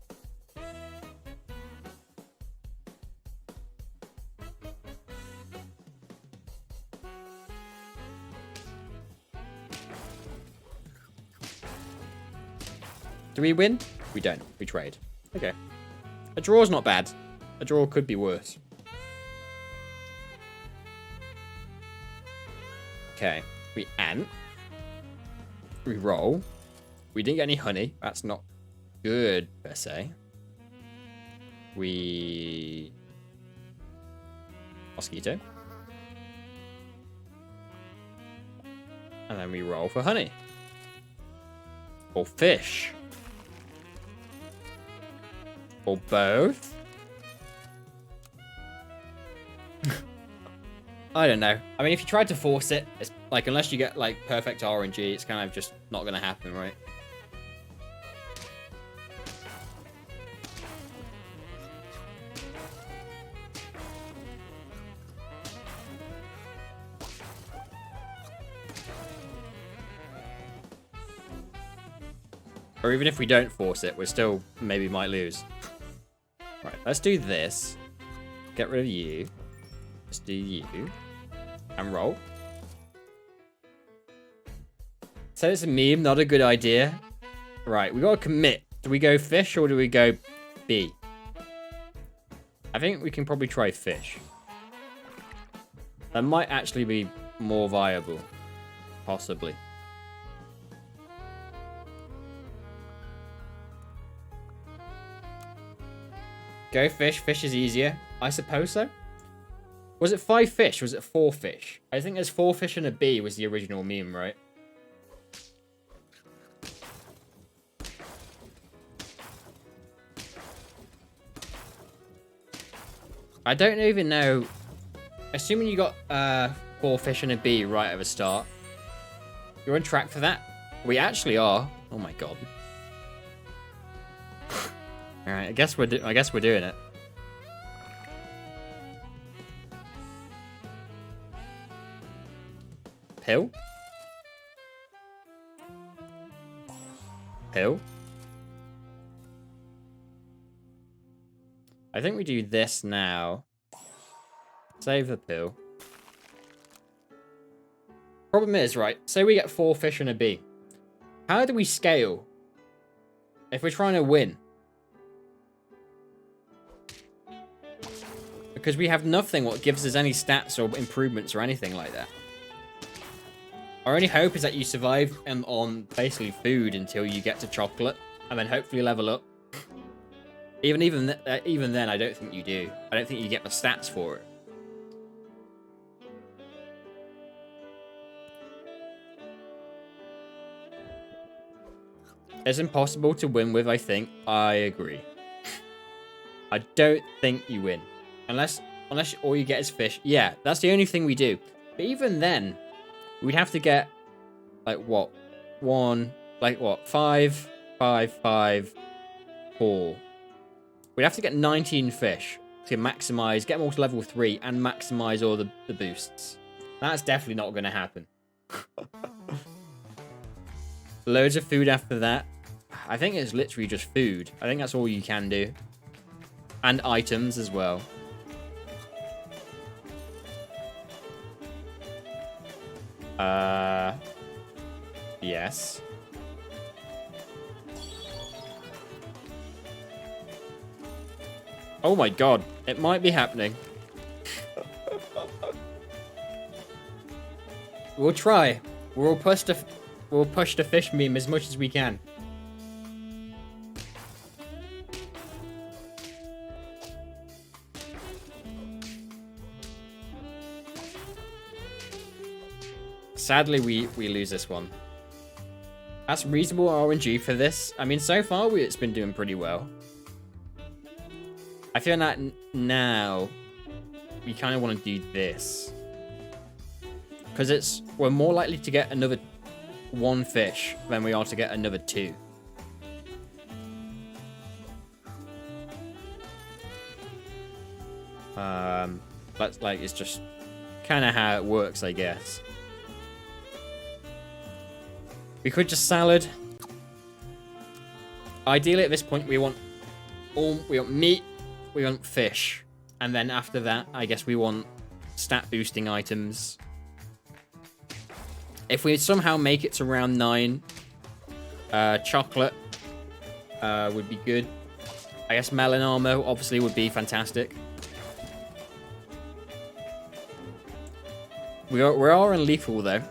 Do we win? We don't. We trade. Okay. A draw's not bad. A draw could be worse. Okay. We ant. We roll. We didn't get any honey. That's not good, per se. We... Mosquito. And then we roll for honey. Or fish. Or both. I don't know. I mean, if you tried to force it, it's like, unless you get like perfect RNG, it's kind of just not going to happen, right? Or even if we don't force it, we still maybe might lose. Right, let's do this. Get rid of you. Let's do you. And roll. So it's a meme, not a good idea. Right, we gotta commit. Do we go fish or do we go bee? I think we can probably try fish. That might actually be more viable. Possibly. Go fish. Fish is easier. I suppose so. Was it 5 fish? Was it 4 fish? I think there's 4 fish and a bee was the original meme, right? I don't even know. Assuming you got 4 fish and a bee right at the start. You're on track for that? We actually are. Oh my god. Alright, I guess we're doing it. Pill? Pill? I think we do this now. Save the pill. Problem is, right, say we get 4 fish and a bee. How do we scale if we're trying to win? Because we have nothing what gives us any stats or improvements or anything like that. Our only hope is that you survive on basically food until you get to chocolate, and then hopefully level up. Even then, I don't think you do. I don't think you get the stats for it. It's impossible to win with, I think. I agree. I don't think you win. Unless all you get is fish. Yeah, that's the only thing we do. But even then, we'd have to get, like, what? 5, 5, 5, 4. We'd have to get 19 fish to maximize, get them all to level 3, and maximize all the boosts. That's definitely not going to happen. Loads of food after that. I think it's literally just food. I think that's all you can do. And items as well. Yes. Oh my god, it might be happening. We'll try. We'll push the fish meme as much as we can. Sadly, we lose this one. That's reasonable RNG for this. I mean, so far, it's been doing pretty well. I feel that now we kind of want to do this. Because we're more likely to get another 1 fish than we are to get another 2. But, like, it's just kind of how it works, I guess. We could just salad. Ideally, at this point, we want meat, we want fish, and then after that, I guess we want stat boosting items. If we somehow make it to round 9, chocolate would be good. I guess melon armor obviously would be fantastic. We are in lethal though.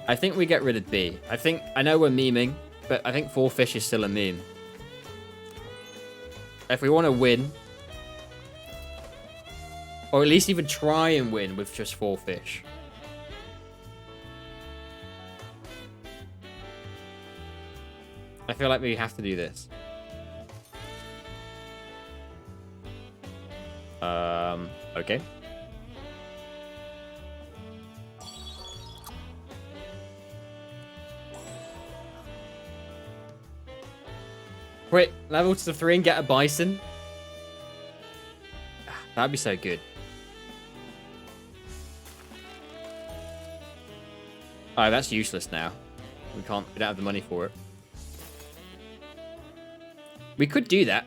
I think we get rid of B. I know we're memeing, but I think 4 fish is still a meme. If we want to win, or at least even try and win with just 4 fish. I feel like we have to do this. Okay. Quick, level to 3 and get a bison. That'd be so good. Oh, that's useless now. We don't have the money for it. We could do that.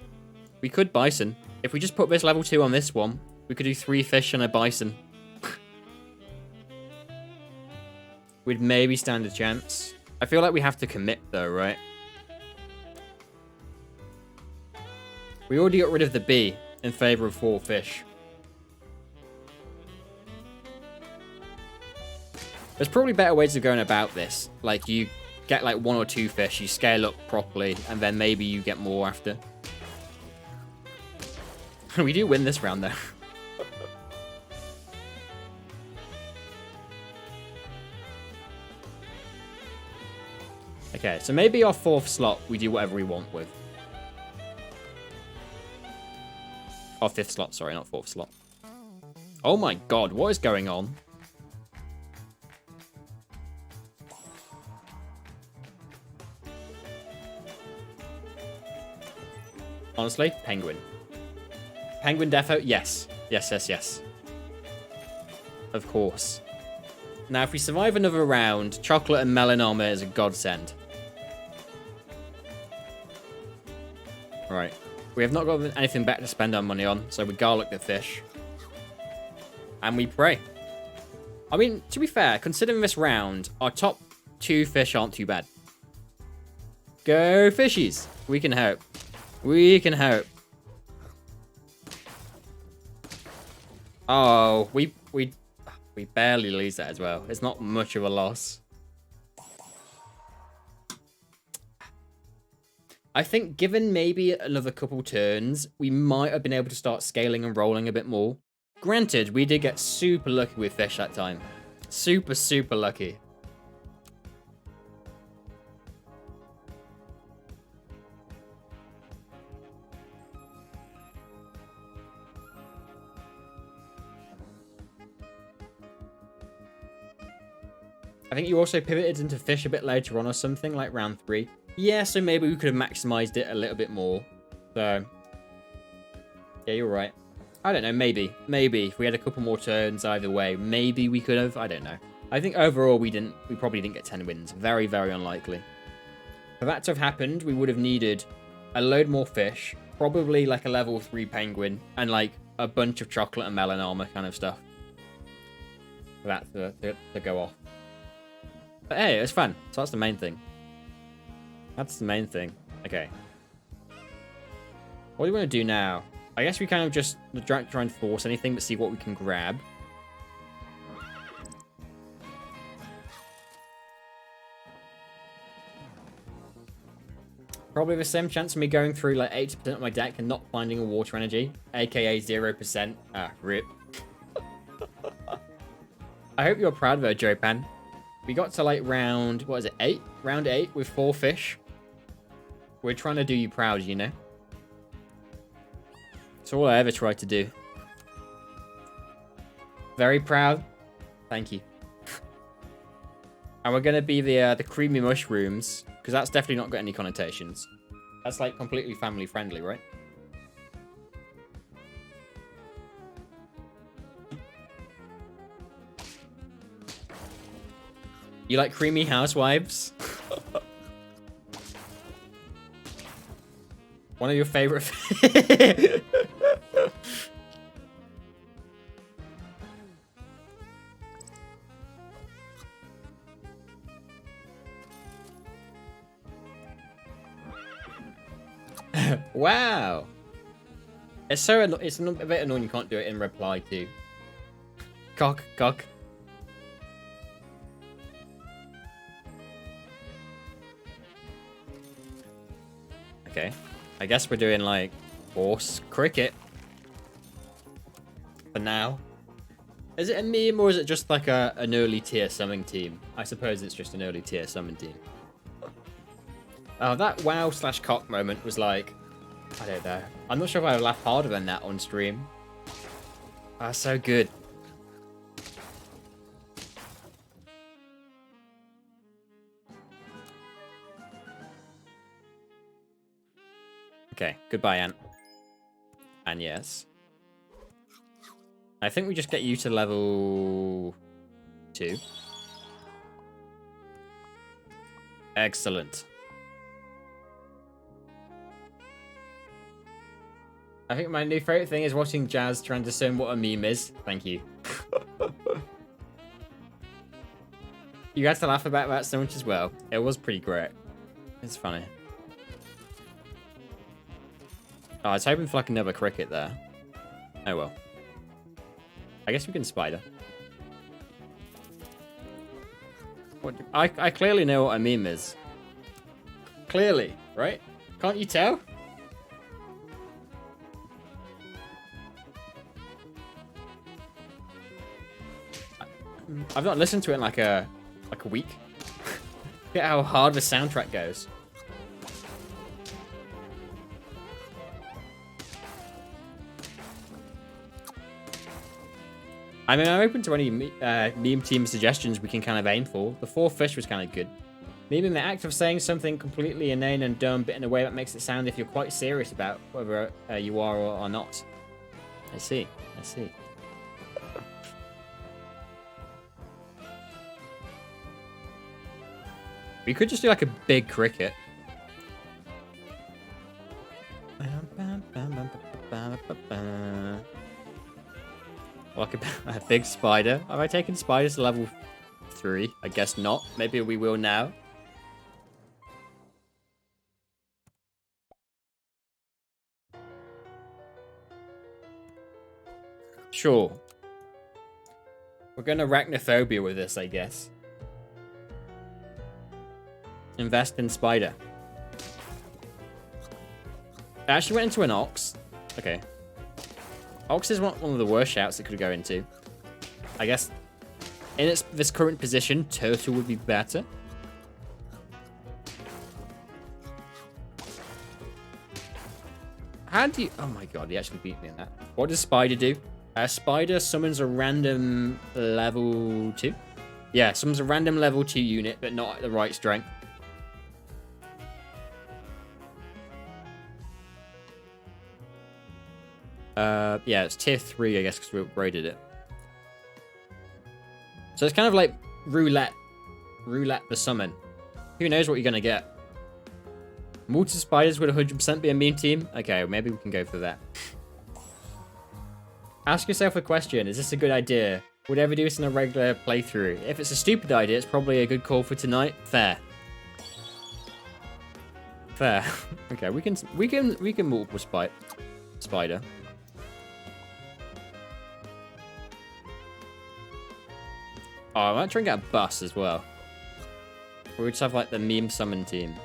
We could bison. If we just put this level 2 on this one, we could do 3 fish and a bison. We'd maybe stand a chance. I feel like we have to commit though, right? We already got rid of the B in favor of 4 fish. There's probably better ways of going about this. Like, you get like 1 or 2 fish, you scale up properly, and then maybe you get more after. We do win this round, though. Okay, so maybe our 4th slot we do whatever we want with. Our 5th slot, sorry, not 4th slot. Oh my god, what is going on? Honestly, penguin. Penguin defo? Yes. Yes, yes, yes. Of course. Now, if we survive another round, chocolate and melon armor is a godsend. Right. We have not got anything better to spend our money on, so we garlic the fish. And we pray. I mean, to be fair, considering this round, our top 2 fish aren't too bad. Go fishies! We can hope. We can hope. Oh, we barely lose that as well. It's not much of a loss. I think given maybe another couple turns, we might have been able to start scaling and rolling a bit more. Granted, we did get super lucky with fish that time. Super, super lucky. I think you also pivoted into fish a bit later on or something, like round 3. Yeah, so maybe we could have maximized it a little bit more. So, yeah, you're right. I don't know, maybe. Maybe. If we had a couple more turns either way, maybe we could have. I don't know. I think overall we probably didn't get 10 wins. Very, very unlikely. For that to have happened, we would have needed a load more fish, probably like a level 3 penguin, and like a bunch of chocolate and melon armor kind of stuff. For that to go off. But hey, it's fun. So that's the main thing. That's the main thing. Okay. What do we want to do now? I guess we kind of just try and force anything, but see what we can grab. Probably the same chance of me going through like 80% of my deck and not finding a water energy, aka 0%. Ah, rip. I hope you're proud though, Jopan. We got to like round, what is it, 8? Round 8 with 4 fish. We're trying to do you proud, you know? It's all I ever tried to do. Very proud. Thank you. And we're going to be the creamy mushrooms, because that's definitely not got any connotations. That's like completely family friendly, right? You like creamy housewives? One of your favorite... Wow. It's a bit annoying you can't do it in reply to. Cock. Okay. I guess we're doing like horse cricket. For now. Is it a meme or is it just like an early tier summon team? I suppose it's just an early tier summon team. Oh, that wow/cock moment was like, I don't know. I'm not sure if I would laugh harder than that on stream. That's so good. Okay, goodbye, Ant. And yes. I think we just get you to level 2. Excellent. I think my new favorite thing is watching Jazz trying to discern what a meme is. Thank you. You had to laugh about that so much as well. It was pretty great. It's funny. Oh, I was hoping for like another cricket there. Oh well. I guess we can spider. What I clearly know what a meme is. Clearly, right? Can't you tell? I've not listened to it in like a week. Look at how hard the soundtrack goes. I mean, I'm open to any meme team suggestions we can kind of aim for. The 4 fish was kind of good. Maybe in the act of saying something completely inane and dumb, but in a way that makes it sound if you're quite serious about whether you are or not. I see. We could just do like a big cricket. Like a big spider. Have I taken spiders to level 3? I guess not. Maybe we will now. Sure. We're going to arachnophobia with this, I guess. Invest in spider. I actually went into an ox. Okay. Ox is one of the worst shouts it could go into. I guess in this current position, turtle would be better. How do you... Oh my god, he actually beat me in that. What does spider do? Spider summons a random level 2. Yeah, summons a random level 2 unit, but not at the right strength. Yeah, it's tier 3, I guess, because we upgraded it. So it's kind of like roulette the summon. Who knows what you're going to get? Mortar spiders would 100% be a meme team? Okay, maybe we can go for that. Ask yourself a question. Is this a good idea? Would I ever do this in a regular playthrough? If it's a stupid idea, it's probably a good call for tonight. Fair. Okay, we can multiple spider. Oh, I might try and get a bus as well. We just have like the meme summon team.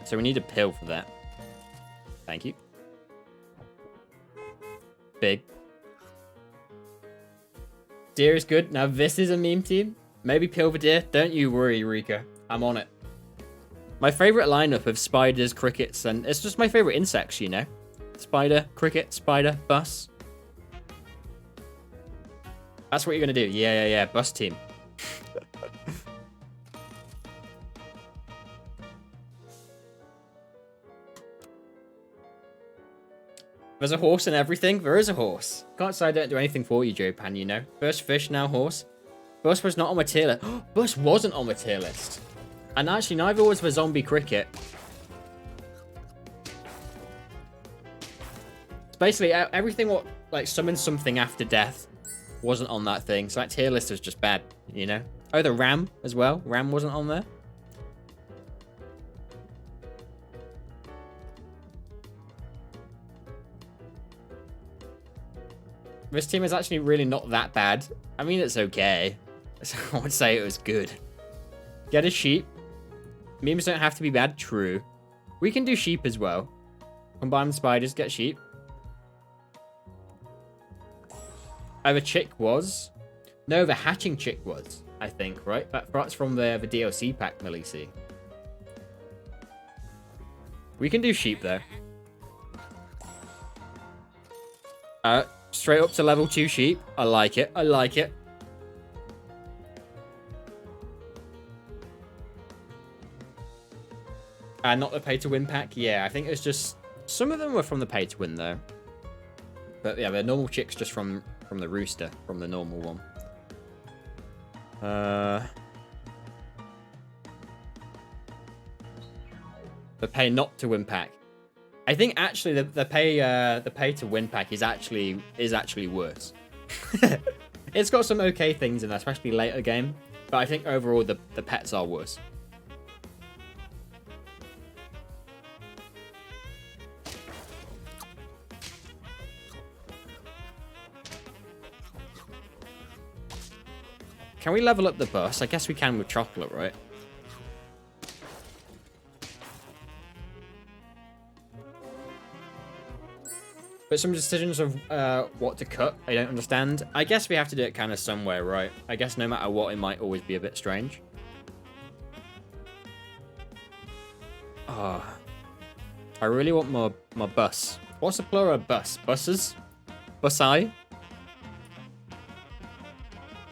So we need a pill for that. Thank you. Big. Deer is good. Now this is a meme team. Maybe pill for deer. Don't you worry, Rika. I'm on it. My favorite lineup of spiders, crickets, and it's just my favorite insects, you know? Spider, cricket, spider, bus. That's what you're gonna do. Yeah. Bus team. There's a horse and everything. There is a horse. Can't say I don't do anything for you, Joe Pan, you know? First fish, now horse. Bus was not on my tier list. Bus wasn't on my tier list. And actually, neither was the zombie cricket. It's basically everything what like summons something after death wasn't on that thing. So that tier list was just bad, you know? Oh, the ram as well. Ram wasn't on there. This team is actually really not that bad. I mean, it's okay. I would say it was good. Get a sheep. Memes don't have to be bad. True. We can do sheep as well. Combine spiders, get sheep. Oh, the chick was? No, the hatching chick was, I think, right? That's from the DLC pack, Melisi. We can do sheep, though. Straight up to level 2 sheep. I like it. I like it. Not the pay-to-win pack. Yeah, I think it's just... Some of them were from the pay-to-win, though. But yeah, the normal chick's just from the rooster. From the normal one. The pay-not-to-win pack. I think actually the pay to win pack is actually worse. It's got some okay things in there, especially later game, but I think overall the pets are worse. Can we level up the bus? I guess we can with chocolate, right? But some decisions of what to cut, I don't understand. I guess we have to do it kind of somewhere, right? I guess no matter what, it might always be a bit strange. Oh, I really want my bus. What's the plural of bus? Buses? Busi?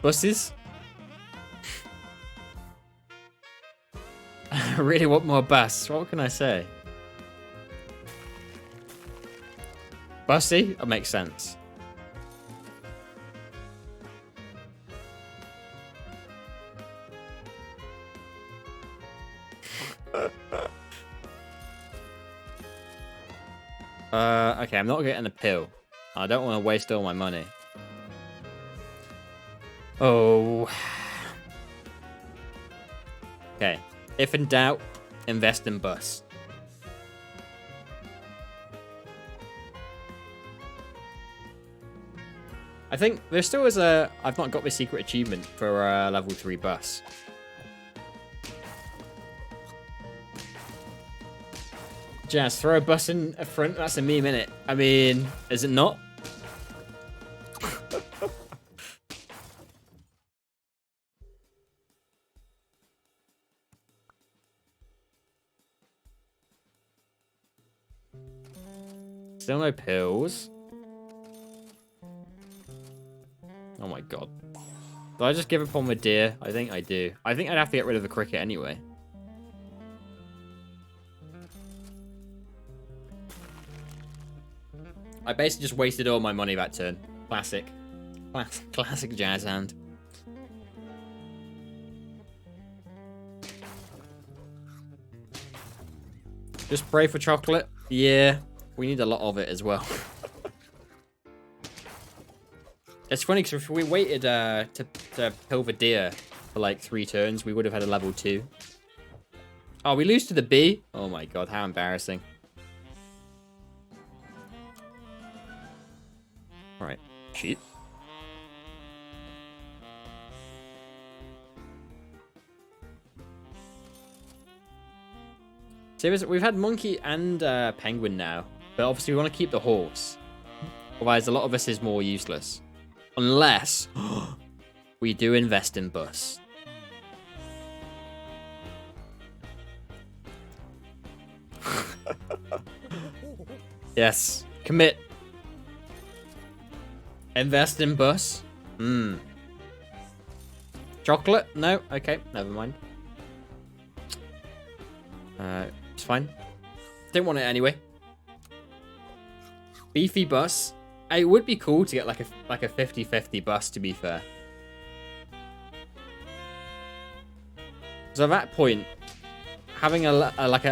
Buses? I really want more bus. What can I say? Bussy? That makes sense. Okay, I'm not getting a pill. I don't want to waste all my money. Oh. Okay. If in doubt, invest in bus. I think there still is a... I've not got the secret achievement for level 3 bus. Jazz, throw a bus in a front. That's a meme, innit? I mean, is it not? Still no pills. Oh my god. Do I just give up on the deer? I think I do. I think I'd have to get rid of the cricket anyway. I basically just wasted all my money that turn. Classic. Classic jazz hand. Just pray for chocolate. Yeah, we need a lot of it as well. It's funny because if we waited to pill the deer for like 3 turns, we would have had a level 2. Oh, we lose to the bee? Oh my god, how embarrassing. Alright, sheep. Seriously, we've had monkey and penguin now, but obviously we want to keep the horse. Otherwise, a lot of this is more useless. Unless we do invest in bus. Yes. Commit. Invest in bus. Chocolate? No? Okay, never mind. It's fine. Didn't want it anyway. Beefy bus. It would be cool to get like a 50-50 bus, to be fair. So at that point, having a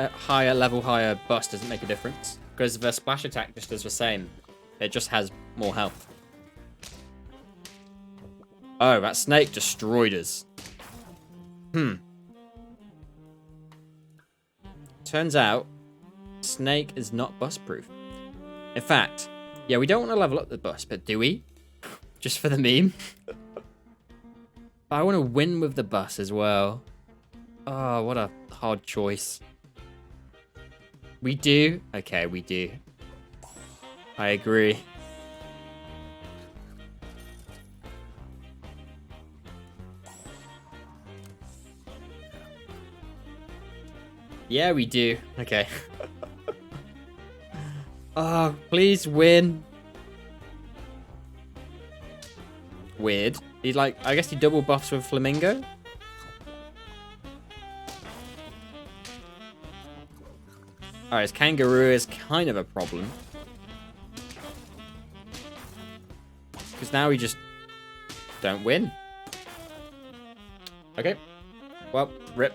higher bus doesn't make a difference, because the splash attack just does the same. It just has more health. Oh, that snake destroyed us. Turns out, snake is not bus proof. In fact, yeah, we don't want to level up the bus, but do we? Just for the meme? I want to win with the bus as well. Oh, what a hard choice. We do? Okay, we do. I agree. Yeah, we do. Okay. Oh, please win. Weird. He's like, I guess he double buffs with Flamingo. Alright, his kangaroo is kind of a problem. Because now we just don't win. Okay. Well, rip.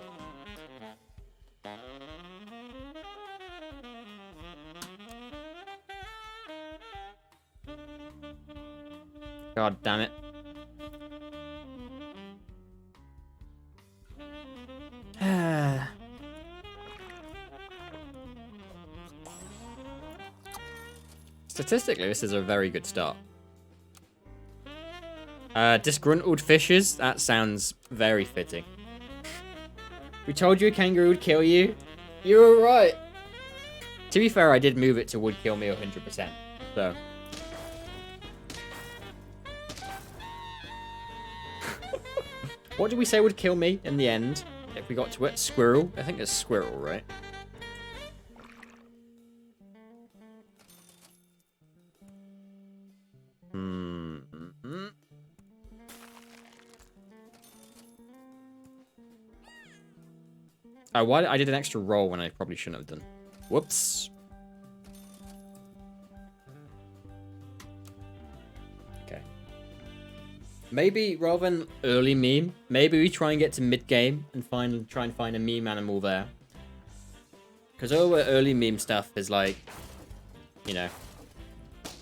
God damn it. Statistically, this is a very good start. Disgruntled fishes? That sounds very fitting. We told you a kangaroo would kill you. You were right. To be fair, I did move it to would kill me 100%. So. What did we say would kill me in the end? If we got to it? Squirrel? I think it's squirrel, right? Oh, why? I did an extra roll when I probably shouldn't have done. Whoops. Okay. Maybe rather than early meme, maybe we try and get to mid game and try and find a meme animal there. Because all the early meme stuff is like, you know,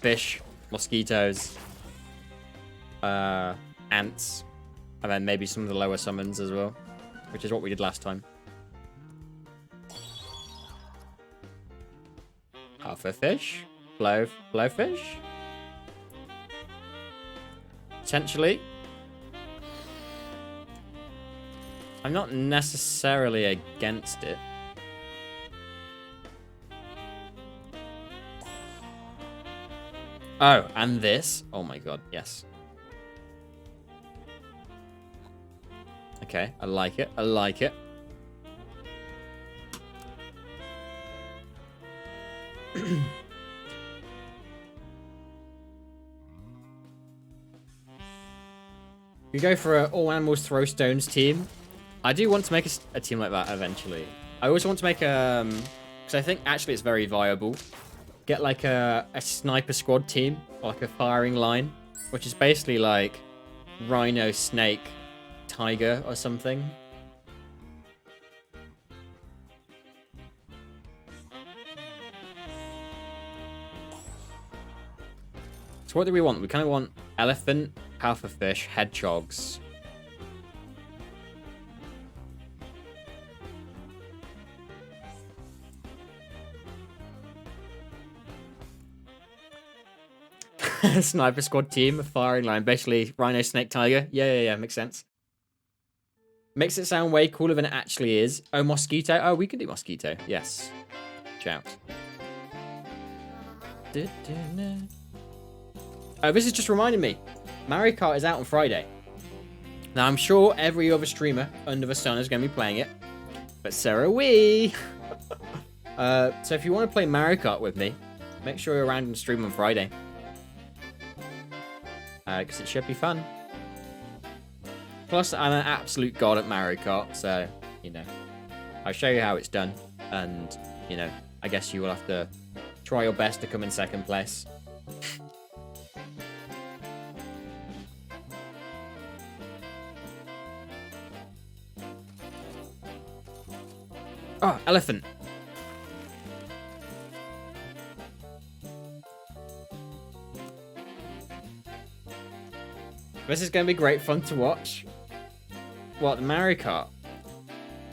fish, mosquitoes, ants, and then maybe some of the lower summons as well, which is what we did last time. Alpha fish, blowfish, potentially. I'm not necessarily against it. Oh, and this. Oh my god, yes. Okay, I like it. I like it. We go for an all animals throw stones team. I do want to make a team like that eventually. I also want to make because I think actually it's very viable. Get like a sniper squad team, or like a firing line, which is basically like rhino, snake, tiger or something. So what do we want? We kind of want elephant, alpha fish, hedgehogs. Sniper squad team, firing line, basically rhino, snake, tiger. Yeah, makes sense. Makes it sound way cooler than it actually is. Oh, Mosquito. Oh, we can do Mosquito. Yes. Shout. Oh, this is just reminding me. Mario Kart is out on Friday. Now, I'm sure every other streamer under the sun is going to be playing it. But so are we. So if you want to play Mario Kart with me, make sure you're around and stream on Friday. Because it should be fun. Plus, I'm an absolute god at Mario Kart, so, you know, I'll show you how it's done. And, you know, I guess you will have to try your best to come in second place. Oh, elephant. This is going to be great fun to watch. What, the Mario Kart?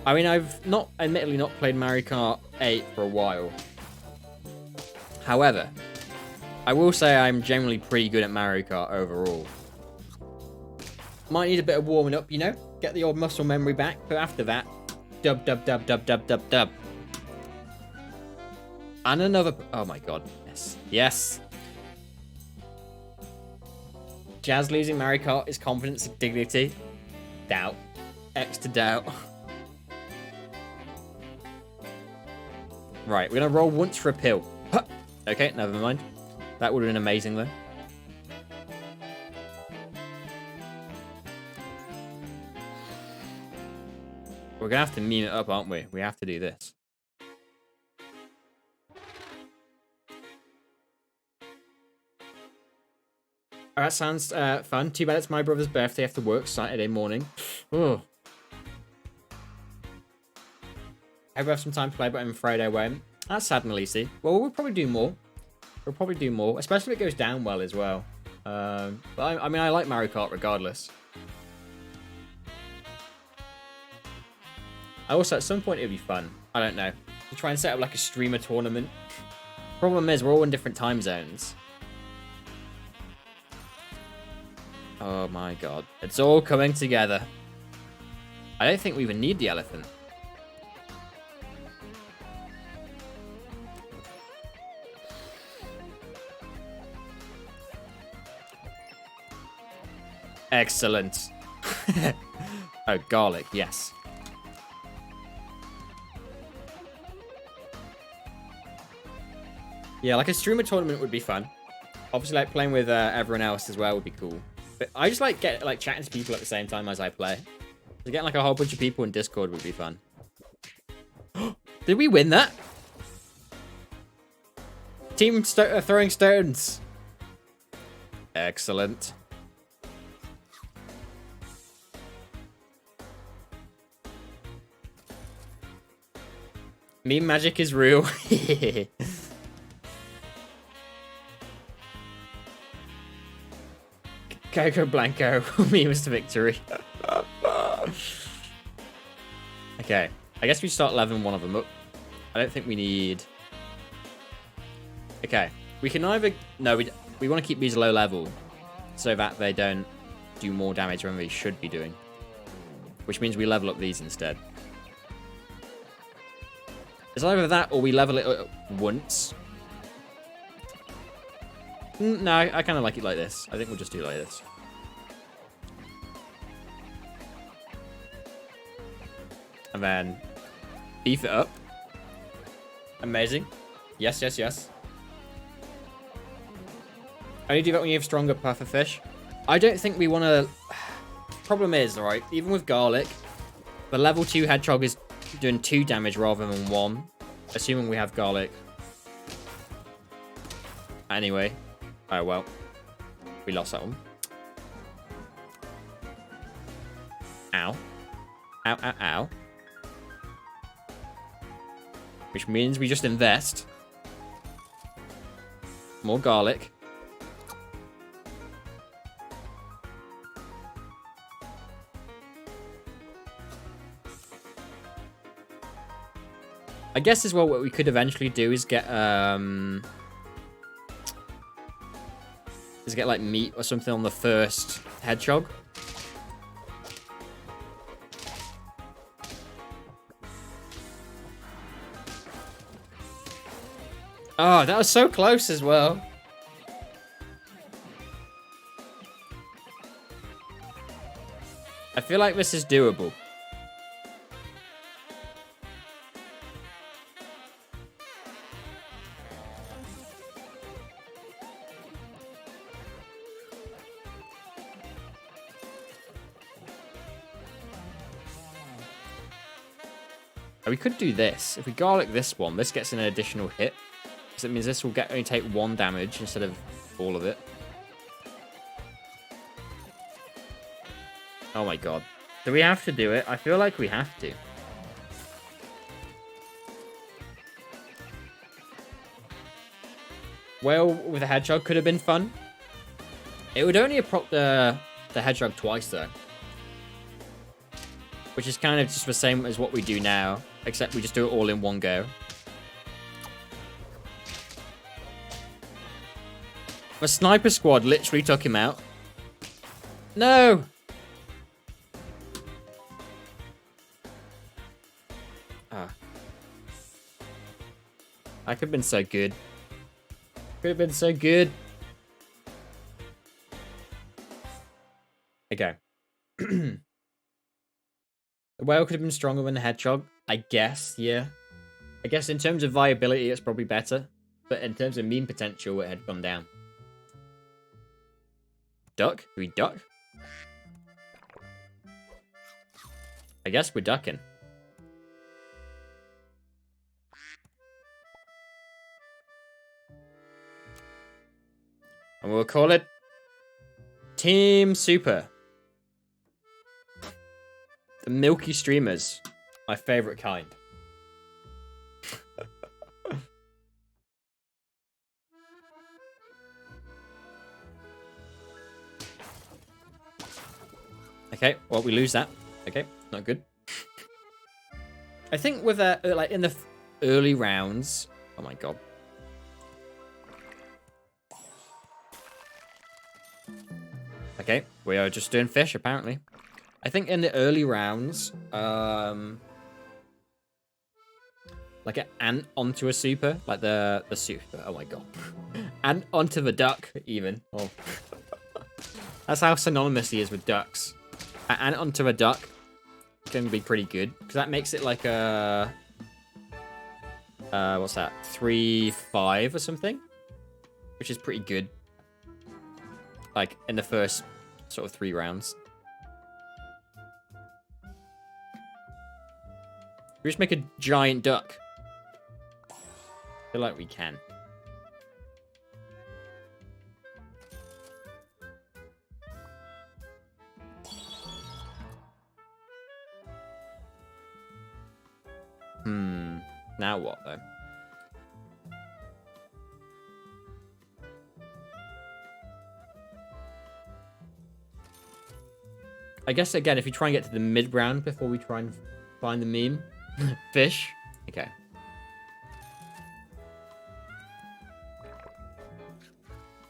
I mean, I've admittedly not played Mario Kart 8 for a while. However, I will say I'm generally pretty good at Mario Kart overall. Might need a bit of warming up, you know? Get the old muscle memory back, but after that, dub, dub, dub, dub, dub, dub, dub. And another... Oh my god, yes. Yes! Jazz losing Mario Kart is confidence and dignity. Doubt. X to doubt. Right, we're going to roll once for a pill. Huh. Okay, never mind. That would have been amazing, though. We're going to have to meme it up, aren't we? We have to do this. Oh, that sounds fun. Too bad it's my brother's birthday after work Saturday morning. Oh. I hope we have some time to play, but I'm Friday away. That's sad, Melisi. Well, we'll probably do more. We'll probably do more, especially if it goes down well as well. But I mean, I like Mario Kart regardless. Also, at some point, it'd be fun. I don't know. To try and set up like a streamer tournament. Problem is, we're all in different time zones. Oh my god. It's all coming together. I don't think we even need the elephant. Excellent. Oh, garlic, yes. Yeah, like a streamer tournament would be fun. Obviously, like playing with everyone else as well would be cool. But I just like chatting to people at the same time as I play. So getting like a whole bunch of people in Discord would be fun. Did we win that? Team throwing stones. Excellent. Meme magic is real. Coco Blanco, memes to victory. Okay, I guess we start leveling one of them up. I don't think we need... Okay, we can either... No, we want to keep these low level so that they don't do more damage than they should be doing. Which means we level up these instead. It's either that or we level it up once. No, I kind of like it like this. I think we'll just do it like this. And then beef it up. Amazing. Yes, yes, yes. Only do that when you have stronger puffer fish. I don't think we want to... Problem is, alright, even with garlic, the level 2 hedgehog is doing 2 damage rather than 1. Assuming we have garlic. Anyway. Oh, well. We lost that one. Ow. Ow, ow, ow. Which means we just invest. More garlic. I guess as well what we could eventually do is get like meat or something on the first hedgehog. Oh, that was so close as well. I feel like this is doable. We could do this. If we garlic this one, this gets an additional hit. So it means this will only take 1 damage instead of all of it. Oh my god. Do we have to do it? I feel like we have to. Whale with a hedgehog could have been fun. It would only have procced the hedgehog twice though. Which is kind of just the same as what we do now, except we just do it all in one go. The sniper squad literally took him out. No! Ah. That could have been so good. Could have been so good. Okay. The whale could have been stronger than the hedgehog. I guess, yeah. I guess in terms of viability, it's probably better. But in terms of meme potential, it had gone down. Duck? Do we duck? I guess we're ducking. And we'll call it Team Super. The milky streamers. My favorite kind. Okay, well, we lose that. Okay, not good. I think with like in the early rounds. Oh my god. Okay, we are just doing fish apparently. I think in the early rounds, like an ant onto a super, like the super. Oh my god, ant onto the duck even. Oh, that's how synonymous he is with ducks. An ant onto a duck can be pretty good because that makes it like a what's that? 3-5 or something, which is pretty good. Like in the first sort of 3 rounds. We just make a giant duck. I feel like we can. Now what though? I guess again, if you try and get to the mid round before we try and find the meme. Fish. Okay.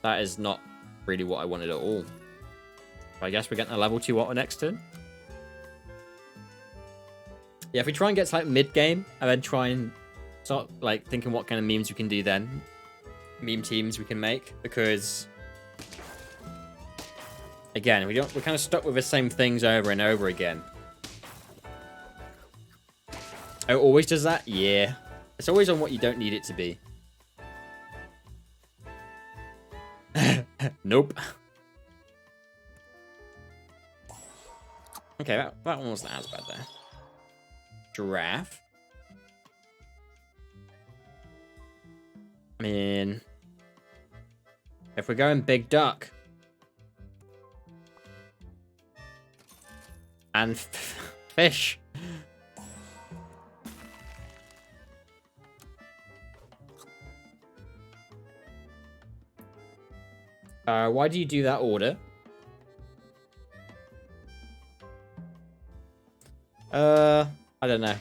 That is not really what I wanted at all. I guess we're getting a level 2 auto next turn. Yeah, if we try and get to like mid game and then try and start like thinking what kind of memes we can do then. Meme teams we can make, because again, we're kind of stuck with the same things over and over again. Oh, it always does that? Yeah. It's always on what you don't need it to be. Nope. Okay, that one wasn't as bad there. Giraffe. I mean, if we're going big duck. And fish. Why do you do that order? I don't know.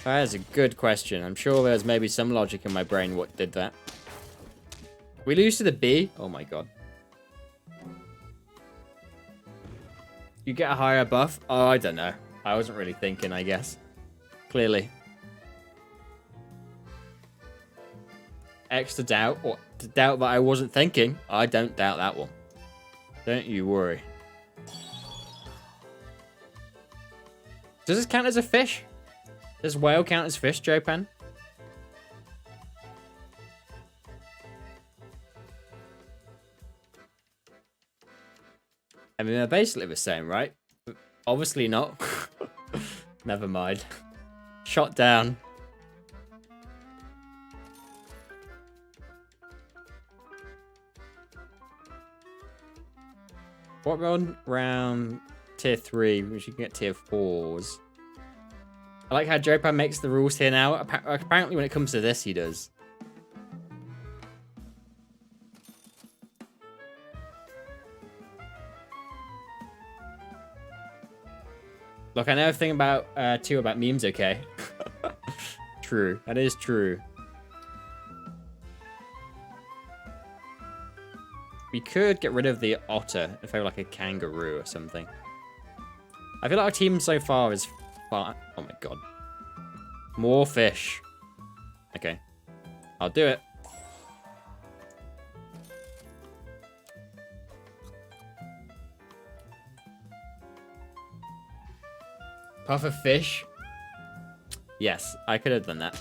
That is a good question. I'm sure there's maybe some logic in my brain what did that. We lose to the B? Oh my god. You get a higher buff? Oh, I don't know. I wasn't really thinking, I guess. Clearly. extra doubt, or the doubt that I wasn't thinking, I don't doubt that one. Don't you worry. Does this count as a fish? Does whale count as fish, Jopan? I mean, they're basically the same, right? Obviously not. Never mind. Shot down. What round tier 3, which you can get tier 4s. I like how Jopan makes the rules here now. Apparently when it comes to this, he does. Look, I know everything about too about memes, okay? True. That is true. We could get rid of the otter if they were like a kangaroo or something. I feel like our team so far is fine. Oh my god. More fish. Okay. I'll do it. Puff of fish? Yes, I could have done that.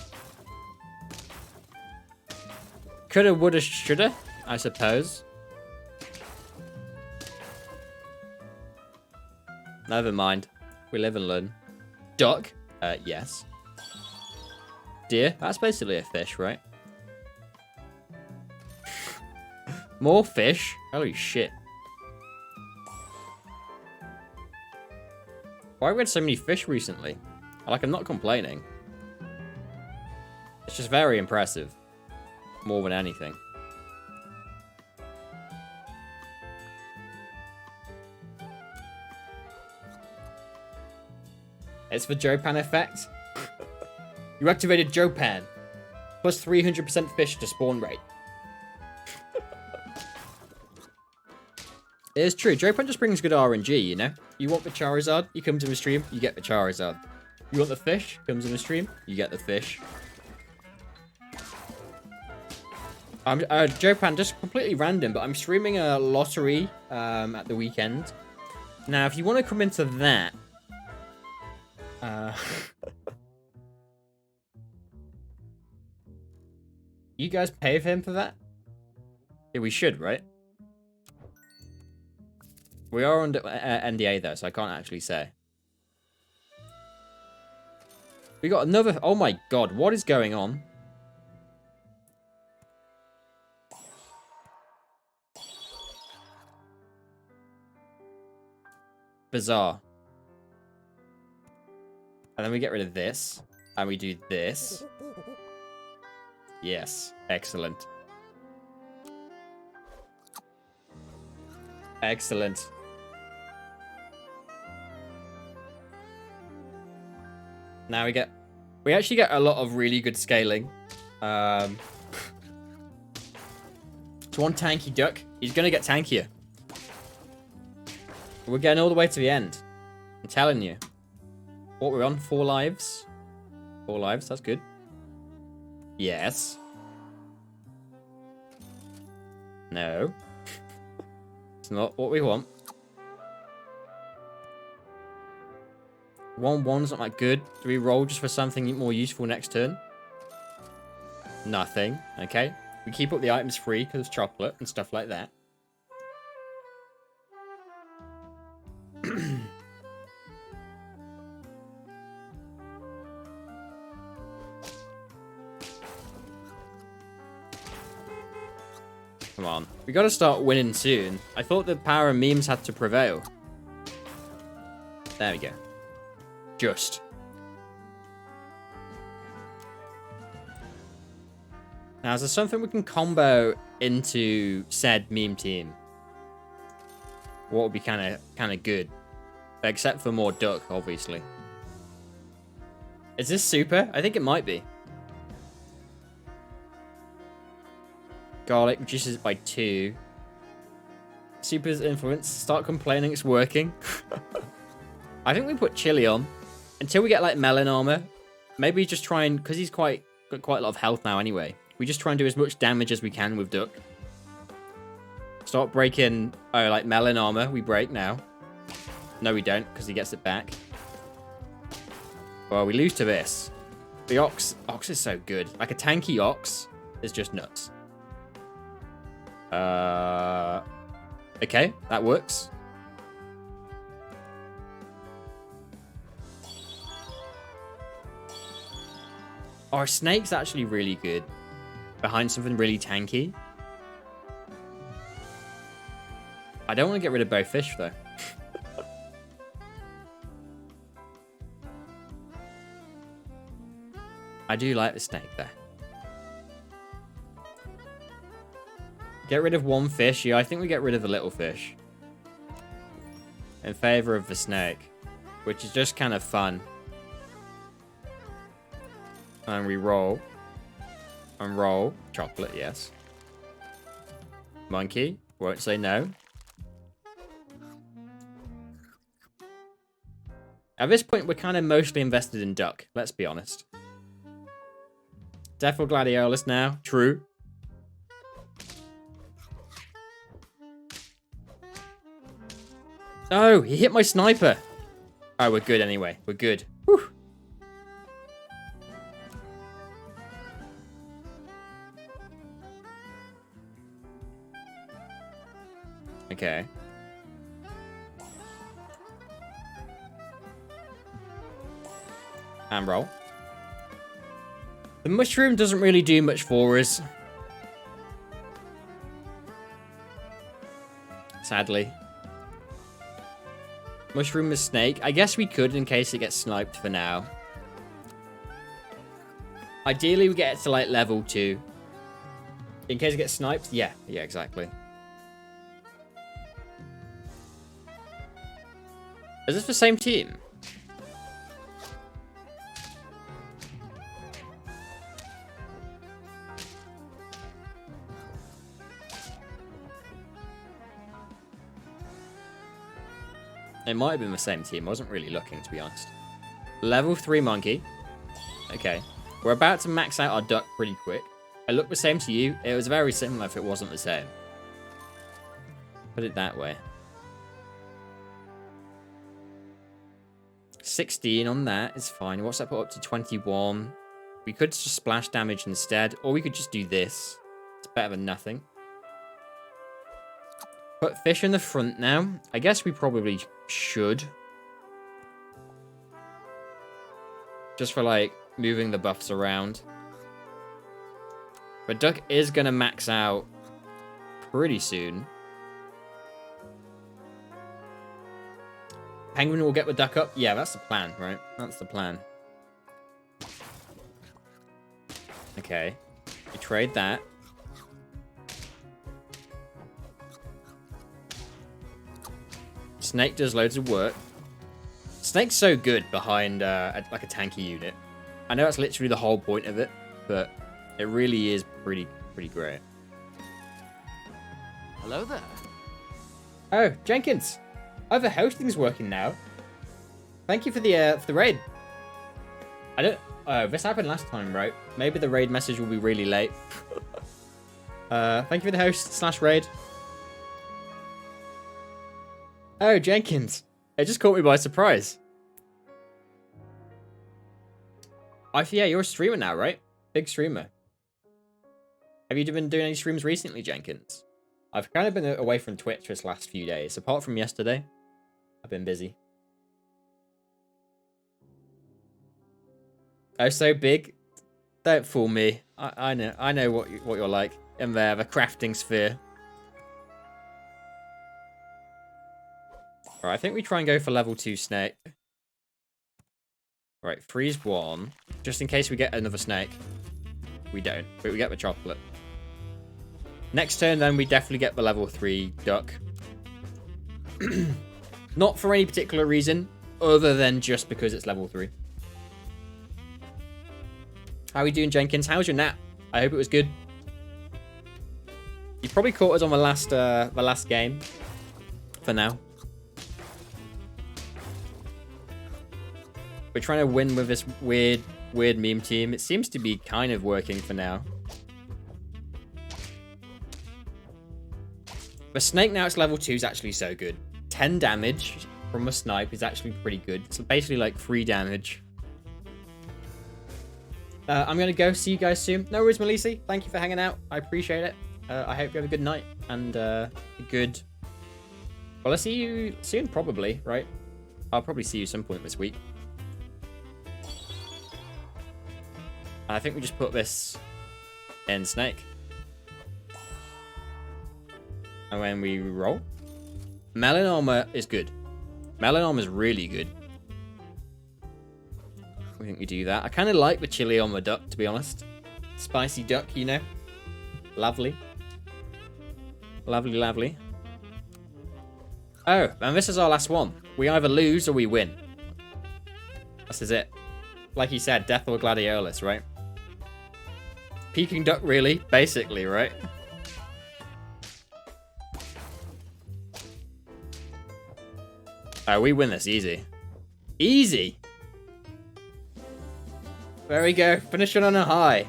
Coulda, woulda, shoulda, I suppose. Never mind. We live and learn. Duck? Yes. Deer? That's basically a fish, right? More fish? Holy shit. Why have we had so many fish recently? Like, I'm not complaining. It's just very impressive. More than anything. It's the Jopan effect. You activated Jopan. Plus 300% fish to spawn rate. It is true. Jopan just brings good RNG, you know? You want the Charizard, you come to the stream, you get the Charizard. You want the fish, comes in the stream, you get the fish. Jopan, just completely random, but I'm streaming a lottery at the weekend. Now, if you want to come into that... you guys pay for him for that? Yeah, we should, right? We are under NDA though, so I can't actually say. We got another... Oh my god, what is going on? Bizarre. And then we get rid of this. And we do this. Yes, excellent. Excellent. Now we actually get a lot of really good scaling. To one tanky duck, he's gonna get tankier. We're getting all the way to the end. I'm telling you. What we're on? 4 lives. 4 lives, that's good. Yes. No. It's not what we want. 1-1's not that good. Do we roll just for something more useful next turn? Nothing. Okay. We keep up the items free because it's chocolate and stuff like that. Come on. We gotta start winning soon. I thought the power of memes had to prevail. There we go. Just. Now, is there something we can combo into said meme team? What would be kind of good? Except for more duck, obviously. Is this super? I think it might be. Garlic reduces it by 2. Super's influence. Start complaining it's working. I think we put chili on. Until we get like melon armor. Maybe just try and... Because he's got quite a lot of health now anyway. We just try and do as much damage as we can with Duck. Start breaking, like Melon armor. We break now. No, we don't, because he gets it back. Well, we lose to this. The Ox is so good. Like a tanky Ox is just nuts. Okay, that works. Our Snake's actually really good. Behind something really tanky. I don't want to get rid of both fish, though. I do like the Snake there. Get rid of one fish. Yeah, I think we get rid of the little fish. In favor of the Snake. Which is just kind of fun. And we roll. And roll. Chocolate, yes. Monkey. Won't say no. At this point, we're kind of mostly invested in Duck. Let's be honest. Death or Gladiolus now. True. Oh, he hit my sniper. Oh, we're good anyway. We're good. Whew. Okay. And roll. The mushroom doesn't really do much for us. Sadly. Mushroom is Snake. I guess we could in case it gets sniped for now. Ideally, we get it to like level 2. In case it gets sniped? Yeah, exactly. Is this the same team? It might have been the same team. I wasn't really looking, to be honest. Level 3 monkey. Okay. We're about to max out our Duck pretty quick. I looked the same to you. It was very similar if it wasn't the same. Put it that way. 16 on that is fine. What's that put up to? 21. We could just splash damage instead. Or we could just do this. It's better than nothing. Put fish in the front now. I guess we probably should. Just for, like, moving the buffs around. But Duck is going to max out pretty soon. Penguin will get the Duck up. Yeah, that's the plan, right? That's the plan. Okay. We trade that. Snake does loads of work. Snake's so good behind like a tanky unit. I know that's literally the whole point of it, but it really is pretty great. Hello there. Oh, Jenkins. Oh, the hosting's working now. Thank you for the raid. I don't. This happened last time, right? Maybe the raid message will be really late. Thank you for the host / raid. Oh, Jenkins. It just caught me by surprise. Yeah, you're a streamer now, right? Big streamer. Have you been doing any streams recently, Jenkins? I've kind of been away from Twitch this last few days. Apart from yesterday, I've been busy. Oh, so big? Don't fool me. I know what you're like in there, the crafting sphere. Alright, I think we try and go for level 2 snake. Right, freeze 1. Just in case we get another snake. We don't, but we get the chocolate. Next turn, then, we definitely get the level 3 duck. Not for any particular reason, other than just because it's level 3. How are we doing, Jenkins? How was your nap? I hope it was good. You probably caught us on the last game. For now. We're trying to win with this weird meme team. It seems to be kind of working for now. The snake now it's level 2 is actually so good. 10 damage from a snipe is actually pretty good. It's basically like 3 damage. I'm going to go. See you guys soon. No worries, Melisi. Thank you for hanging out. I appreciate it. I hope you have a good night and a good... Well, I'll see you soon, probably, right? I'll probably see you some point this week. I think we just put this in snake. And when we roll... Melon armor is good. Melon armor is really good. I think we do that. I kind of like the chili on the duck, to be honest. Spicy duck, you know. Lovely. Lovely, lovely. Oh, and this is our last one. We either lose or we win. This is it. Like you said, death or gladiolus, right? Peking duck, really? Basically, right? Oh, we win this easy. Easy! There we go. Finishing on a high.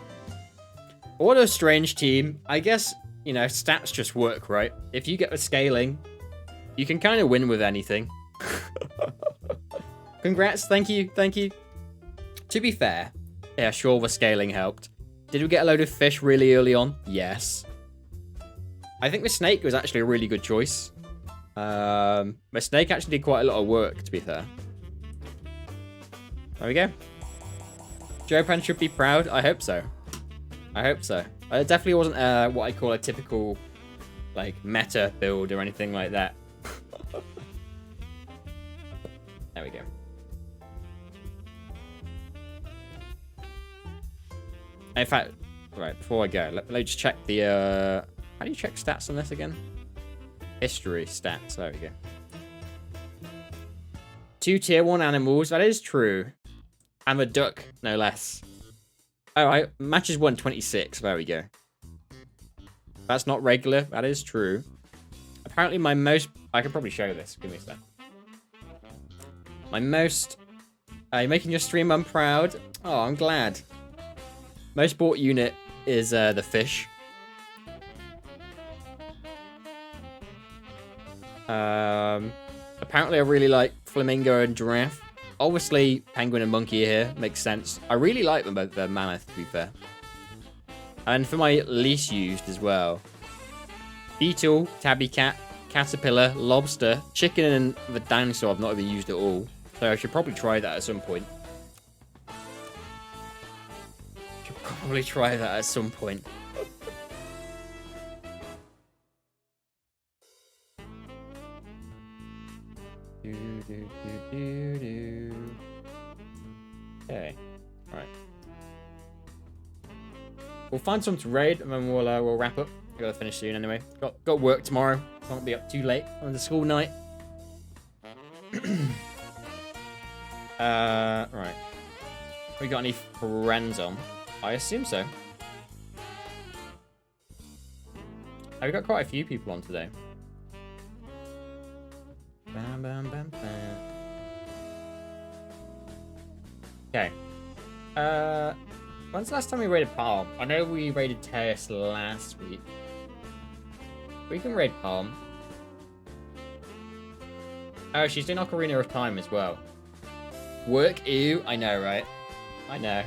What a strange team. I guess, you know, stats just work, right? If you get the scaling, you can kind of win with anything. Congrats. Thank you. Thank you. To be fair, yeah, sure, the scaling helped. Did we get a load of fish really early on? Yes. I think the snake was actually a really good choice. The snake actually did quite a lot of work, to be fair. There we go. Jopan should be proud. I hope so. I hope so. It definitely wasn't what I call a typical, like, meta build or anything like that. There we go. In fact, right, before I go, let me just check the, how do you check stats on this again? History stats, there we go. 2 tier 1 animals, that is true. And the duck, no less. Oh, matches 126, there we go. That's not regular, that is true. Apparently my most, I can probably show this, give me a sec. My most, you're making your stream unproud. Oh, I'm glad. Most bought unit is the fish. Apparently I really like flamingo and giraffe. Obviously, penguin and monkey here makes sense. I really like them, the mammoth, to be fair. And for my least used as well. Beetle, tabby cat, caterpillar, lobster, chicken, and the dinosaur I've not even used at all. So I should probably try that at some point. Probably try that at some point. Okay, alright. We'll find some to raid and then we'll wrap up. I gotta finish soon anyway. Got work tomorrow. Won't be up too late on the school night. Right. We got any friends on? I assume so. Oh, we got quite a few people on today. Bam, bam, bam, bam. Okay. When's the last time we raided Palm? I know we raided Terrace last week. We can raid Palm. Oh, she's doing Ocarina of Time as well. Work? Ew. I know, right? I know.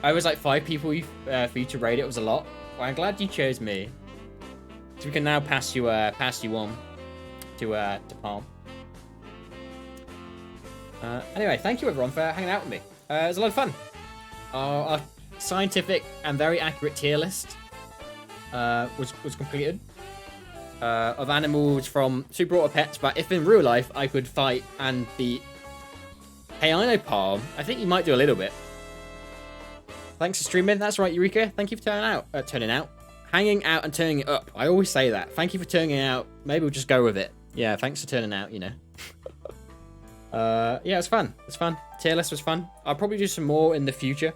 I was like 5 people for you to raid. It was a lot. Well, I'm glad you chose me. So we can now pass you on to Palm. Anyway, thank you everyone for hanging out with me. It was a lot of fun. Our scientific and very accurate tier list was completed. Of animals from Super Auto Pets, but if in real life I could fight and beat... Hey, I know Palm. I think you might do a little bit. Thanks for streaming. That's right, Eureka. Thank you for turning out. Hanging out and turning it up. I always say that. Thank you for turning out. Maybe we'll just go with it. Yeah, thanks for turning out, you know. Yeah, it was fun. It was fun. Tier list was fun. I'll probably do some more in the future.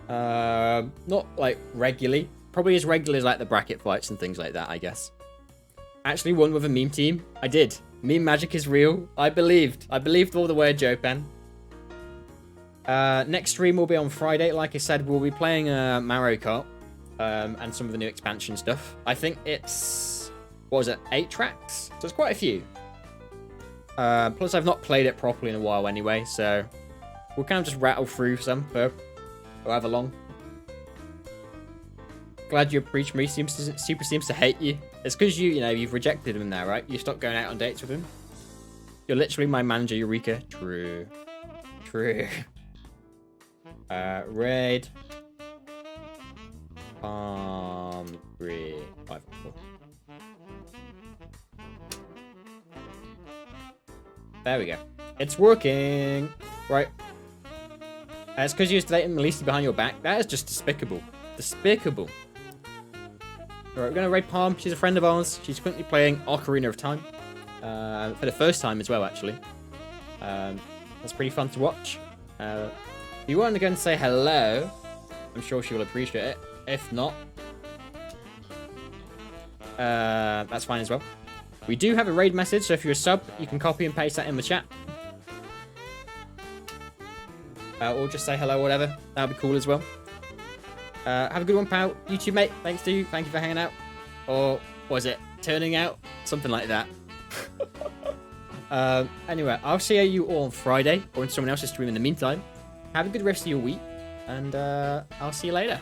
Not like regularly. Probably as regular as like the bracket fights and things like that, I guess. Actually won with a meme team. I did. Meme magic is real. I believed. I believed all the way, Jopan. Next stream will be on Friday. Like I said, we'll be playing Mario Kart. and some of the new expansion stuff. I think it's, what was it, 8 tracks? So it's quite a few. Plus, I've not played it properly in a while anyway, so we'll kind of just rattle through some for however long. Glad your breach me super seems to hate you. It's because you've rejected him now, right? You stopped going out on dates with him. You're literally my manager, Eureka. True. True. Raid. 3, 5, 4. There we go. It's working. Right. It's because you used dating Melissa behind your back. That is just despicable. Despicable. Alright, we're going to raid Palm. She's a friend of ours. She's currently playing Ocarina of Time. For the first time as well, actually. That's pretty fun to watch. If you want to go and say hello, I'm sure she will appreciate it. If not, that's fine as well. We do have a raid message, so if you're a sub, you can copy and paste that in the chat. Or just say hello, whatever. That would be cool as well. Have a good one, pal. You too, mate. Thanks to you. Thank you for hanging out. Or was it turning out? Something like that. Anyway, I'll see you all on Friday or in someone else's stream in the meantime. Have a good rest of your week, and I'll see you later.